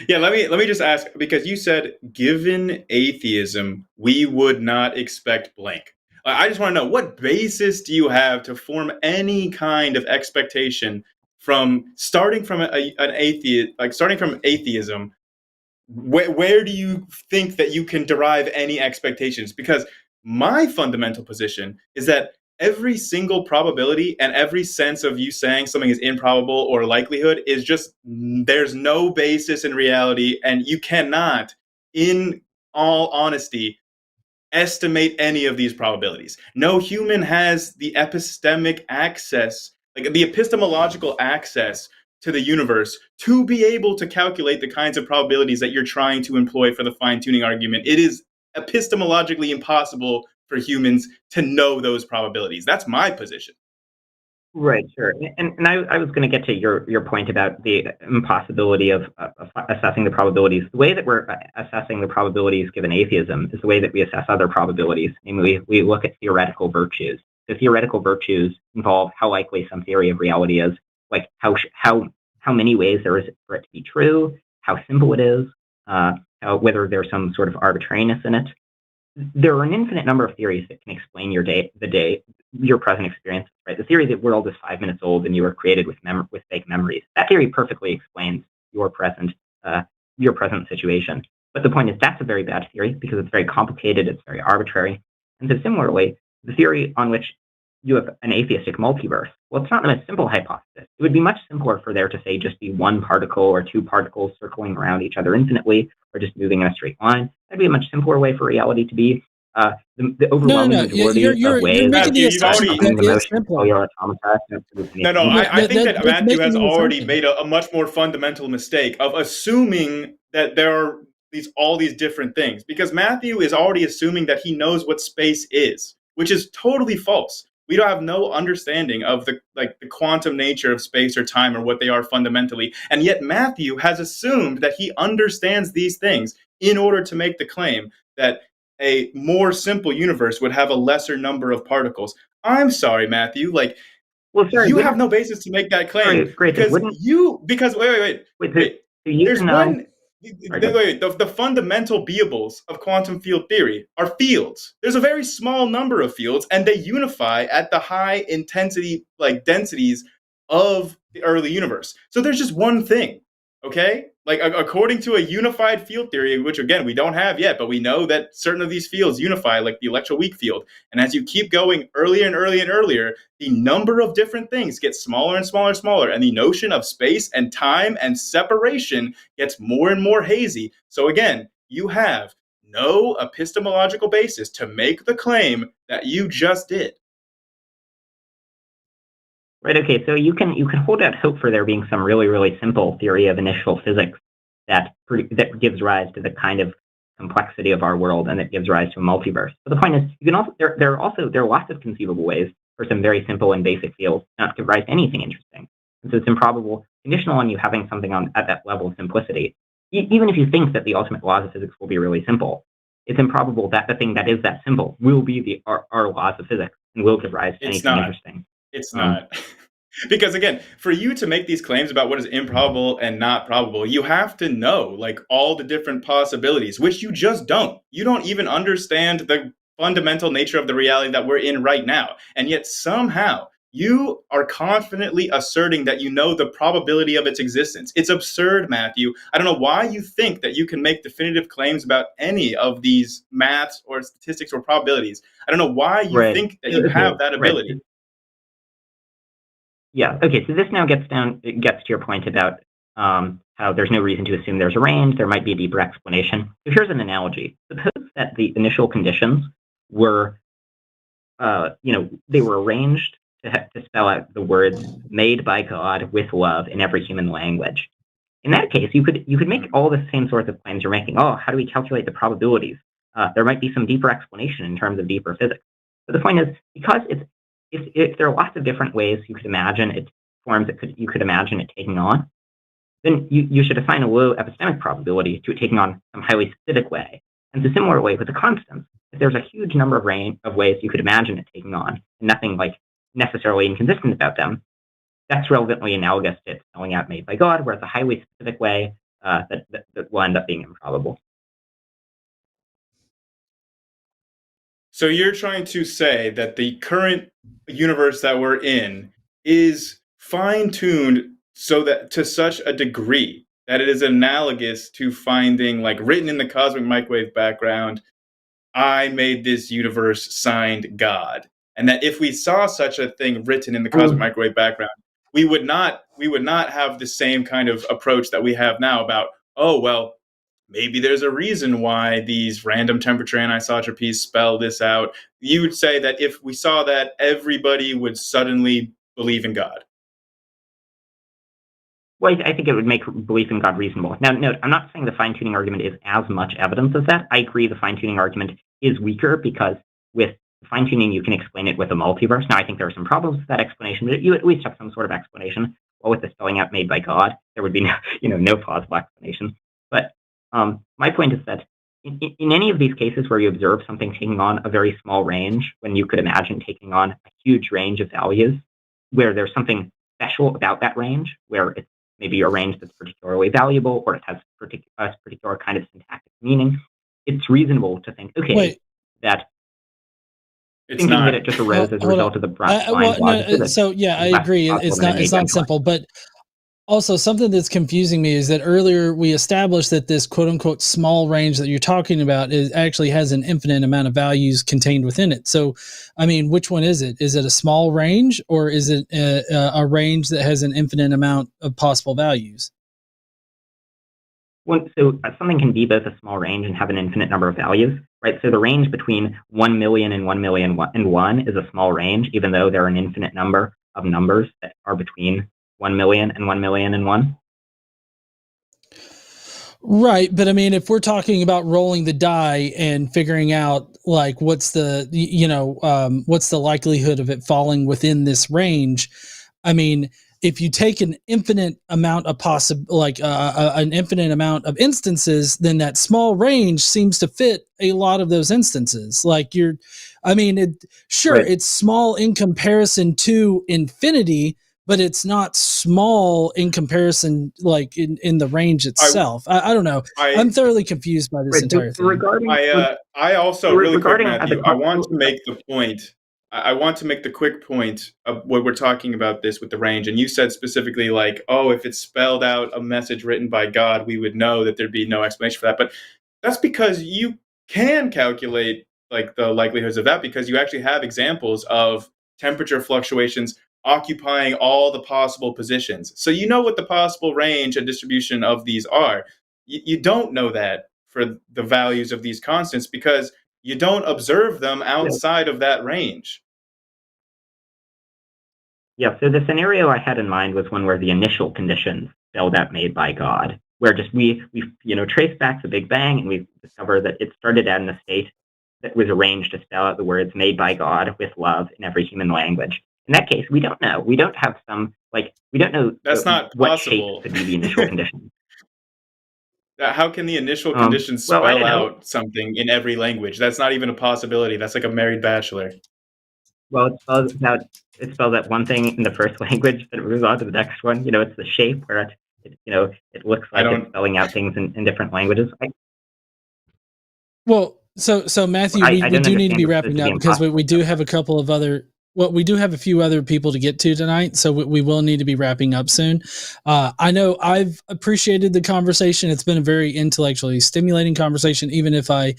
Yeah, let me just ask, because you said given atheism, we would not expect blank. I just want to know, what basis do you have to form any kind of expectation from starting from an atheist, like starting from atheism? Where do you think that you can derive any expectations? Because my fundamental position is that every single probability and every sense of you saying something is improbable or likelihood is just, there's no basis in reality, and you cannot, in all honesty, estimate any of these probabilities. No human has the epistemic access, like the epistemological access to the universe to be able to calculate the kinds of probabilities that you're trying to employ for the fine-tuning argument. It is epistemologically impossible for humans to know those probabilities. That's my position. Right, sure. And I was going to get to your point about the impossibility of assessing the probabilities. The way that we're assessing the probabilities given atheism is the way that we assess other probabilities. Namely, we look at theoretical virtues. So theoretical virtues involve how likely some theory of reality is, like how many ways there is for it to be true, how simple it is, whether there's some sort of arbitrariness in it. There are an infinite number of theories that can explain your present experience. Right, the theory that the world is 5 minutes old and you were created with fake memories. That theory perfectly explains your present situation. But the point is, that's a very bad theory because it's very complicated, it's very arbitrary. And so similarly, the theory on which you have an atheistic multiverse, well, it's not a simple hypothesis. It would be much simpler for there to say just be one particle or two particles circling around each other infinitely, or just moving in a straight line. That'd be a much simpler way for reality to be. The overwhelming majority of ways you're making the assumption that it's simpler. I think that Matthew has already made a much more fundamental mistake of assuming that there are all these different things, because Matthew is already assuming that he knows what space is, which is totally false. We don't have no understanding of the quantum nature of space or time or what they are fundamentally. And yet Matthew has assumed that he understands these things in order to make the claim that a more simple universe would have a lesser number of particles. I'm sorry, Matthew. You have no basis to make that claim. Wait. There's one. The fundamental beables of quantum field theory are fields. There's a very small number of fields, and they unify at the high intensity, densities of the early universe. So there's just one thing, okay? According to a unified field theory, which again we don't have yet, but we know that certain of these fields unify, like the electroweak field. And as you keep going earlier and earlier and earlier, the number of different things gets smaller and smaller and smaller, and the notion of space and time and separation gets more and more hazy. So again, you have no epistemological basis to make the claim that you just did. Right. Okay. So you can hold out hope for there being some really, really simple theory of initial physics that gives rise to the kind of complexity of our world, and that gives rise to a multiverse. But the point is, you can also there are lots of conceivable ways for some very simple and basic fields not to give rise to anything interesting. And so it's improbable, conditional on you having something at that level of simplicity. even if you think that the ultimate laws of physics will be really simple, it's improbable that the thing that is that simple will be our laws of physics and will give rise to anything interesting. It's not. Because again, for you to make these claims about what is improbable and not probable, you have to know like all the different possibilities, which you just don't. You don't even understand the fundamental nature of the reality that we're in right now. And yet somehow you are confidently asserting that you know the probability of its existence. It's absurd, Matthew. I don't know why you think that you can make definitive claims about any of these maths or statistics or probabilities. I don't know why you think that you have that ability. Right. Yeah. Okay. So this now gets to your point about how there's no reason to assume there's a range. There might be a deeper explanation. So here's an analogy. Suppose that the initial conditions were, they were arranged to spell out the words "made by God with love" in every human language. In that case, you could make all the same sorts of claims you're making. Oh, how do we calculate the probabilities? There might be some deeper explanation in terms of deeper physics. But the point is, because if there are lots of different ways you could imagine it forms you could imagine it taking on, then you should assign a low epistemic probability to it taking on some highly specific way. And it's a similar way with the constants. If there's a huge number of ways you could imagine it taking on, and nothing like necessarily inconsistent about them, that's relevantly analogous to it spelling out "made by God," where it's a highly specific way that will end up being improbable. So you're trying to say that the current universe that we're in is fine-tuned so that to such a degree that it is analogous to finding, like written in the cosmic microwave background, "I made this universe, signed God." And that if we saw such a thing written in the cosmic microwave background, we would not have the same kind of approach that we have now about, oh, well, maybe there's a reason why these random temperature anisotropies spell this out. You would say that if we saw that, everybody would suddenly believe in God. Well, I think it would make belief in God reasonable. Now, note, I'm not saying the fine-tuning argument is as much evidence as that. I agree the fine-tuning argument is weaker because with fine-tuning, you can explain it with a multiverse. Now, I think there are some problems with that explanation, but you at least have some sort of explanation. Well, with the spelling out "made by God," there would be no plausible explanation. But my point is that in any of these cases where you observe something taking on a very small range, when you could imagine taking on a huge range of values, where there's something special about that range, where it's maybe a range that's particularly valuable, or it has a particular kind of syntactic meaning, it's reasonable to think, that it just arose as a result of the blind laws of physics. So yeah, I agree. It's not simple, but also something that's confusing me is that earlier we established that this quote unquote small range that you're talking about actually has an infinite amount of values contained within it. So, I mean, which one is it? Is it a small range, or is it a range that has an infinite amount of possible values? Well, so something can be both a small range and have an infinite number of values, right? So the range between 1 million and 1 million and 1 is a small range, even though there are an infinite number of numbers that are between 1 million and 1 million and 1. Right, but I mean, if we're talking about rolling the die and figuring out like what's the what's the likelihood of it falling within this range, I mean, if you take an infinite amount of an infinite amount of instances, then that small range seems to fit a lot of those instances. Like it's small in comparison to infinity, but it's not small in comparison, like in the range itself. I don't know. I'm thoroughly confused by this entire thing. I also really quick, Matthew, I want to make the point. I want to make the quick point of what we're talking about this with the range. And you said specifically like, oh, if it's spelled out a message written by God, we would know that there'd be no explanation for that. But that's because you can calculate like the likelihoods of that, because you actually have examples of temperature fluctuations occupying all the possible positions. So you know what the possible range and distribution of these are. You don't know that for the values of these constants because you don't observe them outside of that range. Yeah, so the scenario I had in mind was one where the initial conditions spelled out "made by God," where just we trace back the Big Bang and we discover that it started out in a state that was arranged to spell out the words "made by God with love" in every human language. In that case, we don't know. We don't have we don't know that's not what possible. shape could be the initial condition. How can the initial conditions well, I spell don't know. out something in every language? That's not even a possibility. That's like a married bachelor. Well, it spells out one thing in the first language, but it moves on to the next one. You know, it's the shape where it looks like it's spelling out things in different languages. Well, so Matthew, we do need to be wrapping up because we do have a couple of other. Well, we do have a few other people to get to tonight, so we will need to be wrapping up soon. I know I've appreciated the conversation. It's been a very intellectually stimulating conversation, even if I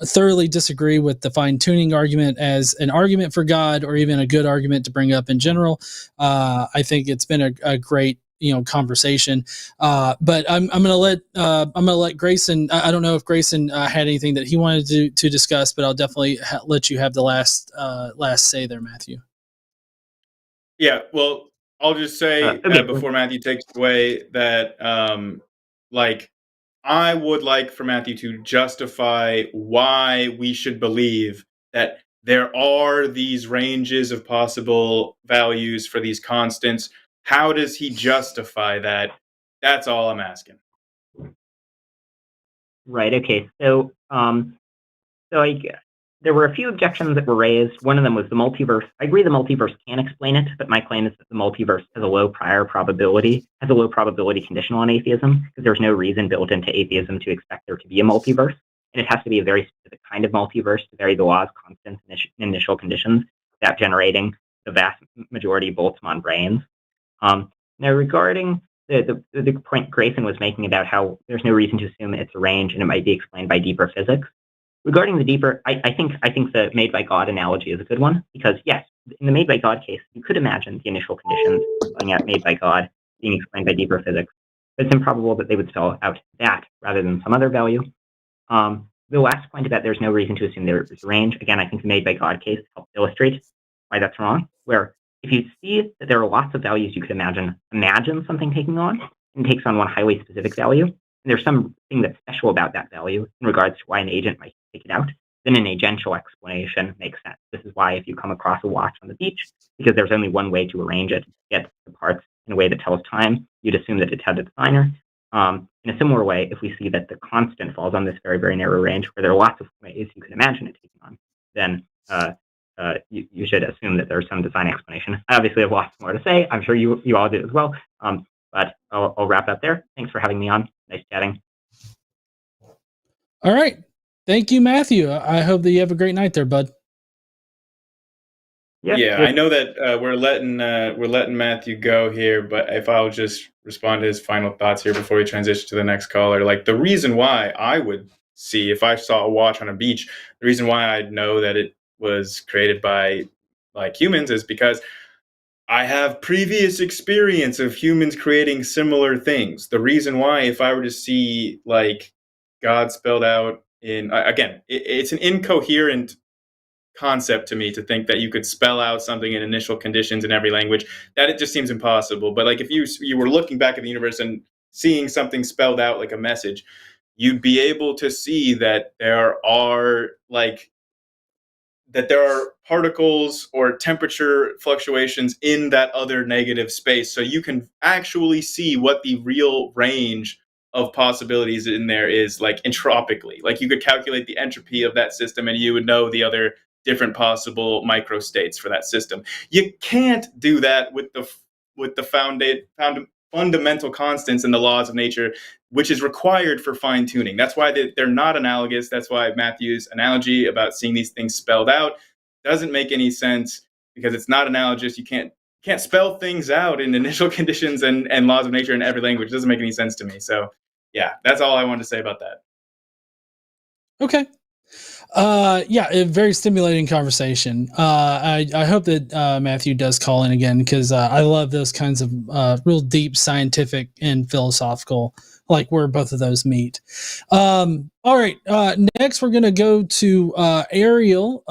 thoroughly disagree with the fine-tuning argument as an argument for God or even a good argument to bring up in general. I think it's been a great conversation. But I'm gonna let Grayson. I don't know if Grayson had anything that he wanted to discuss, but I'll definitely let you have the last say there, Matthew. Yeah, well, I'll just say before Matthew takes away that like I would like for Matthew to justify why we should believe that there are these ranges of possible values for these constants. How does he justify that? That's all I'm asking. Right. Okay. So, there were a few objections that were raised. One of them was the multiverse. I agree the multiverse can explain it, but my claim is that the multiverse has a low probability conditional on atheism, because there's no reason built into atheism to expect there to be a multiverse. And it has to be a very specific kind of multiverse to vary the laws, constants, and initial conditions without generating the vast majority of Boltzmann brains. Now, regarding the point Grayson was making about how there's no reason to assume it's a range and it might be explained by deeper physics. Regarding the deeper, I think the made by God analogy is a good one, because yes, in the made by God case, you could imagine the initial conditions spelling out made by God being explained by deeper physics, but it's improbable that they would spell out that rather than some other value. The last point about there's no reason to assume there is a range, again, I think the made by God case helps illustrate why that's wrong, where if you see that there are lots of values you could imagine something taking on, and takes on one highly specific value, and there's something that's special about that value in regards to why an agent might take it out, then an agential explanation makes sense. This is why if you come across a watch on the beach, because there's only one way to arrange it, get the parts in a way that tells time, you'd assume that it had a designer. In a similar way, if we see that the constant falls on this very, very narrow range, where there are lots of ways you can imagine it taking on, then you should assume that there's some design explanation. I obviously have lots more to say. I'm sure you all do as well. But I'll wrap up there. Thanks for having me on. Nice chatting. All right. Thank you, Matthew. I hope that you have a great night there, bud. Yeah, I know that we're letting Matthew go here, but if I'll just respond to his final thoughts here before we transition to the next caller. Like, the reason why I would see, if I saw a watch on a beach, the reason why I'd know that it was created by like humans is because I have previous experience of humans creating similar things. The reason why, if I were to see like God spelled out in, again, it's an incoherent concept to me to think that you could spell out something in initial conditions in every language. That it just seems impossible. But like if you were looking back at the universe and seeing something spelled out like a message, you'd be able to see that there are particles or temperature fluctuations in that other negative space. So you can actually see what the real range of possibilities in there is, like entropically. Like you could calculate the entropy of that system and you would know the other different possible microstates for that system. You can't do that with the fundamental constants and the laws of nature, which is required for fine-tuning. That's why they're not analogous. That's why Matthew's analogy about seeing these things spelled out doesn't make any sense, because it's not analogous. You can't spell things out in initial conditions and laws of nature in every language. It doesn't make any sense to me. So yeah, that's all I wanted to say about that. Okay. Yeah, a very stimulating conversation. I hope that Matthew does call in again, because I love those kinds of real deep scientific and philosophical, like where both of those meet. All right. Next, we're going to go to Ariel,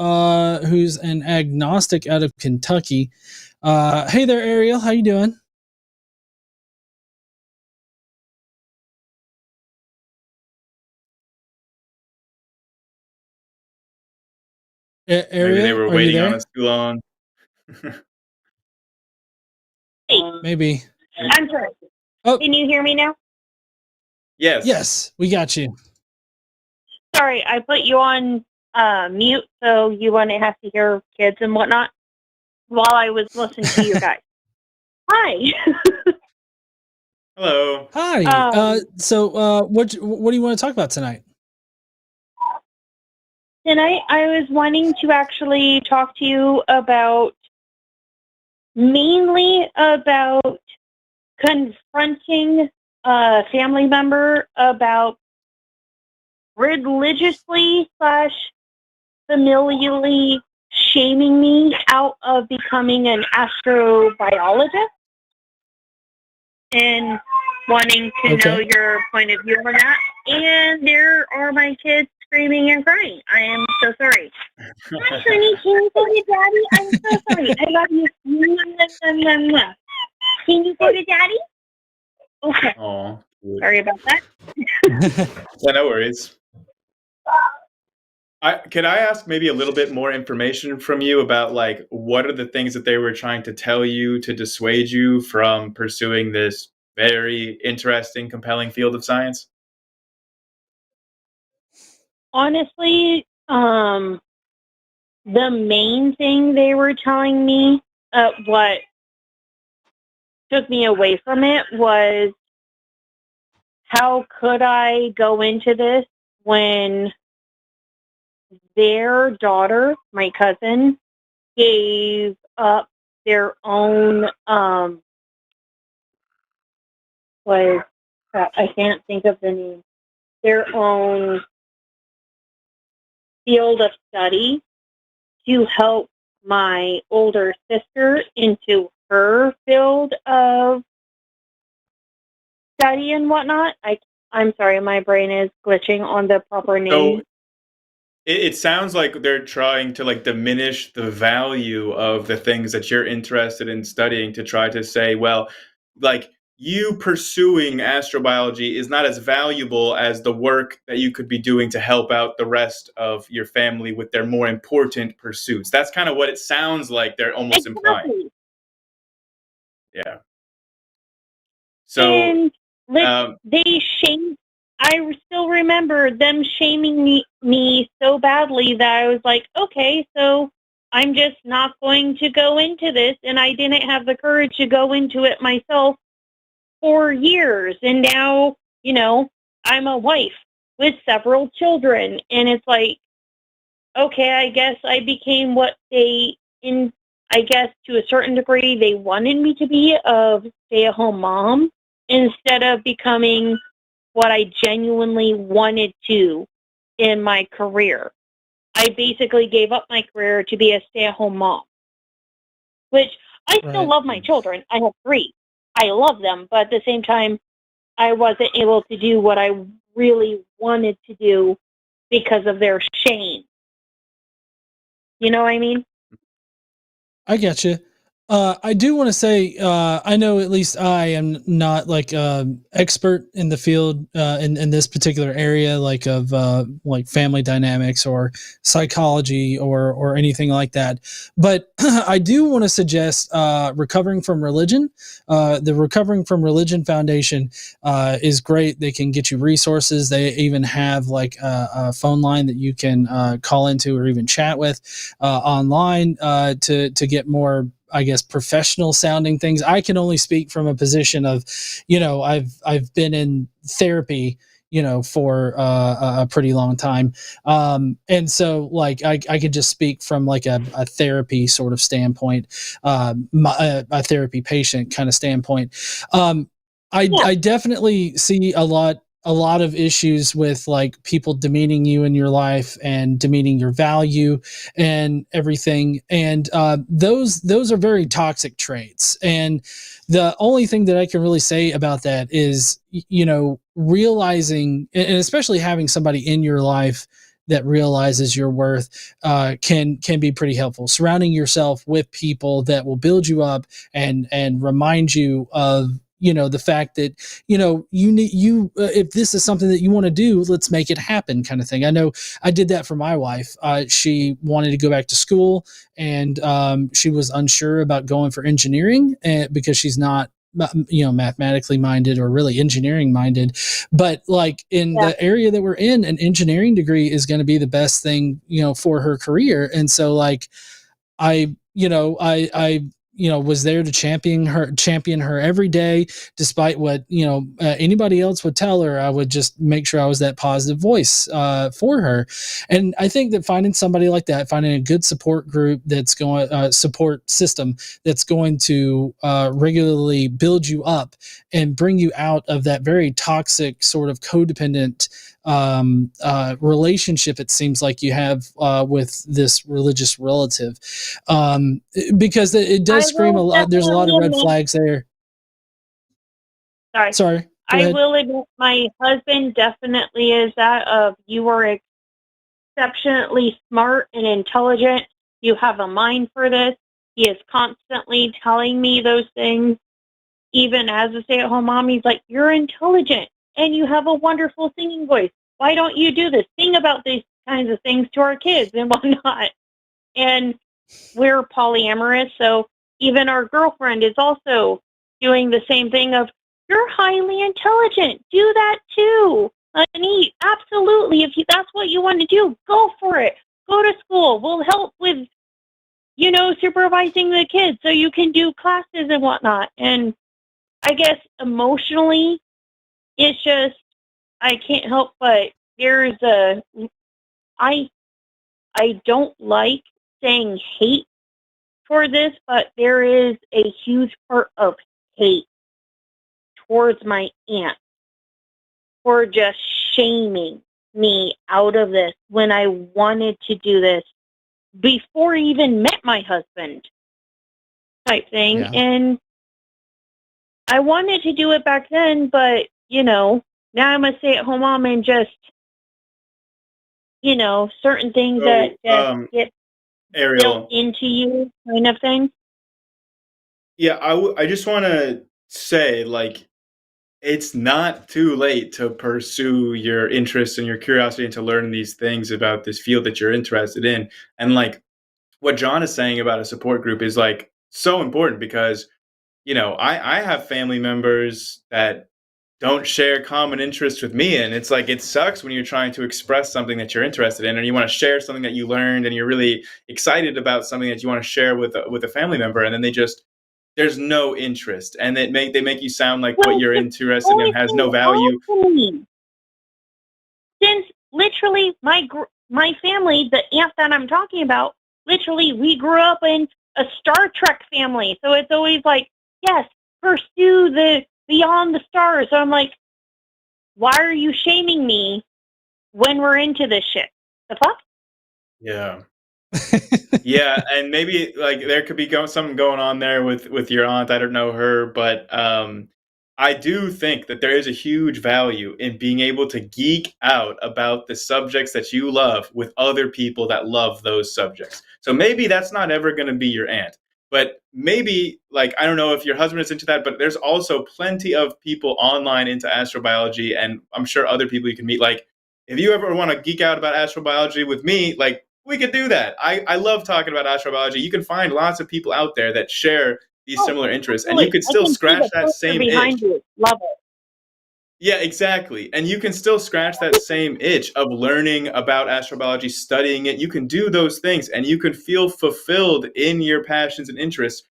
who's an agnostic out of Kentucky. Hey there, Ariel. How you doing? Ariel, maybe they were waiting on us too long. Maybe. I'm sorry. Oh. Can you hear me now? Yes, we got you. Sorry, I put you on mute, so you wouldn't have to hear kids and whatnot while I was listening to you guys. Hi. Hello. Hi. So, what do you want to talk about tonight? Tonight, I was wanting to actually talk to you about mainly about confronting a family member about religiously / familially shaming me out of becoming an astrobiologist, and wanting to know your point of view on that. And there are my kids screaming and crying. I am so sorry. Hi, honey, can you go to daddy? I'm so sorry. I love you. Can you go to daddy? Okay. Aw. Sorry about that. Yeah, no worries. Can I ask maybe a little bit more information from you about, like, what are the things that they were trying to tell you to dissuade you from pursuing this very interesting, compelling field of science? Honestly, the main thing they were telling me, what took me away from it, was how could I go into this when their daughter, my cousin, gave up their own, I can't think of the name, their own field of study to help my older sister into her field of study and whatnot. I'm sorry, my brain is glitching on the proper name. So it sounds like they're trying to, like, diminish the value of the things that you're interested in studying, to try to say, well, like, you pursuing astrobiology is not as valuable as the work that you could be doing to help out the rest of your family with their more important pursuits. That's kind of what it sounds like they're almost implying. Yeah. So, And they shamed. I still remember them shaming me so badly that I was like, okay, so I'm just not going to go into this. And I didn't have the courage to go into it myself for years. And now, I'm a wife with several children. And it's like, okay, I guess I became what I guess to a certain degree, they wanted me to be a stay-at-home mom instead of becoming what I genuinely wanted to in my career. I basically gave up my career to be a stay-at-home mom, which I still love my children. I have 3. I love them, but at the same time, I wasn't able to do what I really wanted to do because of their shame. You know what I mean? I get you. I do want to say, I know at least I am not like expert in the field in this particular area, like of like family dynamics or psychology or anything like that. But I do want to suggest Recovering from Religion. The Recovering from Religion Foundation is great. They can get you resources. They even have like a phone line that you can call into or even chat with online to get more, I guess, professional sounding things. I can only speak from a position of, I've been in therapy, for a pretty long time. And so like, I could just speak from like a therapy sort of standpoint, a therapy patient kind of standpoint. I definitely see a lot of issues with like people demeaning you in your life and demeaning your value and everything. And those are very toxic traits. And the only thing that I can really say about that is, realizing, and especially having somebody in your life that realizes your worth can be pretty helpful. Surrounding yourself with people that will build you up and remind you of the fact that you need if this is something that you want to do, let's make it happen, kind of thing. I know I did that for my wife. She wanted to go back to school, and she was unsure about going for engineering because she's not mathematically minded or really engineering minded, but like in the area that we're in, an engineering degree is going to be the best thing, for her career. And so like I was there to champion her every day, despite what, anybody else would tell her. I would just make sure I was that positive voice for her. And I think that finding somebody like that, finding a good support group that's going, support system that's going to regularly build you up and bring you out of that very toxic sort of codependent relationship it seems like you have with this religious relative, because it does scream a lot. There's a lot of red flags there. Sorry. I will admit my husband definitely is that you are exceptionally smart and intelligent. You have a mind for this. He is constantly telling me those things. Even as a stay-at-home mom, he's like, you're intelligent and you have a wonderful singing voice. Why don't you do this? Sing about these kinds of things to our kids and whatnot. And we're polyamorous, so even our girlfriend is also doing the same thing of, you're highly intelligent. Do that too. Honey, absolutely. If that's what you want to do, go for it. Go to school. We'll help with, supervising the kids so you can do classes and whatnot. And I guess emotionally, it's just, I can't help but I don't like saying hate for this, but there is a huge part of hate towards my aunt for just shaming me out of this when I wanted to do this before I even met my husband type thing. Yeah. And I wanted to do it back then, but, now I'm a stay-at-home mom and just, certain things that get built into you kind of thing. Yeah, I just want to say, like, it's not too late to pursue your interest and your curiosity and to learn these things about this field that you're interested in. And like what John is saying about a support group is like so important because, I have family members that don't share common interests with me. And it's like, it sucks when you're trying to express something that you're interested in, and you want to share something that you learned, and you're really excited about something that you want to share with a family member. And then there's no interest, and they make you sound like what you're interested in has no value. Since literally my family, the aunt that I'm talking about, literally we grew up in a Star Trek family. So it's always like, yes, pursue the beyond the stars. So I'm like, why are you shaming me when we're into this shit? The fuck? Yeah. Yeah, and maybe like there could be something going on there with your aunt. I don't know her, but I do think that there is a huge value in being able to geek out about the subjects that you love with other people that love those subjects. So maybe that's not ever going to be your aunt, but maybe, like, I don't know if your husband is into that, but there's also plenty of people online into astrobiology, and I'm sure other people you can meet. Like, if you ever want to geek out about astrobiology with me, like, we could do that. I love talking about astrobiology. You can find lots of people out there that share these similar interests, and you could still scratch that same itch. Love it. Yeah, exactly. And you can still scratch that same itch of learning about astrobiology, studying it. You can do those things, and you can feel fulfilled in your passions and interests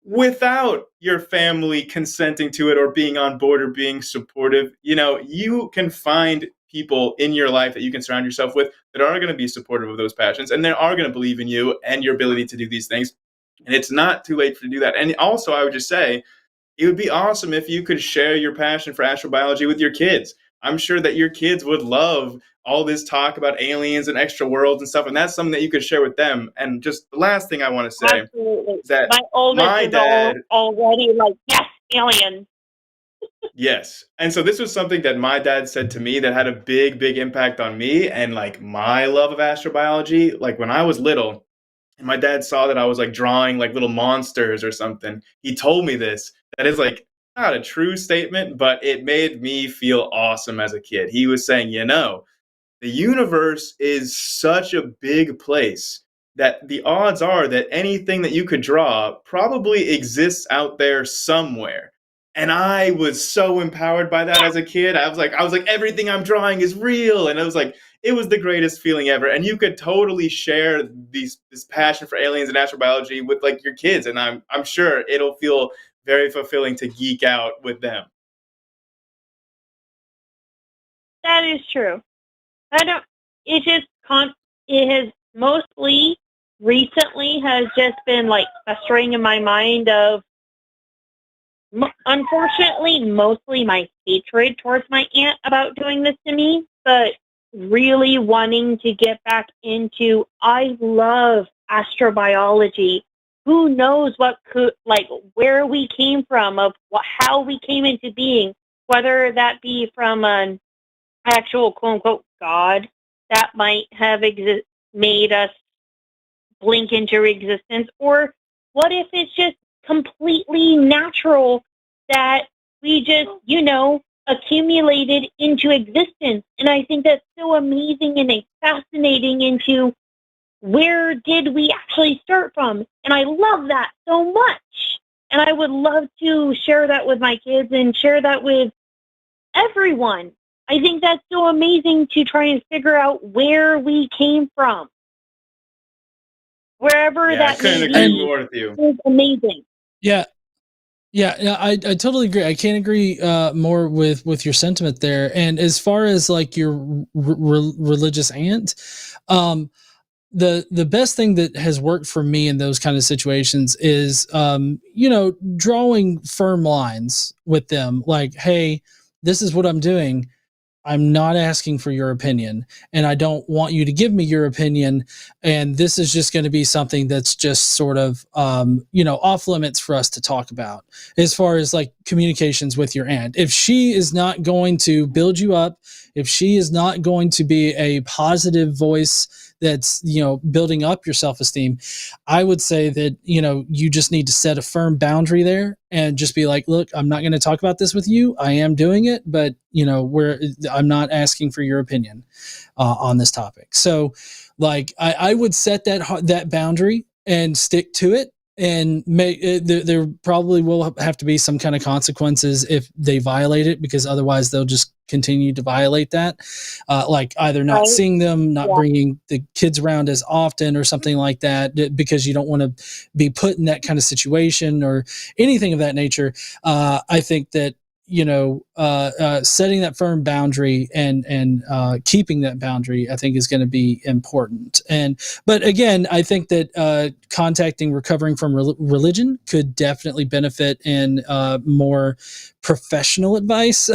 without your family consenting to it or being on board or being supportive. You can find people in your life that you can surround yourself with that are going to be supportive of those passions, and they are going to believe in you and your ability to do these things. And it's not too late to do that. And also, I would just say, it would be awesome if you could share your passion for astrobiology with your kids. I'm sure that your kids would love all this talk about aliens and extra worlds and stuff, and that's something that you could share with them. And just the last thing I want to say is that my oldest is dad already like, yes, aliens. Yes. And so this was something that my dad said to me that had a big, big impact on me and like my love of astrobiology. Like when I was little and my dad saw that I was like drawing like little monsters or something, he told me this. That is like not a true statement, but it made me feel awesome as a kid. He was saying, the universe is such a big place that the odds are that anything that you could draw probably exists out there somewhere. And I was so empowered by that as a kid. I was like, everything I'm drawing is real. And it was the greatest feeling ever. And you could totally share this passion for aliens and astrobiology with like your kids. And I'm sure it'll feel very fulfilling to geek out with them. That is true. It has mostly recently has just been like festering in my mind of, unfortunately, mostly my hatred towards my aunt about doing this to me, but really wanting to get back into, I love astrobiology. Who knows where we came from, how we came into being, whether that be from an actual quote unquote God that might have made us blink into existence, or what if it's just completely natural that we just, accumulated into existence. And I think that's so amazing and fascinating into where did we actually start from. And I love that so much. And I would love to share that with my kids and share that with everyone. I think that's so amazing to try and figure out where we came from. Wherever that I couldn't agree more with you. Is amazing. Yeah. Yeah, I totally agree. I can't agree more with your sentiment there. And as far as like your religious aunt, the best thing that has worked for me in those kind of situations is drawing firm lines with them, like, hey, this is what I'm doing. I'm not asking for your opinion, and I don't want you to give me your opinion. And this is just going to be something that's just sort of, off limits for us to talk about as far as like communications with your aunt. If she is not going to build you up, if she is not going to be a positive voice that's, building up your self-esteem, I would say that, you just need to set a firm boundary there and just be like, look, I'm not going to talk about this with you. I am doing it, but I'm not asking for your opinion on this topic. So like, I would set that boundary and stick to it. And there probably will have to be some kind of consequences if they violate it, because otherwise they'll just continue to violate that. Like either not seeing them, not bringing the kids around as often or something like that, because you don't want to be put in that kind of situation or anything of that nature. I think that, setting that firm boundary and keeping that boundary, I think is going to be important. But again, I think that contacting recovering from religion could definitely benefit in more professional advice.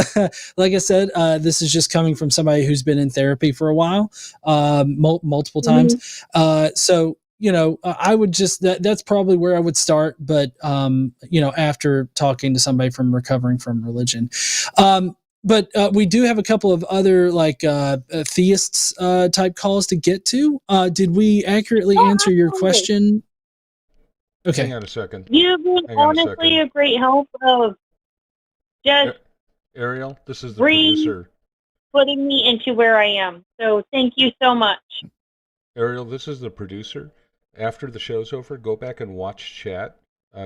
Like I said, this is just coming from somebody who's been in therapy for a while, multiple times. So, I would just, that's probably where I would start. But, after talking to somebody from recovering from religion, but we do have a couple of other like theists type calls to get to. Did we accurately answer your question? Okay. Hang on a second. You've been honestly a great help of just Ariel, this is the producer. Putting me into where I am. So thank you so much. Ariel, this is the producer. After the show's over, go back and watch chat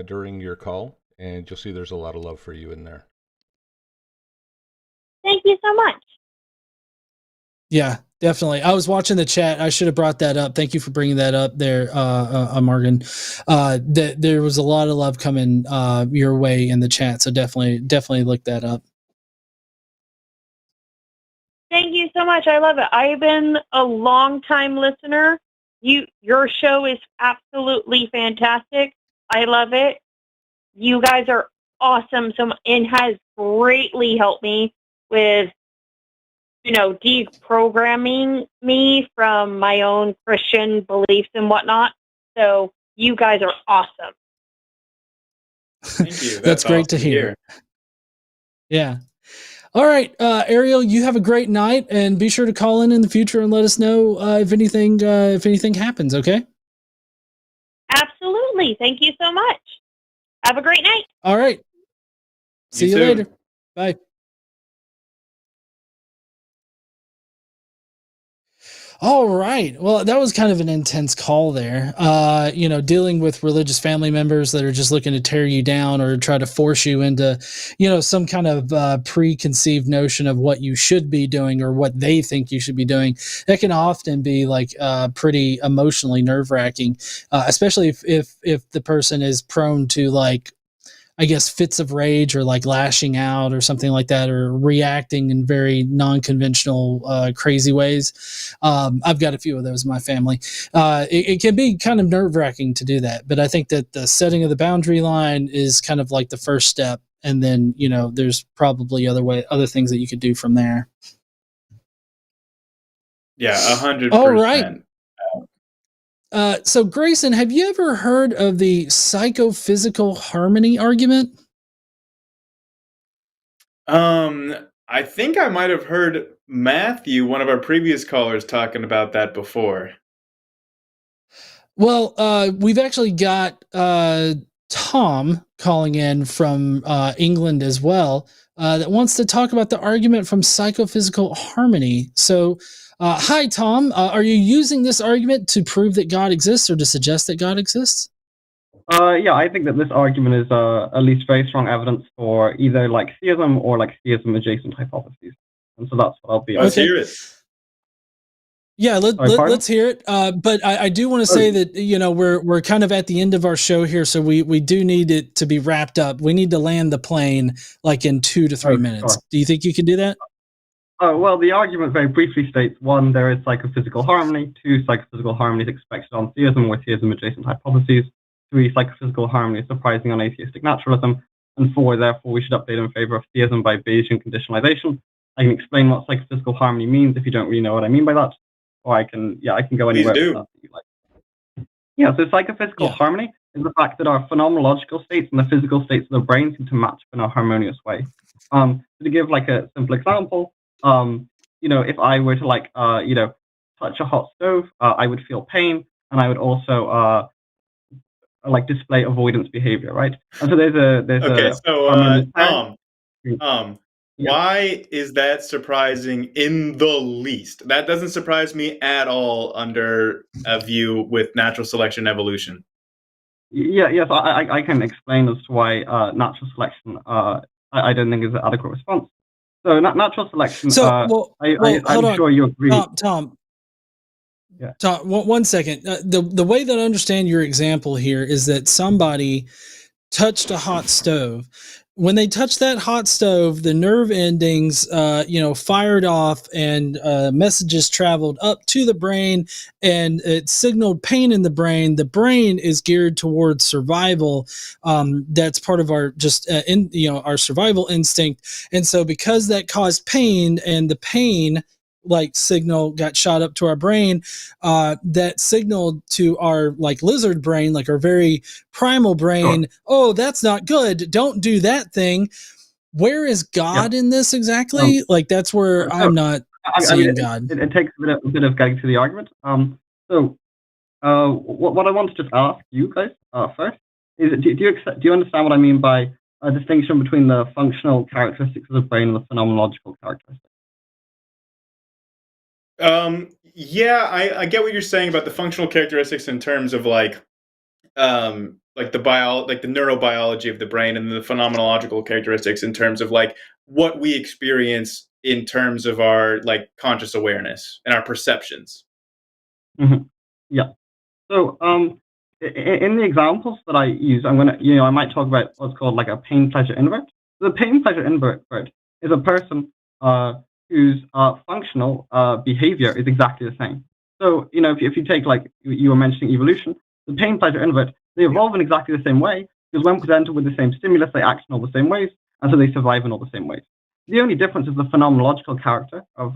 during your call, and you'll see there's a lot of love for you in there. Thank you so much. Yeah, definitely. I was watching the chat. I should have brought that up. Thank you for bringing that up there, Morgan. There was a lot of love coming your way in the chat, so definitely look that up. Thank you so much. I love it. I've been a long-time listener. Your show is absolutely fantastic. I love it. You guys are awesome. And has greatly helped me with, deprogramming me from my own Christian beliefs and whatnot. So you guys are awesome. Thank you. That's great awesome to hear. Yeah. All right, Ariel, you have a great night, and be sure to call in the future and let us know if anything happens. Okay. Absolutely. Thank you so much. Have a great night. All right. See you later. Bye. All right. Well, that was kind of an intense call there. Dealing with religious family members that are just looking to tear you down or try to force you into, some kind of preconceived notion of what you should be doing or what they think you should be doing. That can often be like pretty emotionally nerve wracking, especially if the person is prone to like, I guess, fits of rage or like lashing out or something like that, or reacting in very non-conventional, crazy ways. I've got a few of those in my family. It can be kind of nerve-wracking to do that, but I think that the setting of the boundary line is kind of like the first step, and then there's probably other things that you could do from there. Yeah, 100%. All right. So Grayson, have you ever heard of the psychophysical harmony argument? I think I might have heard Matthew, one of our previous callers, talking about that before. Well, we've actually got Tom calling in from England as well, that wants to talk about the argument from psychophysical harmony. So, hi, Tom. Are you using this argument to prove that God exists or to suggest that God exists? Yeah, I think that this argument is at least very strong evidence for either like theism or like theism adjacent hypotheses. And so that's what I'll be. Let's hear it. Yeah, let's hear it. But I do want to say that we're kind of at the end of our show here, so we do need it to be wrapped up. We need to land the plane like in 2 to 3 minutes. Sure. Do you think you can do that? Well, the argument very briefly states: 1, there is psychophysical harmony. 2, psychophysical harmony is expected on theism or theism adjacent hypotheses. 3, psychophysical harmony is surprising on atheistic naturalism. And 4, therefore, we should update in favor of theism by Bayesian conditionalization. I can explain what psychophysical harmony means if you don't really know what I mean by that. Or I can go anywhere. Please do. Yeah, so psychophysical harmony is the fact that our phenomenological states and the physical states of the brain seem to match in a harmonious way. So to give like a simple example, if I were to touch a hot stove, I would feel pain, and I would also display avoidance behavior, right? And so there's Tom, why is that surprising in the least? That doesn't surprise me at all under a view with natural selection evolution. Yes, I can explain as to why natural selection I don't think is an adequate response. So natural selection. So, I'm sure you agree. Tom. Yeah. Tom, 1 second. The way that I understand your example here is that somebody touched a hot stove. When they touched that hot stove, the nerve endings, fired off, and messages traveled up to the brain, and it signaled pain in the brain. The brain is geared towards survival. That's part of our our survival instinct. And so, because that caused pain, and the pain signal got shot up to our brain, that signaled to our lizard brain, our very primal brain, oh, that's not good, don't do that thing. Where is God in this exactly? That's where I'm not seeing God. It takes a bit of getting to the argument. What I want to just ask you guys first is, do you understand what I mean by a distinction between the functional characteristics of the brain and the phenomenological characteristics? I get what you're saying about the functional characteristics in terms of the neurobiology of the brain, and the phenomenological characteristics in terms of what we experience in terms of our conscious awareness and our perceptions. Mm-hmm. Yeah. So in the examples that I use, I might talk about what's called a pain pleasure invert. The pain pleasure invert is a person whose functional behavior is exactly the same. So, if you take, you were mentioning evolution, the pain pleasure invert, they evolve in exactly the same way, because when presented with the same stimulus, they act in all the same ways, and so they survive in all the same ways. The only difference is the phenomenological character of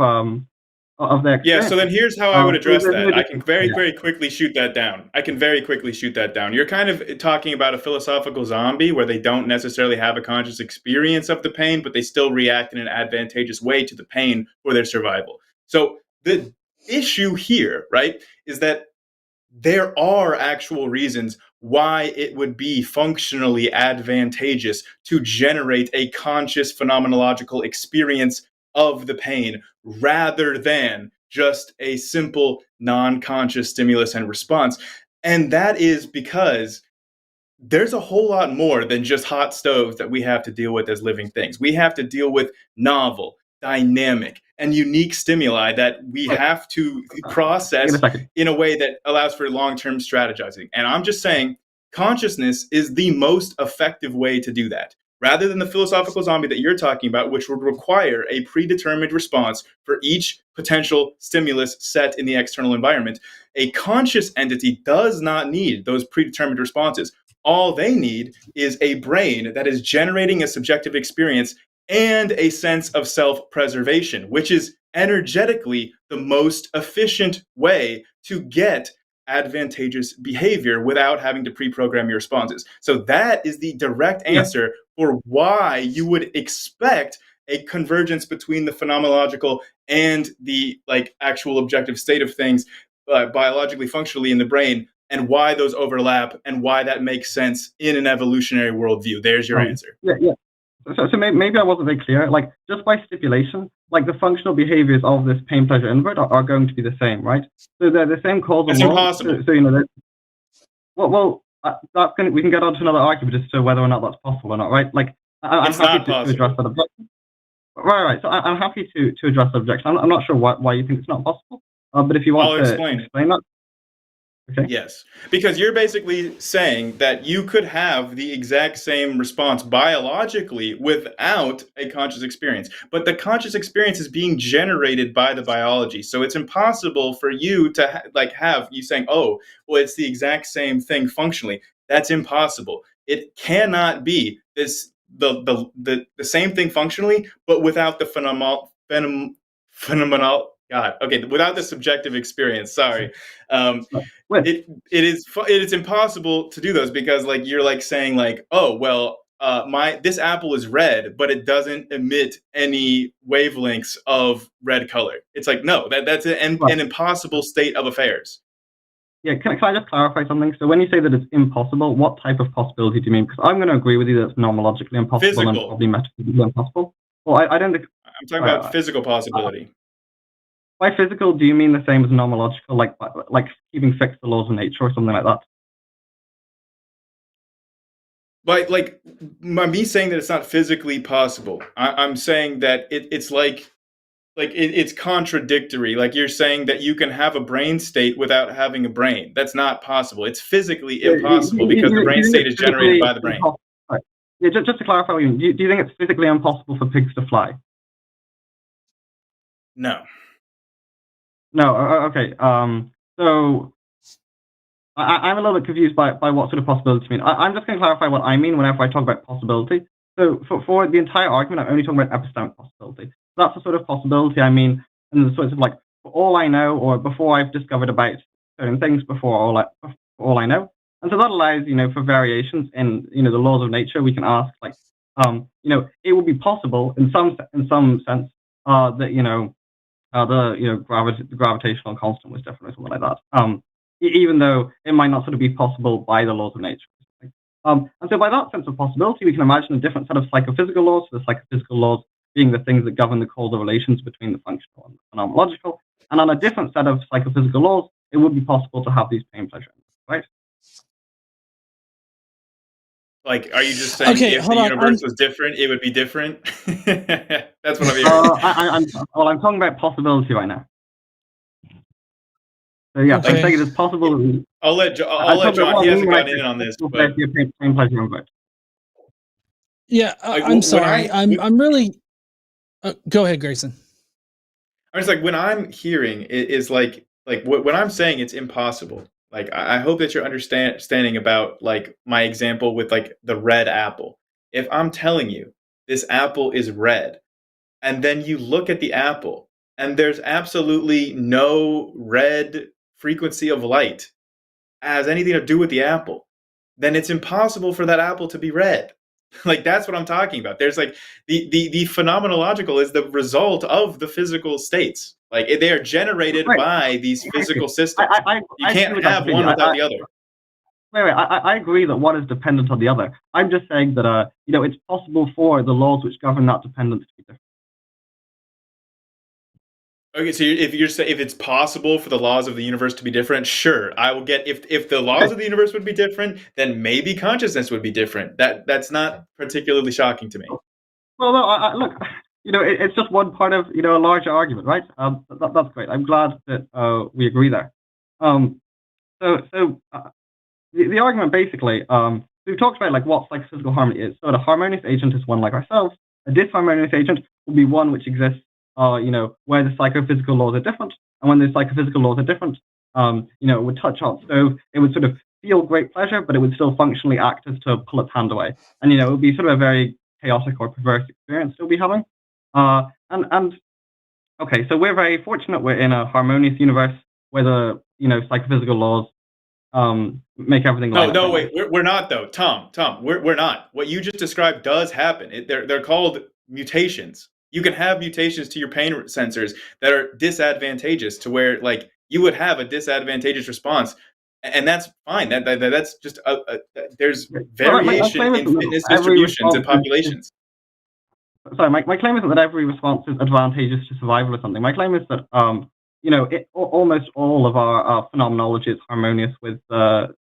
their experience. Yeah, so then here's how I would address that. I can very quickly shoot that down. You're kind of talking about a philosophical zombie where they don't necessarily have a conscious experience of the pain, but they still react in an advantageous way to the pain for their survival. So the issue here, right, is that there are actual reasons why it would be functionally advantageous to generate a conscious phenomenological experience of the pain rather than just a simple non-conscious stimulus and response. And that is because there's a whole lot more than just hot stoves that we have to deal with as living things. We have to deal with novel, dynamic, and unique stimuli that we have to process in a way that allows for long-term strategizing. And I'm just saying, consciousness is the most effective way to do that. Rather than the philosophical zombie that you're talking about, which would require a predetermined response for each potential stimulus set in the external environment, a conscious entity does not need those predetermined responses. All they need is a brain that is generating a subjective experience and a sense of self-preservation, which is energetically the most efficient way to get advantageous behavior without having to pre-program your responses. So that is the direct answer for why you would expect a convergence between the phenomenological and the actual objective state of things biologically, functionally in the brain, and why those overlap and why that makes sense in an evolutionary worldview. There's your answer. So maybe I wasn't very clear. Like, just by stipulation, like the functional behaviors of this pain pleasure invert are going to be the same, right? So they're the same causal law. It's impossible. So that's we can get on to another argument as to whether or not that's possible or not, right? Like, I'm happy to address that objection. Right. So I'm happy to address the objection. I'm not sure why you think it's not possible, but if you want to explain that. Okay. Yes, because you're basically saying that you could have the exact same response biologically without a conscious experience, but the conscious experience is being generated by the biology. So it's impossible for you to have you saying, "Oh, well, it's the exact same thing functionally." That's impossible. It cannot be the same thing functionally, but without the phenomenal. God, okay, without the subjective experience. Sorry, it's impossible to do those because you're saying oh well, this apple is red, but it doesn't emit any wavelengths of red color. It's no, that's an impossible state of affairs. Yeah, can I just clarify something? So when you say that it's impossible, what type of possibility do you mean? Because I'm going to agree with you that it's nomologically impossible Physical. And probably metaphysically impossible. Well, I don't think I'm talking about physical possibility. By physical, do you mean the same as nomological, like keeping fixed the laws of nature or something like that? But me saying that it's not physically possible, I'm saying that it's it's contradictory. Like you're saying that you can have a brain state without having a brain. That's not possible. It's physically impossible because the brain state is generated by the brain. Right. Yeah, just to clarify, do you think it's physically impossible for pigs to fly? No. No, okay. So I'm a little bit confused by what sort of possibility you mean. I'm just going to clarify what I mean whenever I talk about possibility. So for the entire argument, I'm only talking about epistemic possibility. So that's the sort of possibility I mean, and the sorts of for all I know, or before I've discovered about certain things, before all I know. And so that allows, for variations in, the laws of nature. We can ask, it would be possible in some sense that, the gravitational constant was different or something like that. Even though it might not sort of be possible by the laws of nature. And so by that sense of possibility, we can imagine a different set of psychophysical laws. So the psychophysical laws being the things that govern the causal relations between the functional and the phenomenological. And on a different set of psychophysical laws, it would be possible to have these pain pleasure, right? Are you just saying if the universe was different, it would be different? That's what I'm hearing. I'm talking about possibility right now. So yeah, I'm saying it is possible. I'll let John. He hasn't gotten in on this. But... Yeah, I'm sorry. I'm really. Go ahead, Grayson. I was when I'm hearing it is when I'm saying it's impossible. I hope that you're understanding about my example with the red apple. If I'm telling you this apple is red, and then you look at the apple and there's absolutely no red frequency of light has anything to do with the apple, then it's impossible for that apple to be red. That's what I'm talking about. There's the phenomenological is the result of the physical states. They are generated by these physical systems. You can't have one without the other. Wait. I agree that one is dependent on the other. I'm just saying that it's possible for the laws which govern that dependence to be different. Okay, so if it's possible for the laws of the universe to be different, sure, I will get. If the laws of the universe would be different, then maybe consciousness would be different. That's not particularly shocking to me. Well, no, look, it's just one part of a larger argument, right? That's great. I'm glad that we agree there. The argument basically, we've talked about like what psychophysical harmony is. So a harmonious agent is one like ourselves. A disharmonious agent will be one which exists, where the psychophysical laws are different, and when the psychophysical laws are different, it would touch hot stove. It would sort of feel great pleasure, but it would still functionally act as to pull its hand away, and it would be sort of a very chaotic or perverse experience we'll be having. Okay, so we're very fortunate. We're in a harmonious universe where the psychophysical laws make everything. No, wait, we're not though, Tom. We're not. What you just described does happen. They're called mutations. You can have mutations to your pain sensors that are disadvantageous to where like you would have a disadvantageous response, and that's fine. That's just there's variation in fitness distributions and populations. Sorry, my claim isn't that every response is advantageous to survival or something. My claim is that almost all of our phenomenology is harmonious with the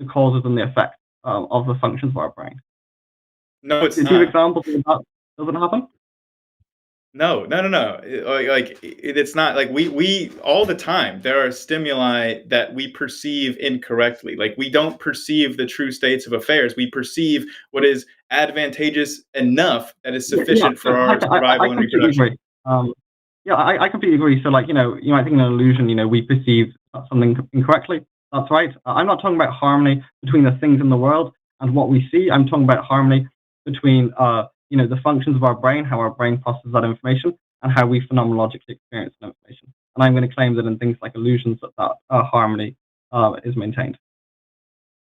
causes and the effects of the functions of our brain. No, it's not. Do you have examples of that doesn't happen? No. Like it's not like we all the time there are stimuli that we perceive incorrectly. Like we don't perceive the true states of affairs. We perceive what is advantageous enough that is sufficient for our survival and reproduction. I completely agree. So like, you might think in an illusion, we perceive something incorrectly. That's right. I'm not talking about harmony between the things in the world and what we see. I'm talking about harmony between the functions of our brain, how our brain processes that information, and how we phenomenologically experience that information. And I'm going to claim that in things like illusions that harmony is maintained.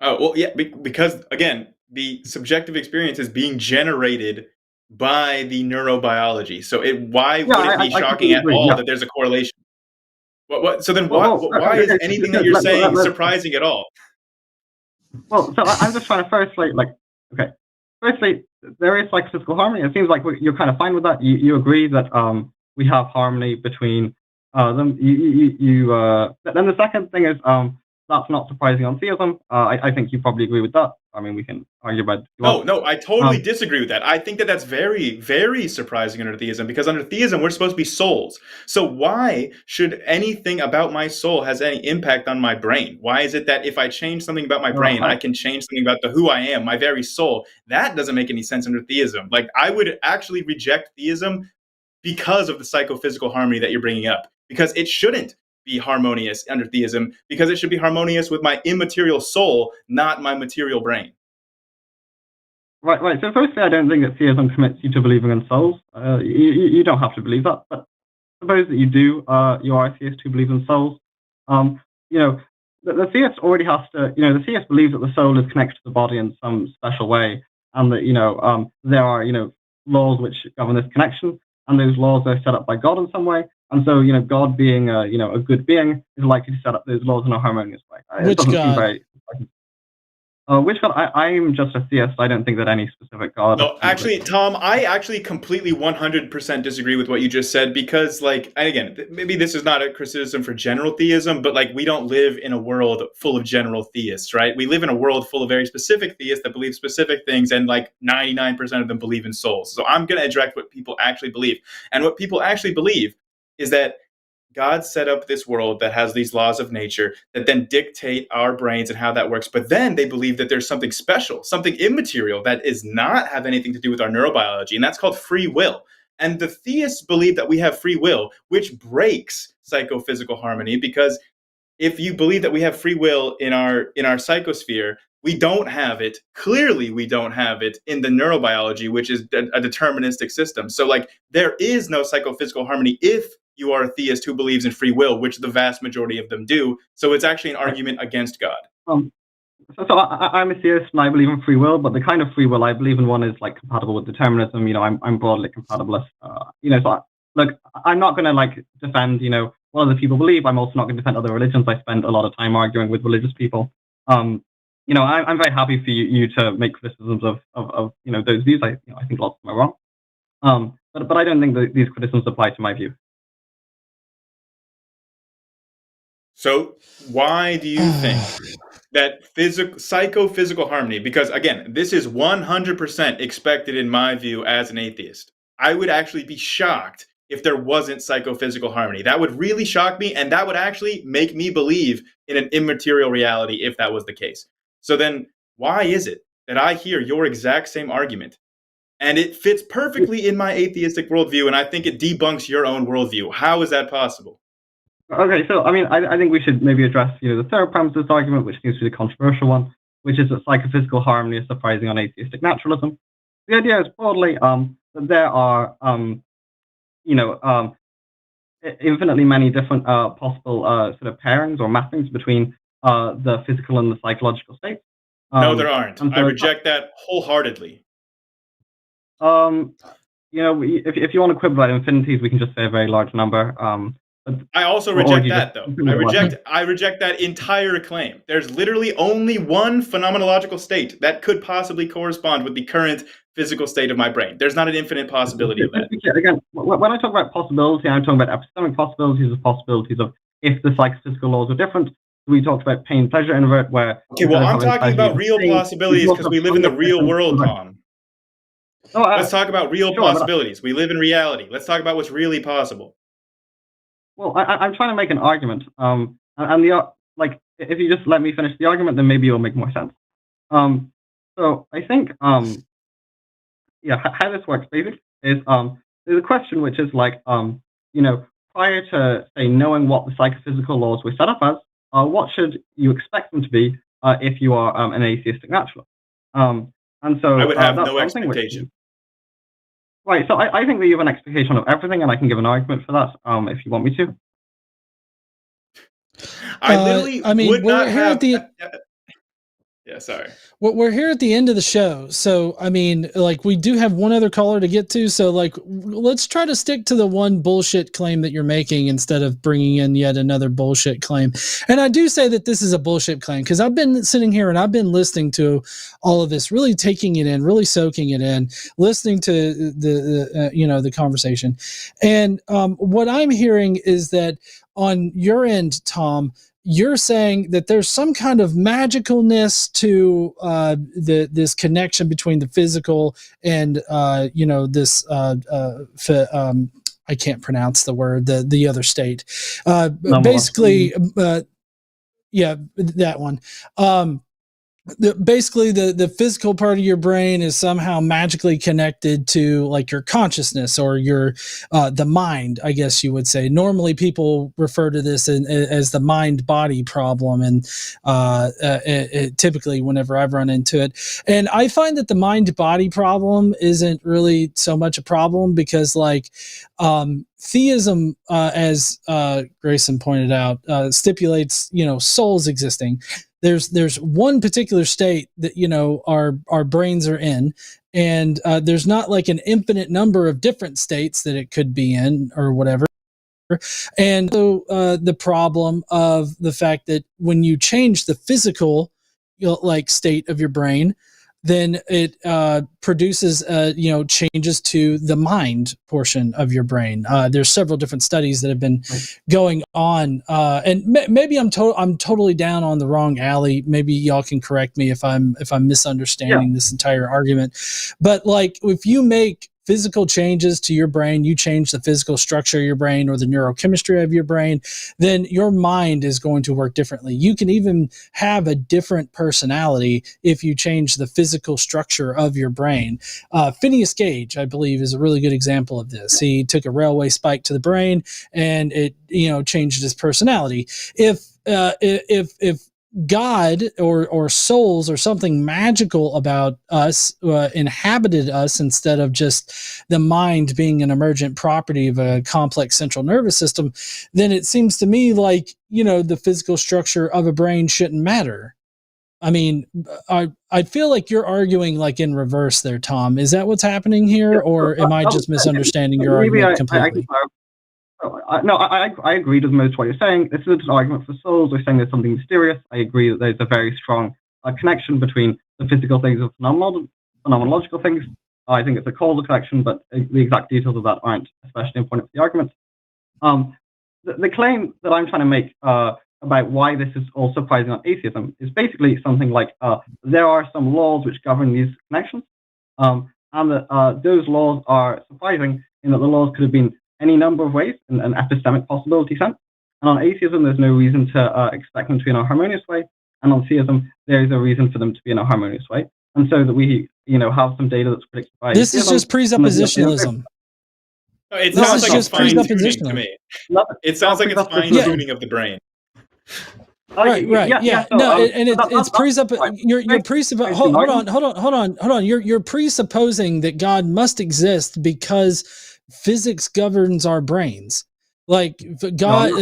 Oh, well, yeah, because, again, the subjective experience is being generated by the neurobiology. So why would it be shocking at all that there's a correlation? So then why is anything that you're saying surprising at all? Well, so I'm just trying to firstly, there is psychophysical harmony. It seems like you're kind of fine with that. You agree that we have harmony between them. Then the second thing is that's not surprising on theism. I think you probably agree with that. I mean, we can argue about. No, I totally disagree with that. I think that that's very, very surprising under theism, because under theism we're supposed to be souls. So why should anything about my soul has any impact on my brain? Why is it that if I change something about my brain, I can change something about who I am, my very soul? That doesn't make any sense under theism. Like I would actually reject theism because of the psychophysical harmony that you're bringing up, because it shouldn't be harmonious under theism, because it should be harmonious with my immaterial soul, not my material brain. Right. So firstly, I don't think that theism commits you to believing in souls. You don't have to believe that, but suppose that you do. You are a theist who believes in souls. The theist already has to. The theist believes that the soul is connected to the body in some special way, and that there are laws which govern this connection, and those laws are set up by God in some way. And so, God being a good being is likely to set up those laws in a harmonious way. Which God? Which God? I'm just a theist. I don't think that any specific God. No, actually, Tom, I actually completely 100% disagree with what you just said, because, and again, maybe this is not a criticism for general theism, but we don't live in a world full of general theists, right? We live in a world full of very specific theists that believe specific things, and 99% of them believe in souls. So I'm going to address what people actually believe. And what people actually believe is that God set up this world that has these laws of nature that then dictate our brains and how that works. But then they believe that there's something special, something immaterial that is not have anything to do with our neurobiology, and that's called free will. And the theists believe that we have free will, which breaks psychophysical harmony, because if you believe that we have free will in our psychosphere, we don't have it. Clearly, we don't have it in the neurobiology, which is a deterministic system. So there is no psychophysical harmony if you are a theist who believes in free will, which the vast majority of them do. So it's actually an argument against God. So I'm a theist and I believe in free will, but the kind of free will I believe in one is compatible with determinism. I'm broadly compatibilist. I'm not going to defend what other people believe. I'm also not going to defend other religions. I spend a lot of time arguing with religious people. I'm very happy for you to make criticisms of those views. I think lots of them are wrong. But I don't think that these criticisms apply to my view. So why do you think that psychophysical harmony, because again, this is 100% expected in my view as an atheist. I would actually be shocked if there wasn't psychophysical harmony. That would really shock me, and that would actually make me believe in an immaterial reality if that was the case. So then why is it that I hear your exact same argument and it fits perfectly in my atheistic worldview, and I think it debunks your own worldview? How is that possible? Okay, so I mean, I think we should maybe address, the third premise of this argument, which seems to be the controversial one, which is that psychophysical harmony is surprising on atheistic naturalism. The idea is broadly that there are, infinitely many different possible sort of pairings or mappings between the physical and the psychological states. No, there aren't. So I reject that wholeheartedly. If you want to quibble about infinities, we can just say a very large number. I also reject that, though. I reject that entire claim. There's literally only one phenomenological state that could possibly correspond with the current physical state of my brain. There's not an infinite possibility of that. Again, when I talk about possibility, I'm talking about epistemic possibilities of possibilities of if the psychophysical laws are different. We talked about pain, pleasure, invert, where... Okay, well, I'm talking about real possibilities because we live in the real world, Tom. Let's talk about real possibilities. We live in reality. Let's talk about what's really possible. Well, I'm trying to make an argument, and if you just let me finish the argument, then maybe it'll make more sense. So I think, how this works basically is there's a question which is prior to say knowing what the psychophysical laws were set up as, what should you expect them to be if you are an atheistic naturalist? And so I would have no expectation. Right, so I think that you have an expectation of everything, and I can give an argument for that if you want me to. I literally would not have... Yeah, sorry. Well, we're here at the end of the show, so I mean, we do have one other caller to get to, so let's try to stick to the one bullshit claim that you're making instead of bringing in yet another bullshit claim. And I do say that this is a bullshit claim because I've been sitting here and I've been listening to all of this, really taking it in, really soaking it in, listening to the conversation. And what I'm hearing is that on your end, Tom, you're saying that there's some kind of magicalness to this connection between the physical and this I can't pronounce the word, the other state. Basically, that one. Basically the physical part of your brain is somehow magically connected to your consciousness or your the mind, I guess you would say. Normally people refer to this as the mind body problem, and typically whenever I've run into it, and I find that the mind body problem isn't really so much a problem because theism, as Grayson pointed out, stipulates souls existing. There's one particular state that our brains are in, and there's not an infinite number of different states that it could be in or whatever. And so the problem of the fact that when you change the physical state of your brain, then it produces changes to the mind portion of your brain. There's several different studies that have been going on, and maybe I'm totally down on the wrong alley. Maybe y'all can correct me if I'm misunderstanding this entire argument. But if you make physical changes to your brain, you change the physical structure of your brain or the neurochemistry of your brain, then your mind is going to work differently. You can even have a different personality if you change the physical structure of your brain. Phineas Gage, I believe, is a really good example of this. He took a railway spike to the brain and it, changed his personality. If God or souls or something magical about us inhabited us instead of just the mind being an emergent property of a complex central nervous system, then it seems to me the physical structure of a brain shouldn't matter. I mean, I feel like you're arguing in reverse there, Tom. Is that what's happening here, or am I just misunderstanding your argument completely? No, I agree with most of what you're saying. This is an argument for souls. We're saying there's something mysterious. I agree that there's a very strong connection between the physical things and phenomenological things. I think it's a causal connection, but the exact details of that aren't especially important for the argument. The claim that I'm trying to make about why this is all surprising on atheism is basically something like there are some laws which govern these connections, and that those laws are surprising in that the laws could have been any number of ways in an epistemic possibility sense. And on atheism, there's no reason to expect them to be in a harmonious way. And on theism, there is a reason for them to be in a harmonious way. And so that we, have some data that's predicted by this is just presuppositionalism. It sounds like it's fine-tuning to me. It sounds like it's fine-tuning of the brain. Right. Yeah. So, no, and it's right. You're presupposing. Hold on. You're presupposing that God must exist because physics governs our brains. Like God.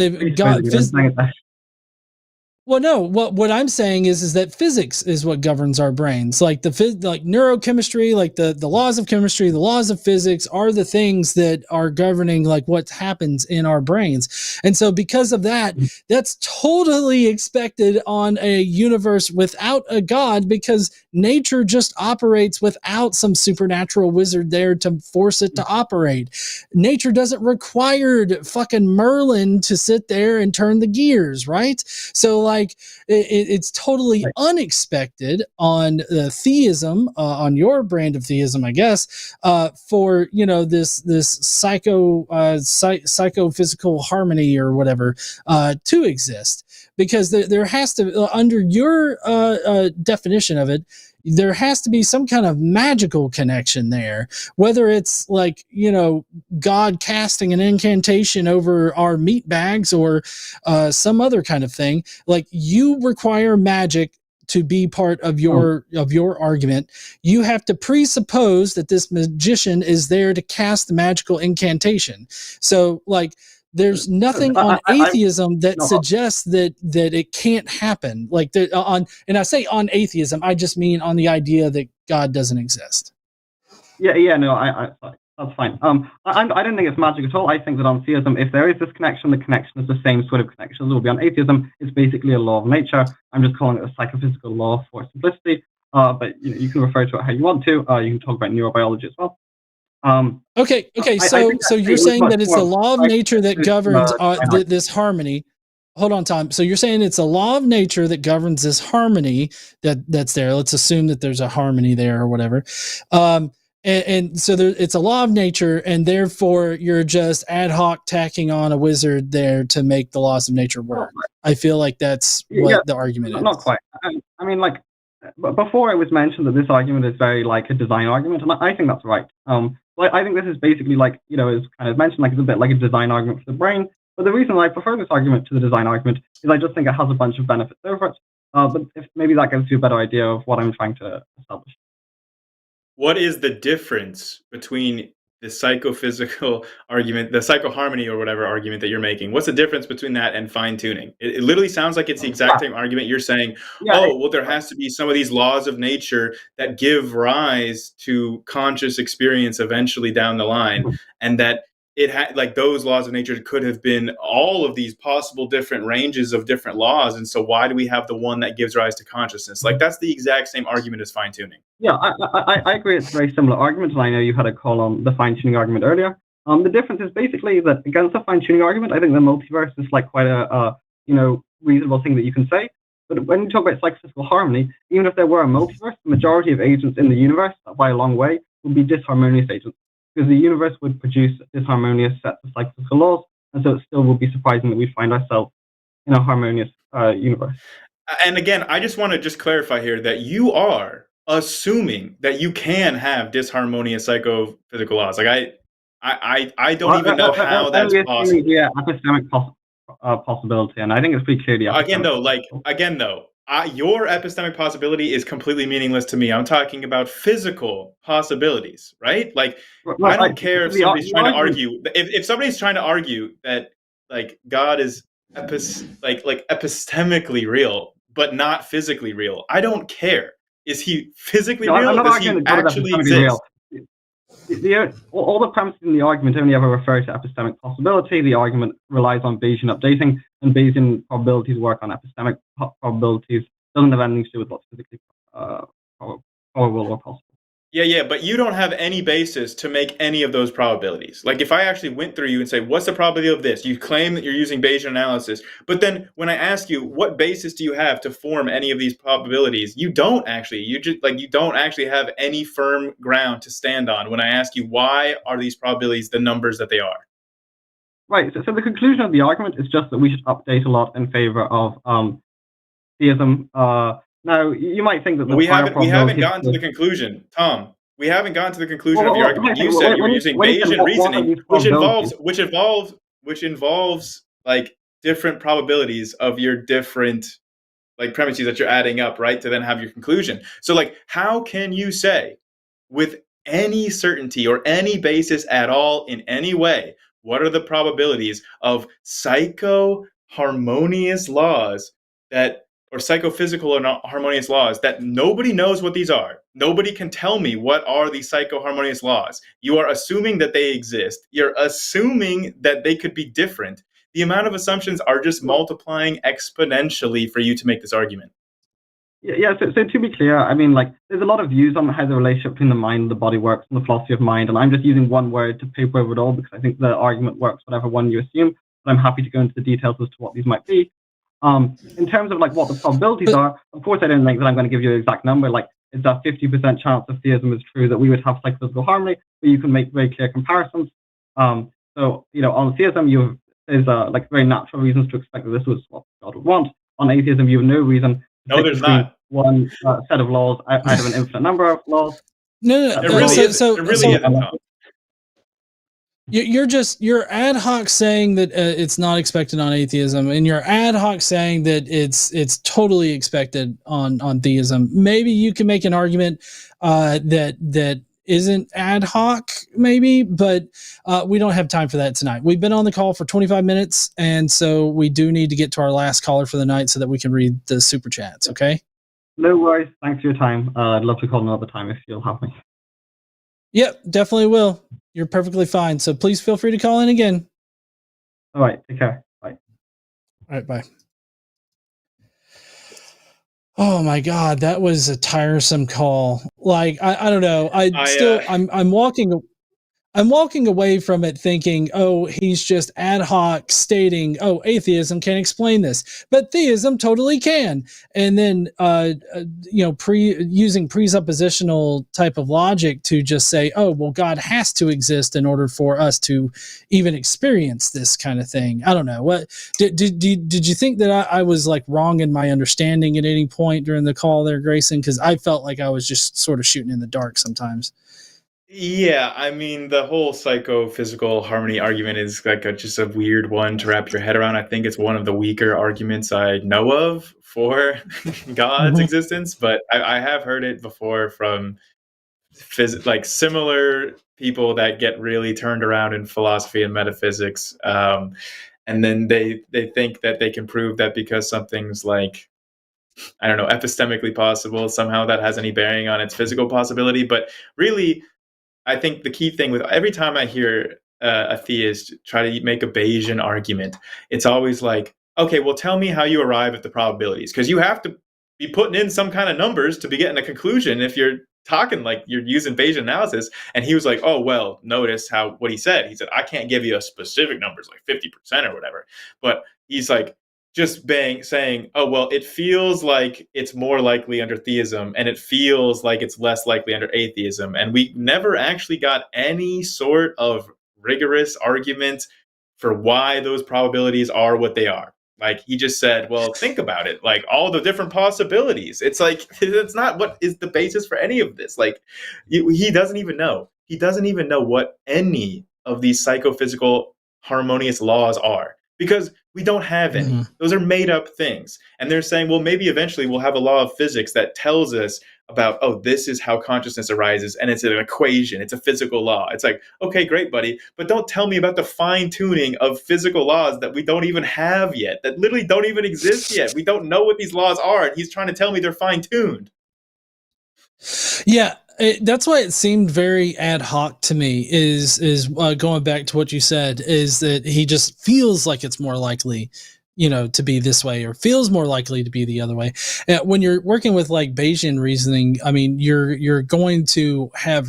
Well, no. What I'm saying is that physics is what governs our brains. Like like neurochemistry, like the laws of chemistry, the laws of physics are the things that are governing like what happens in our brains. And so, because of that, that's totally expected on a universe without a God, because nature just operates without some supernatural wizard there to force it to operate. Nature doesn't require fucking Merlin to sit there and turn the gears, right? So like it's totally unexpected on theism, on your brand of theism, I guess, for this psychophysical harmony or whatever to exist, because there has to, under your definition of it, there has to be some kind of magical connection there, whether it's like, God casting an incantation over our meat bags or some other kind of thing. Like, you require magic to be part of your argument. You have to presuppose that this magician is there to cast the magical incantation. So like, there's nothing on atheism that suggests that it can't happen. Like and I say on atheism, I just mean on the idea that God doesn't exist. No, that's fine. I don't think it's magic at all. I think that on theism, if there is this connection, the connection is the same sort of connection as will be on atheism. It's basically a law of nature. I'm just calling it a psychophysical law for simplicity. But you can refer to it how you want to. You can talk about neurobiology as well. Okay. So you're saying that it's the law of nature that governs this harmony. Hold on, Tom. So you're saying it's a law of nature that governs this harmony that's there. Let's assume that there's a harmony there or whatever. And so it's a law of nature, and therefore you're just ad hoc tacking on a wizard there to make the laws of nature work. I feel like that's what the argument is. Not quite. I mean, like, before it was mentioned that this argument is very like a design argument, and I think that's right. I think this is basically like, as kind of mentioned, like it's a bit like a design argument for the brain. But the reason I prefer this argument to the design argument is I just think it has a bunch of benefits over it. But if maybe that gives you a better idea of what I'm trying to establish. What is the difference between the psychophysical argument, the psychoharmony or whatever argument that you're making? What's the difference between that and fine-tuning? It literally sounds like it's the exact same argument. You're saying, there has to be some of these laws of nature that give rise to conscious experience eventually down the line, and that it had like those laws of nature could have been all of these possible different ranges of different laws. And so why do we have the one that gives rise to consciousness? Like, that's the exact same argument as fine-tuning. Yeah, I agree. It's a very similar argument. And I know you had a call on the fine-tuning argument earlier. The difference is basically that against the fine-tuning argument, I think the multiverse is like quite a reasonable thing that you can say. But when you talk about psychophysical harmony, even if there were a multiverse, the majority of agents in the universe, by a long way, would be disharmonious agents, because the universe would produce disharmonious sets of psychophysical laws, and so it still would be surprising that we find ourselves in a harmonious universe. And again, I just want to just clarify here that you are assuming that you can have disharmonious psychophysical laws. Like I don't even know how that's possible. Yeah, epistemic possibility, and I think it's pretty clear. Your epistemic possibility is completely meaningless to me. I'm talking about physical possibilities, right? Like, I don't care if somebody's trying to argue. If somebody's trying to argue that like God is epistemically real, but not physically real, I don't care. Is he physically real? Does he actually exist? All the premises in the argument only ever refer to epistemic possibility. The argument relies on Bayesian updating, and Bayesian probabilities work on epistemic probabilities. Doesn't have anything to do with what's physically probable or possible. Yeah, but you don't have any basis to make any of those probabilities. Like if I actually went through you and say, what's the probability of this? You claim that you're using Bayesian analysis, but then when I ask you, what basis do you have to form any of these probabilities? You don't actually. You don't actually have any firm ground to stand on when I ask you, why are these probabilities the numbers that they are? Right. So the conclusion of the argument is just that we should update a lot in favor of theism. Now, you might think that we haven't gotten to the conclusion, Tom. We haven't gotten to the conclusion of your argument. You said you were using Bayesian reasoning, which involves like different probabilities of your different like premises that you're adding up, right, to then have your conclusion. So like, how can you say with any certainty or any basis at all in any way, what are the probabilities of psychoharmonious laws that, or psychophysical or not harmonious laws that nobody knows what these are? Nobody can tell me what are these psychoharmonious laws. You are assuming that they exist. You're assuming that they could be different. The amount of assumptions are just multiplying exponentially for you to make this argument. Yeah, so to be clear, I mean, like, there's a lot of views on how the relationship between the mind and the body works and the philosophy of mind, and I'm just using one word to paper over it all because I think the argument works, whatever one you assume, but I'm happy to go into the details as to what these might be. In terms of, like, what the probabilities are, of course I don't think that I'm going to give you an exact number, like, it's a 50% chance if theism is true that we would have psychophysical harmony, but you can make very clear comparisons. So, you know, on theism, there's like very natural reasons to expect that this was what God would want. On atheism, you have no reason. No, there's not. One set of laws out of an infinite number of laws. No. It really isn't. You're ad hoc saying that it's not expected on atheism, and you're ad hoc saying that it's totally expected on theism. Maybe you can make an argument that isn't ad hoc, maybe, but we don't have time for that tonight. We've been on the call for 25 minutes, and so we do need to get to our last caller for the night so that we can read the super chats. Okay. No worries. Thanks for your time. I'd love to call another time if you'll have me. Yep, definitely will. You're perfectly fine. So please feel free to call in again. All right. Take care. Bye. All right. Bye. Oh my God, that was a tiresome call. Like, I don't know. I'm walking away from it thinking, oh, he's just ad hoc stating, oh, atheism can't explain this, but theism totally can. And then, using presuppositional type of logic to just say, oh, well, God has to exist in order for us to even experience this kind of thing. I don't know. What did you think that I was like wrong in my understanding at any point during the call there, Grayson? Because I felt like I was just sort of shooting in the dark sometimes. Yeah, I mean, the whole psychophysical harmony argument is like just a weird one to wrap your head around. I think it's one of the weaker arguments I know of for God's existence, but I have heard it before from like similar people that get really turned around in philosophy and metaphysics. And then they think that they can prove that because something's like, I don't know, epistemically possible, somehow that has any bearing on its physical possibility. But really, I think the key thing with every time I hear a theist try to make a Bayesian argument, it's always like, okay, well, tell me how you arrive at the probabilities, because you have to be putting in some kind of numbers to be getting a conclusion if you're talking like you're using Bayesian analysis. And he was like, oh, well, notice what he said. He said, I can't give you a specific numbers like 50% or whatever. But he's like, just saying, oh, well, it feels like it's more likely under theism and it feels like it's less likely under atheism. And we never actually got any sort of rigorous argument for why those probabilities are what they are. Like, he just said, well, think about it, like all the different possibilities. It's like, it's not what is the basis for any of this. Like, he doesn't even know. He doesn't even know what any of these psychophysical harmonious laws are, because we don't have any. Mm-hmm. Those are made up things. And they're saying, well, maybe eventually we'll have a law of physics that tells us about, oh, this is how consciousness arises. And it's an equation. It's a physical law. It's like, okay, great, buddy. But don't tell me about the fine tuning of physical laws that we don't even have yet, that literally don't even exist yet. We don't know what these laws are. And he's trying to tell me they're fine tuned. Yeah. That's why it seemed very ad hoc to me, is going back to what you said, is that he just feels like it's more likely to be this way, or feels more likely to be the other way. When you're working with like Bayesian reasoning, I mean, you're going to have,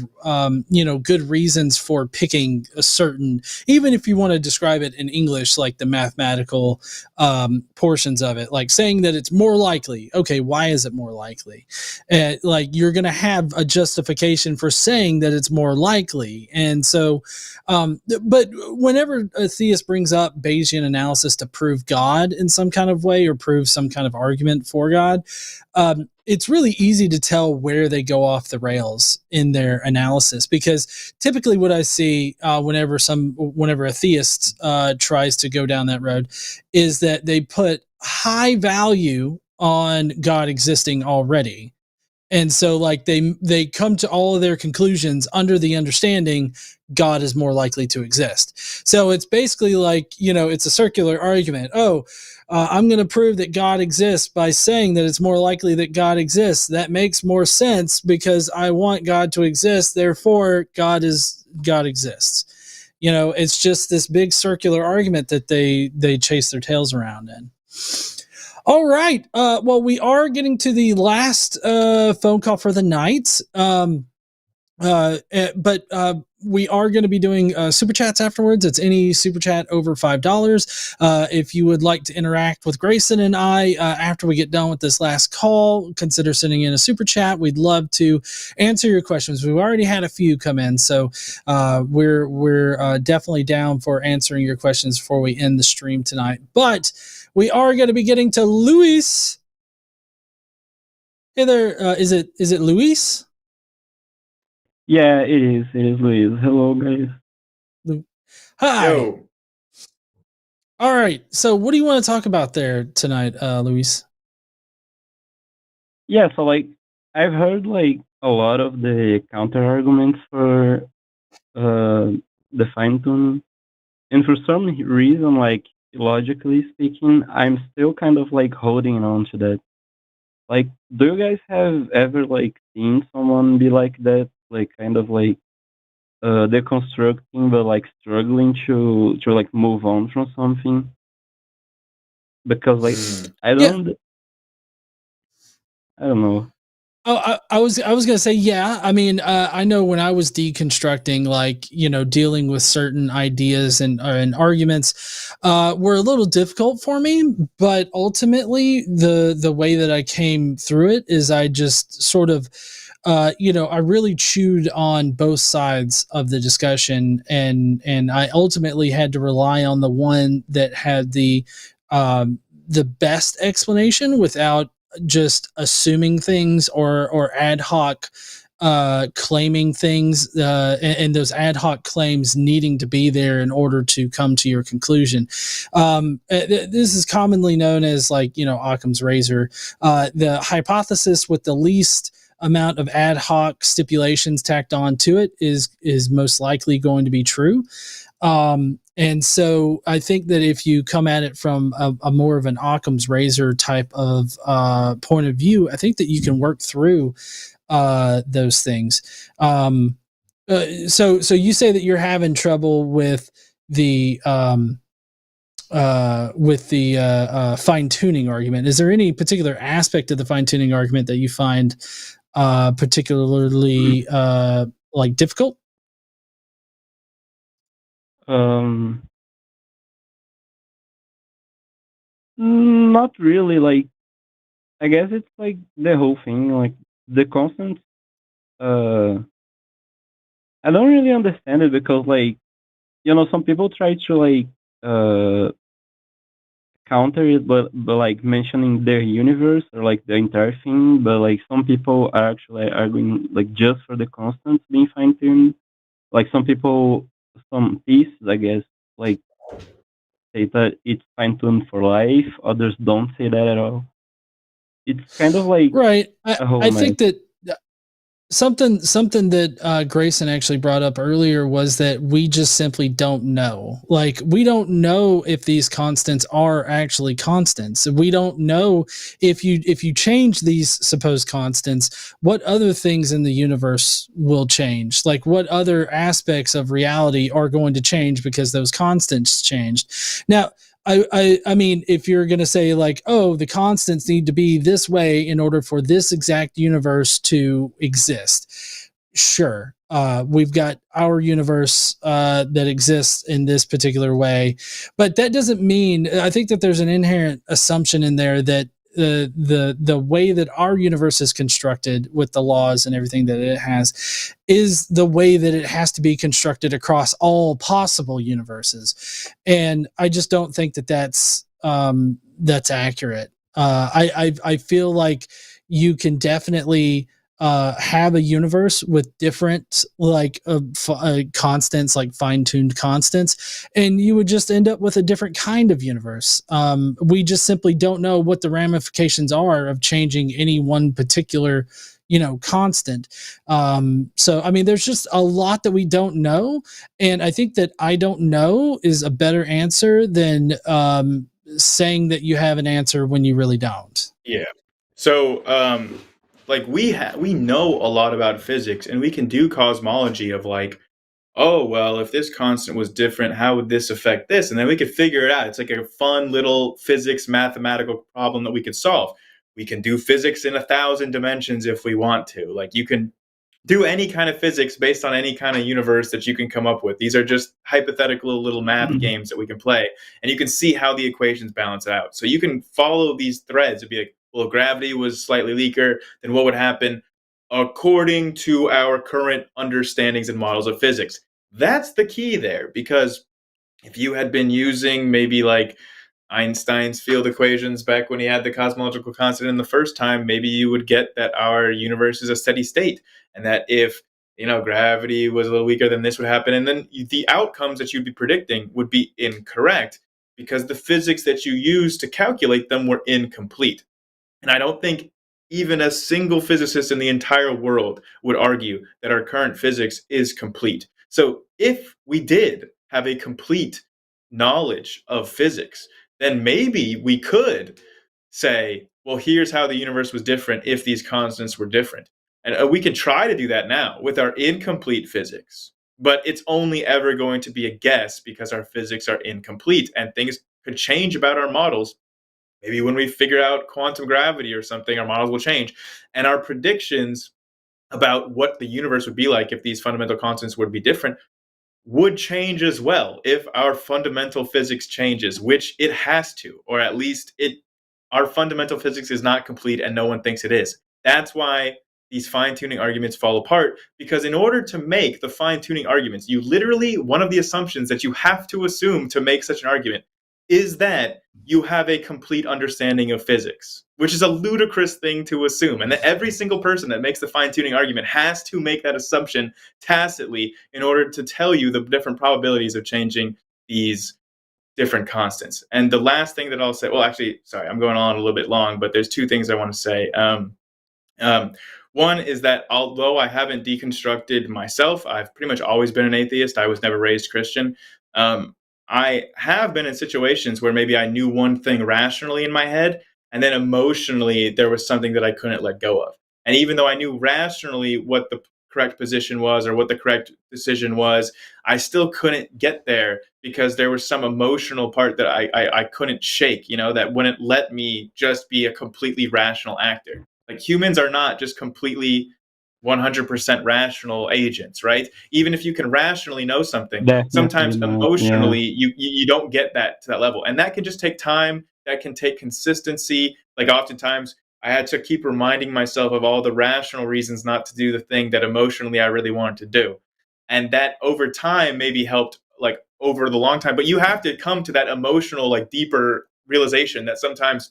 good reasons for picking a certain, even if you want to describe it in English, like the mathematical portions of it, like saying that it's more likely. Okay, why is it more likely? Like you're going to have a justification for saying that it's more likely. And so, but whenever a theist brings up Bayesian analysis to prove God in some kind of way, or prove some kind of argument for God, it's really easy to tell where they go off the rails in their analysis, because typically what I see whenever a theist tries to go down that road is that they put high value on God existing already. And so like they come to all of their conclusions under the understanding God is more likely to exist. So it's basically like, it's a circular argument. I'm going to prove that God exists by saying that it's more likely that God exists. That makes more sense because I want God to exist. Therefore, God exists. It's just this big circular argument that they chase their tails around in. All right. Well, we are getting to the last phone call for the night. But we are going to be doing super chats afterwards. It's any super chat over $5. If you would like to interact with Grayson and I after we get done with this last call, consider sending in a super chat. We'd love to answer your questions. We've already had a few come in, so we're definitely down for answering your questions before we end the stream tonight. But we are going to be getting to Luis. Hey there, is it Luis? Yeah, it is. It is Luis. Hello, guys. Hi. Yo. All right. So what do you want to talk about there tonight, Luis? Yeah, so like I've heard like a lot of the counter arguments for the fine tuning, and for some reason, like logically speaking, I'm still kind of like holding on to that. Like, do you guys have ever like seen someone be like that? Like kind of like deconstructing but like struggling to like move on from something, because like I don't know. Oh, I was gonna say, yeah. I mean, I know when I was deconstructing, like dealing with certain ideas and arguments, were a little difficult for me. But ultimately, the way that I came through it is I just sort of, I really chewed on both sides of the discussion, and I ultimately had to rely on the one that had the best explanation without just assuming things or ad hoc claiming things, and those ad hoc claims needing to be there in order to come to your conclusion. This is commonly known as like Occam's razor, the hypothesis with the least amount of ad hoc stipulations tacked on to it is most likely going to be true. And so I think that if you come at it from a more of an Occam's razor type of point of view, I think that you can work through those things. So you say that you're having trouble with the fine tuning argument. Is there any particular aspect of the fine tuning argument that you find particularly like difficult? Not really. Like, I guess it's like the whole thing, like the constants. I don't really understand it because, like, some people try to like counter it, but like mentioning their universe or like the entire thing. But like some people are actually arguing like just for the constants being fine tuned. Like some theists, I guess, like say that it's fine tuned for life. Others don't say that at all. It's kind of like right. a whole I think that something that Grayson actually brought up earlier was that we just simply don't know. Like, we don't know if these constants are actually constants. We don't know if you change these supposed constants, what other things in the universe will change. Like, what other aspects of reality are going to change because those constants changed. Now, I mean, if you're going to say like, oh, the constants need to be this way in order for this exact universe to exist. Sure. We've got our universe that exists in this particular way, but that doesn't mean, I think that there's an inherent assumption in there that the way that our universe is constructed with the laws and everything that it has is the way that it has to be constructed across all possible universes. And I just don't think that that's accurate. I feel like you can definitely have a universe with different like constants, like fine-tuned constants, and you would just end up with a different kind of universe. We just simply don't know what the ramifications are of changing any one particular constant. So I mean, there's just a lot that we don't know, and I think that I don't know is a better answer than saying that you have an answer when you really don't. Yeah. So like we know a lot about physics, and we can do cosmology of like, oh well, if this constant was different, how would this affect this? And then we could figure it out. It's like a fun little physics mathematical problem that we could solve. We can do physics in 1,000 dimensions if we want to. Like you can do any kind of physics based on any kind of universe that you can come up with. These are just hypothetical little math games that we can play, and you can see how the equations balance out. So you can follow these threads and be like, well, if gravity was slightly weaker, then what would happen according to our current understandings and models of physics? That's the key there, because if you had been using maybe like Einstein's field equations back when he had the cosmological constant in the first time, maybe you would get that our universe is a steady state, and that if gravity was a little weaker, then this would happen, and then the outcomes that you'd be predicting would be incorrect because the physics that you used to calculate them were incomplete. And I don't think even a single physicist in the entire world would argue that our current physics is complete. So if we did have a complete knowledge of physics, then maybe we could say, well, here's how the universe was different if these constants were different. And we can try to do that now with our incomplete physics, but it's only ever going to be a guess because our physics are incomplete, and things could change about our models. Maybe when we figure out quantum gravity or something, our models will change. And our predictions about what the universe would be like if these fundamental constants would be different would change as well if our fundamental physics changes, which it has to, or at least our fundamental physics is not complete and no one thinks it is. That's why these fine-tuning arguments fall apart, because in order to make the fine-tuning arguments, one of the assumptions that you have to assume to make such an argument is that you have a complete understanding of physics, which is a ludicrous thing to assume. And that every single person that makes the fine-tuning argument has to make that assumption tacitly in order to tell you the different probabilities of changing these different constants. And the last thing that I'll say, well, actually, sorry, I'm going on a little bit long, but there's two things I want to say. One is that although I haven't deconstructed myself, I've pretty much always been an atheist. I was never raised Christian. I have been in situations where maybe I knew one thing rationally in my head, and then emotionally there was something that I couldn't let go of. And even though I knew rationally what the correct position was or what the correct decision was, I still couldn't get there because there was some emotional part that I couldn't shake, that wouldn't let me just be a completely rational actor. Like humans are not just completely 100% rational agents, right? Even if you can rationally know something, sometimes emotionally you don't get that to that level. And that can just take time. That can take consistency. Like oftentimes I had to keep reminding myself of all the rational reasons not to do the thing that emotionally I really wanted to do. And that over time maybe helped like over the long time. But you have to come to that emotional, like deeper realization that sometimes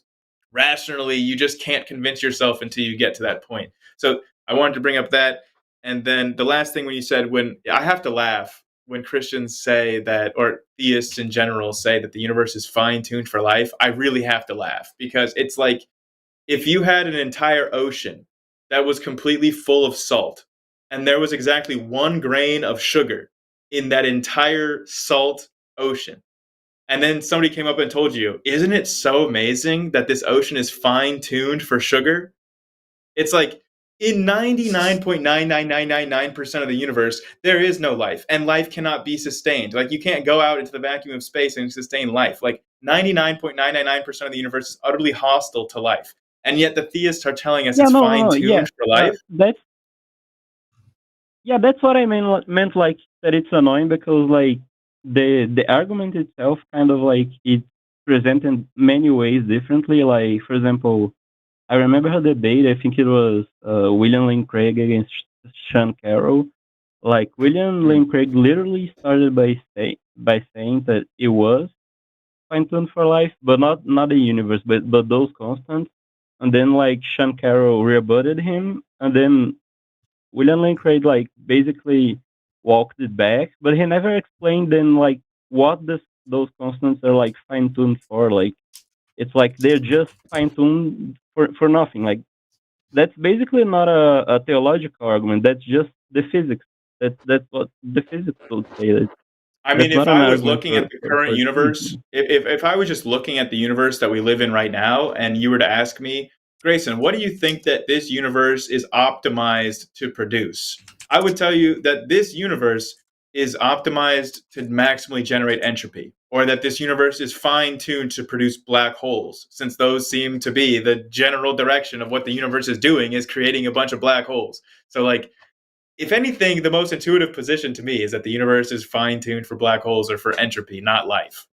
rationally you just can't convince yourself until you get to that point. So I wanted to bring up that. And then the last thing when you said, when I have to laugh when Christians say that, or theists in general say that the universe is fine-tuned for life, I really have to laugh because it's like if you had an entire ocean that was completely full of salt and there was exactly 1 grain of sugar in that entire salt ocean, and then somebody came up and told you, isn't it so amazing that this ocean is fine-tuned for sugar? It's like, in 99.99999% of the universe, there is no life, and life cannot be sustained. Like you can't go out into the vacuum of space and sustain life. Like 99.999% of the universe is utterly hostile to life. And yet the theists are telling us it's fine-tuned for life. That's what I meant, like, that it's annoying because, like, the argument itself kind of, like, it's presented many ways differently. Like, for example, I remember a debate, I think it was William Lane Craig against Sean Carroll. Like, William Lane Craig literally started by saying that it was fine-tuned for life, but not the universe, but those constants. And then, like, Sean Carroll rebutted him, and then William Lane Craig, like, basically walked it back, but he never explained then, like, what those constants are, like, fine-tuned for. Like, it's like they're just fine-tuned for nothing. Like, that's basically not a theological argument. That's just the physics. That's what the physics would say. I mean, if I was looking at the current universe, if I was just looking at the universe that we live in right now, and you were to ask me, Grayson, what do you think that this universe is optimized to produce? I would tell you that this universe is optimized to maximally generate entropy, or that this universe is fine-tuned to produce black holes, since those seem to be the general direction of what the universe is doing, is creating a bunch of black holes. So, like, if anything, the most intuitive position to me is that the universe is fine-tuned for black holes or for entropy, not life.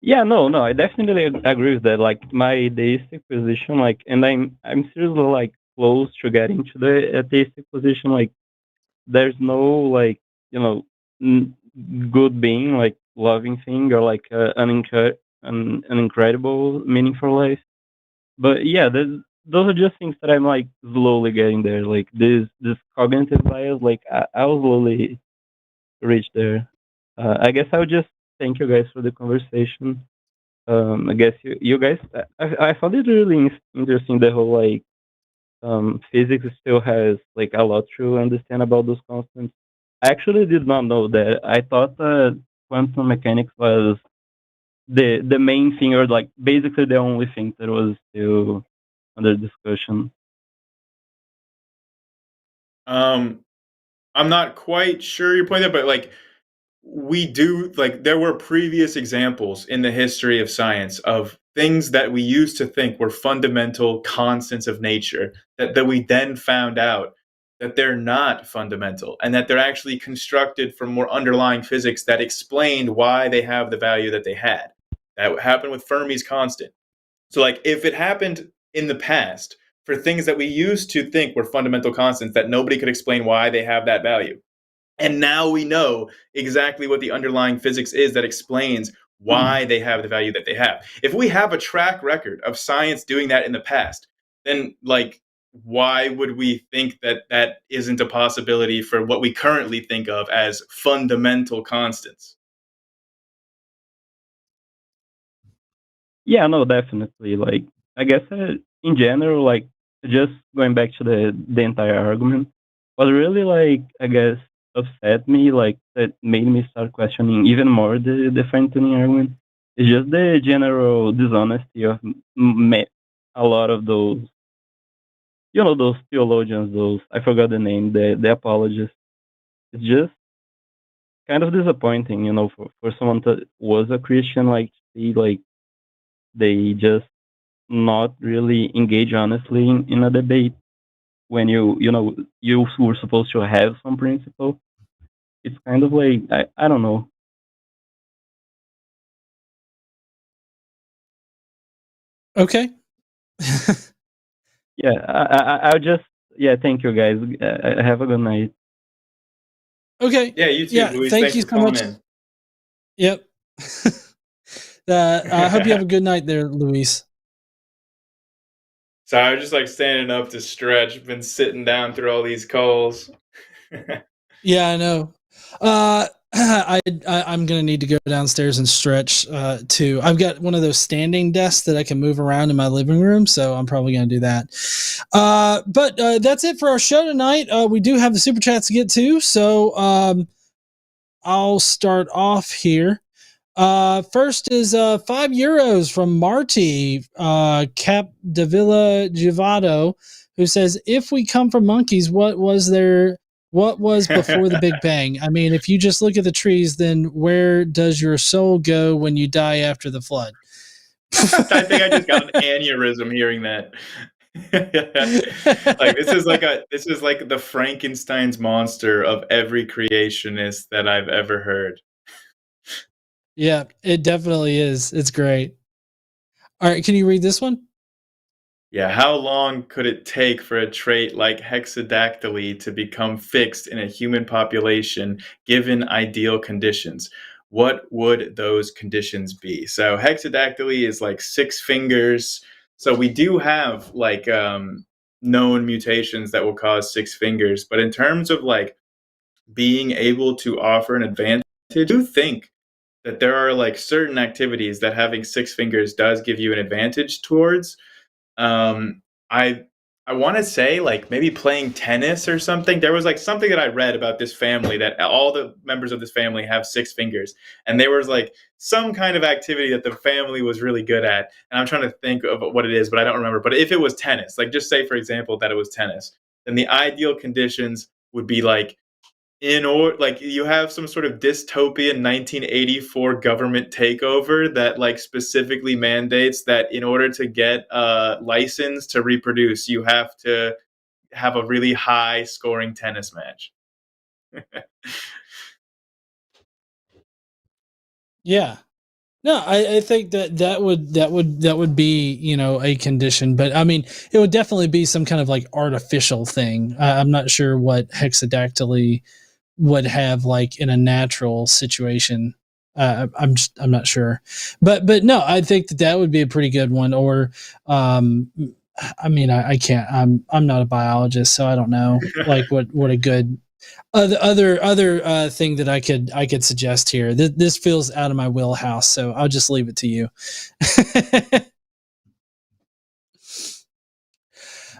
Yeah, no, I definitely agree with that. Like, my deistic position, like, and I'm seriously, like, close to getting to the atheistic position. Like, there's no, like, good being, like, loving thing, or like an incredible meaning for life. But yeah, those are just things that I'm, like, slowly getting there. Like, this cognitive bias, like, I'll slowly reach there. I guess I would just thank you guys for the conversation. I guess you guys, I found it really interesting, the whole, like, physics still has, like, a lot to understand about those constants. I actually did not know that. I thought that quantum mechanics was the main thing, or, like, basically the only thing that was still under discussion. I'm not quite sure your point there, but, like, we do, like, there were previous examples in the history of science of things that we used to think were fundamental constants of nature that we then found out that they're not fundamental, and that they're actually constructed from more underlying physics that explained why they have the value that they had. That happened with Fermi's constant. So, like, if it happened in the past for things that we used to think were fundamental constants that nobody could explain why they have that value, and now we know exactly what the underlying physics is that explains why they have the value that they have. If we have a track record of science doing that in the past, then, like, why would we think that that isn't a possibility for what we currently think of as fundamental constants? Yeah, no, definitely. Like, I guess in general, like, just going back to the entire argument, what really, like, I guess, upset me, like, that made me start questioning even more the fine-tuning argument, is just the general dishonesty of a lot of those, those theologians, those, I forgot the name, the apologists. It's just kind of disappointing, for someone that was a Christian, like, to see, like, they just not really engage honestly in a debate when you were supposed to have some principle. It's kind of like, I don't know. Okay. Yeah, I'll just, thank you guys. Have a good night. Okay. Yeah, you too, Luis. Thank Thanks you for so calling much. in. Yep. I hope you have a good night there, Luis. So I was just, like, standing up to stretch. Been sitting down through all these calls. Yeah, I know. I'm gonna need to go downstairs and stretch too. I've got one of those standing desks that I can move around in my living room, so I'm probably gonna do that. But that's it for our show tonight. We do have the super chats to get to, so I'll start off here. First is €5 from Marty Capdevilla Givato, who says, "If we come from monkeys, what was What was before the Big Bang? I mean, if you just look at the trees, then where does your soul go when you die after the flood? I think I just got an aneurysm hearing that. Like this is like the Frankenstein's monster of every creationist that I've ever heard. Yeah, it definitely is. It's great. All right, can you read this one? Yeah, how long could it take for a trait like hexadactyly to become fixed in a human population given ideal conditions? What would those conditions be? So hexadactyly is like 6 fingers. So we do have like known mutations that will cause 6 fingers, but in terms of like being able to offer an advantage, I do think that there are like certain activities that having 6 fingers does give you an advantage towards. um, I I want to say like maybe playing tennis or something. There was like something that I read about this family that all the members of this family have 6 fingers, and there was like some kind of activity that the family was really good at. And I'm trying to think of what it is, but I don't remember. But if it was tennis, like just say for example that it was tennis, then the ideal conditions would be like in or like you have some sort of dystopian 1984 government takeover that like specifically mandates that in order to get a license to reproduce you have to have a really high scoring tennis match. Yeah. No, I think that would be, you know, a condition, but I mean, it would definitely be some kind of like artificial thing. I'm not sure what hexadactyly would have like in a natural situation. I'm not sure, but no, I think that would be a pretty good one. Or, I mean, I can't. I'm not a biologist, so I don't know like what a good other thing that I could suggest here. This feels out of my wheelhouse, so I'll just leave it to you.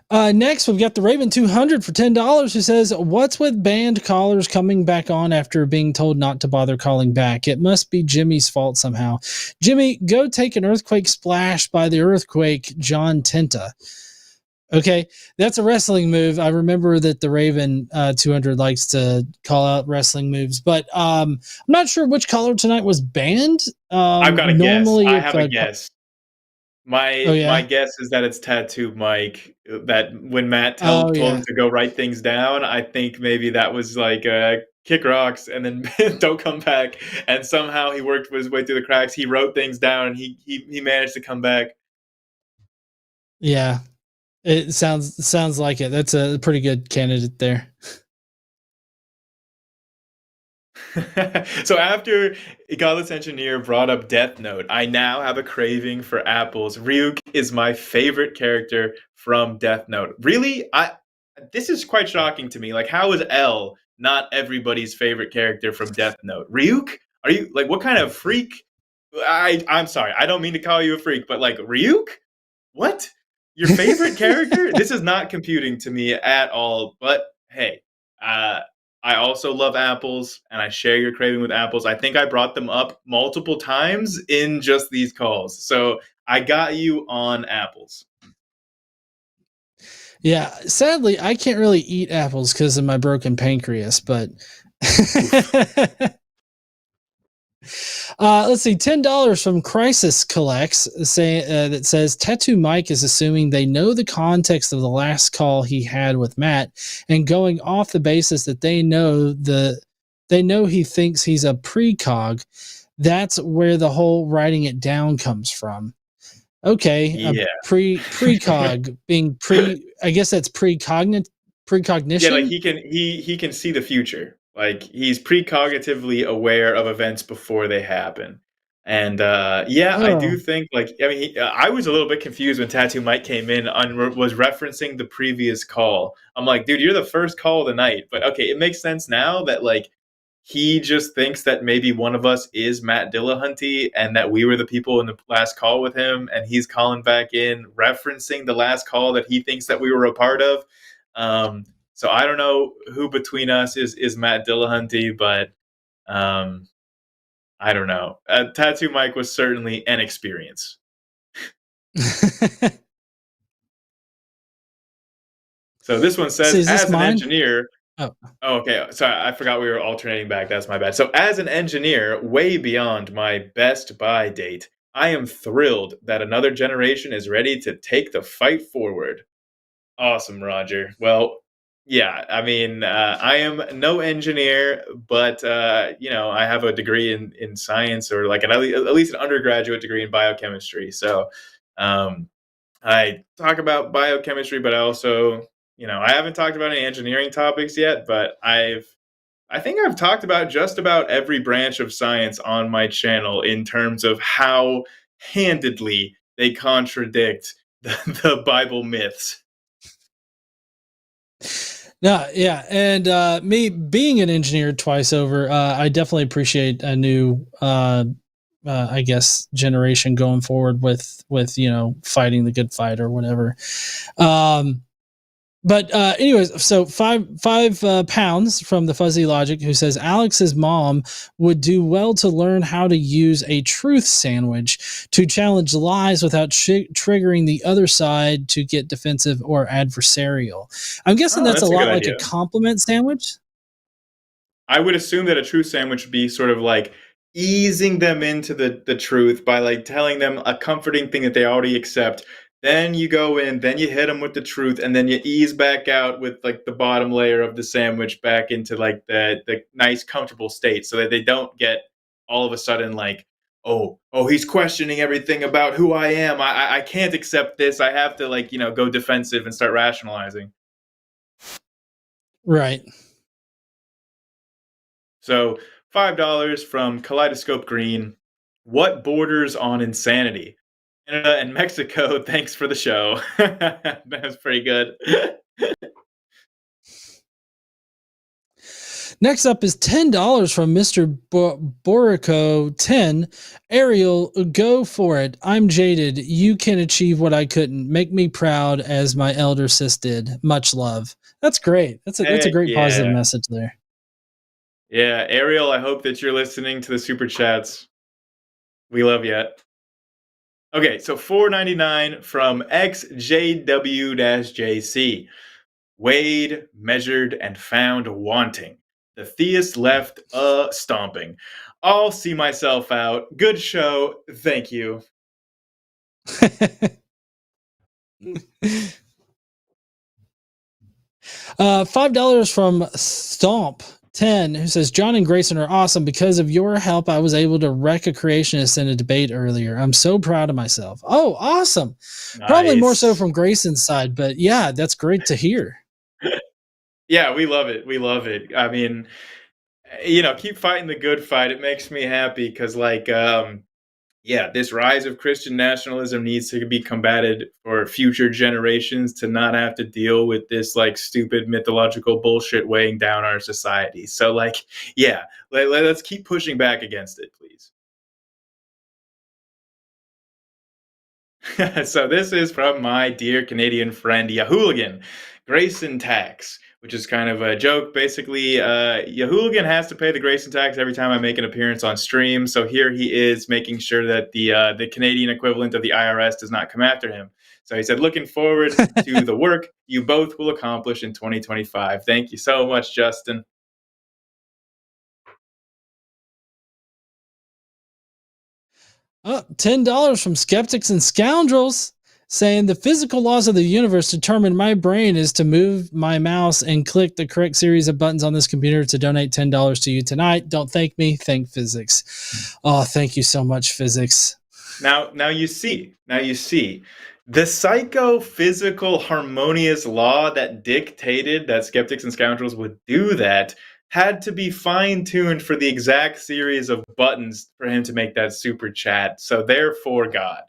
Next, we've got the Raven 200 for $10, who says, "What's with banned callers coming back on after being told not to bother calling back? It must be Jimmy's fault somehow. Jimmy, go take an earthquake splash by the earthquake, John Tenta." Okay, that's a wrestling move. I remember that the Raven 200 likes to call out wrestling moves, but I'm not sure which caller tonight was banned. I've got a guess. I have a guess. Oh, yeah? My guess is that it's Tattoo Mike. That when Matt told him to go write things down, I think maybe that was like kick rocks and then don't come back. And somehow he worked his way through the cracks. He wrote things down and he managed to come back. Yeah, it sounds like it. That's a pretty good candidate there. So after Godless Engineer brought up Death Note, I now have a craving for apples. Ryuk is my favorite character from Death Note. Really? This is quite shocking to me. Like, how is L not everybody's favorite character from Death Note? Ryuk? Are you like what kind of freak? I'm sorry, I don't mean to call you a freak, but like Ryuk? What? Your favorite character? This is not computing to me at all. But hey, I also love apples, and I share your craving with apples. I think I brought them up multiple times in just these calls. So I got you on apples. Yeah, sadly, I can't really eat apples because of my broken pancreas, but let's see, $10 from Crisis Collects that says Tattoo Mike is assuming they know the context of the last call he had with Matt, and going off the basis that they know he thinks he's a precog. That's where the whole writing it down comes from. Okay, yeah. Precog being I guess that's precognition. Yeah, like he can see the future. Like he's precognitively aware of events before they happen. And I do think like I mean I was a little bit confused when Tattoo Mike came in and was referencing the previous call. I'm like, dude, you're the first call of the night. But okay, it makes sense now that like he just thinks that maybe one of us is Matt Dillahunty and that we were the people in the last call with him, and he's calling back in referencing the last call that he thinks that we were a part of. So I don't know who between us is Matt Dillahunty, but I don't know. Tattoo Mike was certainly an experience. So this one says, as an engineer, Oh. Oh, okay. Sorry, I forgot we were alternating back. That's my bad. So, as an engineer, way beyond my best buy date, I am thrilled that another generation is ready to take the fight forward. Awesome, Roger. Well, yeah, I mean, I am no engineer, but I have a degree in science, or like at least an undergraduate degree in biochemistry. So, um, I talk about biochemistry, but I also, I haven't talked about any engineering topics yet, but I think I've talked about just about every branch of science on my channel in terms of how handedly they contradict the Bible myths. No, yeah, and me being an engineer twice over, I definitely appreciate a new, I guess, generation going forward with fighting the good fight or whatever. But anyways, so five pounds from the Fuzzy Logic, who says Alex's mom would do well to learn how to use a truth sandwich to challenge lies without triggering the other side to get defensive or adversarial. I'm guessing that's a lot like a compliment sandwich. I would assume that a truth sandwich would be sort of like easing them into the truth by like telling them a comforting thing that they already accept. Then you go in, then you hit them with the truth, and then you ease back out with like the bottom layer of the sandwich back into like the nice, comfortable state, so that they don't get all of a sudden like, oh, he's questioning everything about who I am. I can't accept this. I have to like go defensive and start rationalizing. Right. So $5 from Kaleidoscope Green. What borders on insanity? Canada and Mexico, thanks for the show. That was pretty good. Next up is $10 from Mr. Borico 10. Ariel, go for it. I'm jaded. You can achieve what I couldn't. Make me proud as my elder sis did. Much love. That's great. That's a great positive message there. Yeah, Ariel, I hope that you're listening to the super chats. We love you. Okay, so $4.99 from XJW-JC. Wade measured and found wanting. The theist left stomping. I'll see myself out. Good show. Thank you. $5 from Stomp 10, who says, John and Grayson are awesome. Because of your help, I was able to wreck a creationist in a debate earlier. I'm so proud of myself. Oh, awesome. Nice. Probably more so from Grayson's side, but yeah, that's great to hear. Yeah, we love it. We love it. I mean, keep fighting the good fight. It makes me happy because, this rise of Christian nationalism needs to be combated for future generations to not have to deal with this stupid mythological bullshit weighing down our society. So let's keep pushing back against it, please. So this is from my dear Canadian friend Yahooligan, Grayson tax, which is kind of a joke. Basically, Yahooligan has to pay the Grayson tax every time I make an appearance on stream. So here he is making sure that the Canadian equivalent of the IRS does not come after him. So he said, looking forward to the work you both will accomplish in 2025. Thank you so much, Justin. $10 from Skeptics and Scoundrels, saying the physical laws of the universe determine my brain is to move my mouse and click the correct series of buttons on this computer to donate $10 to you tonight. Don't thank me, thank physics. Oh, thank you so much, physics. Now you see, the psychophysical harmonious law that dictated that Skeptics and Scoundrels would do that had to be fine-tuned for the exact series of buttons for him to make that super chat. So therefore, God.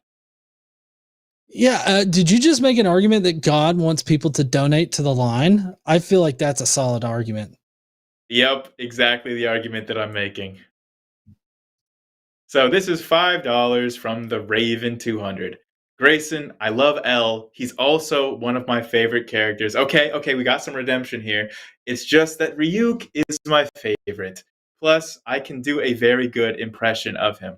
Yeah, did you just make an argument that God wants people to donate to the line? I feel like that's a solid argument. Yep, exactly the argument that I'm making. So this is $5 from the Raven 200. Grayson, I love L. He's also one of my favorite characters. Okay, we got some redemption here. It's just that Ryuk is my favorite. Plus, I can do a very good impression of him.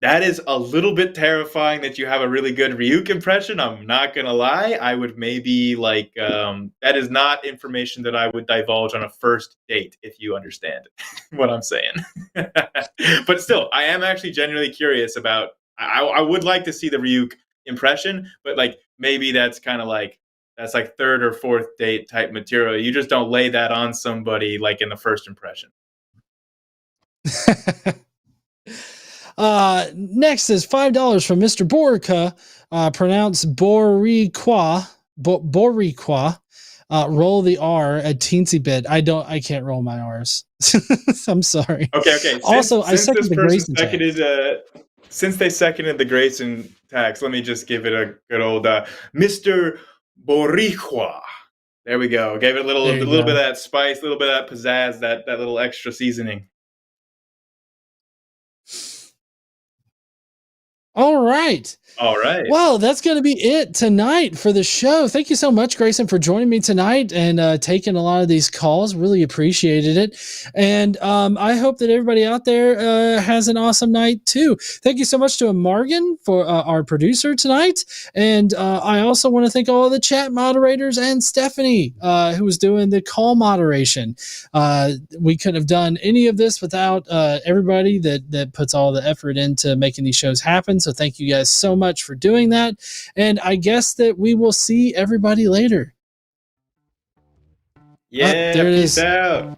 that is a little bit terrifying that you have a really good Ryuk impression. I'm not going to lie. I would maybe like, that is not information that I would divulge on a first date, if you understand what I'm saying. But still, I am actually genuinely curious about, I would like to see the Ryuk impression, but like maybe that's kind of like, that's like third or fourth date type material. You just don't lay that on somebody like in the first impression. Next is $5 from Mr. Borica, pronounced Boriqua. Roll the R at teensy bit. I can't roll my R's. I'm sorry. Okay. Also, I second the Grayson since they seconded the Grayson tax, let me just give it a good old Mr. Boricua. There we go. Gave it a little bit of that spice, a little bit of that pizzazz, that little extra seasoning. All right. Well, that's going to be it tonight for the show. Thank you so much, Grayson, for joining me tonight and taking a lot of these calls. Really appreciated it. And I hope that everybody out there has an awesome night too. Thank you so much to Morgan for our producer tonight. And I also want to thank all of the chat moderators and Stephanie, who was doing the call moderation. We couldn't have done any of this without everybody that puts all the effort into making these shows happen. So thank you guys so much for doing that. And I guess that we will see everybody later. Yeah, there it peace is. out.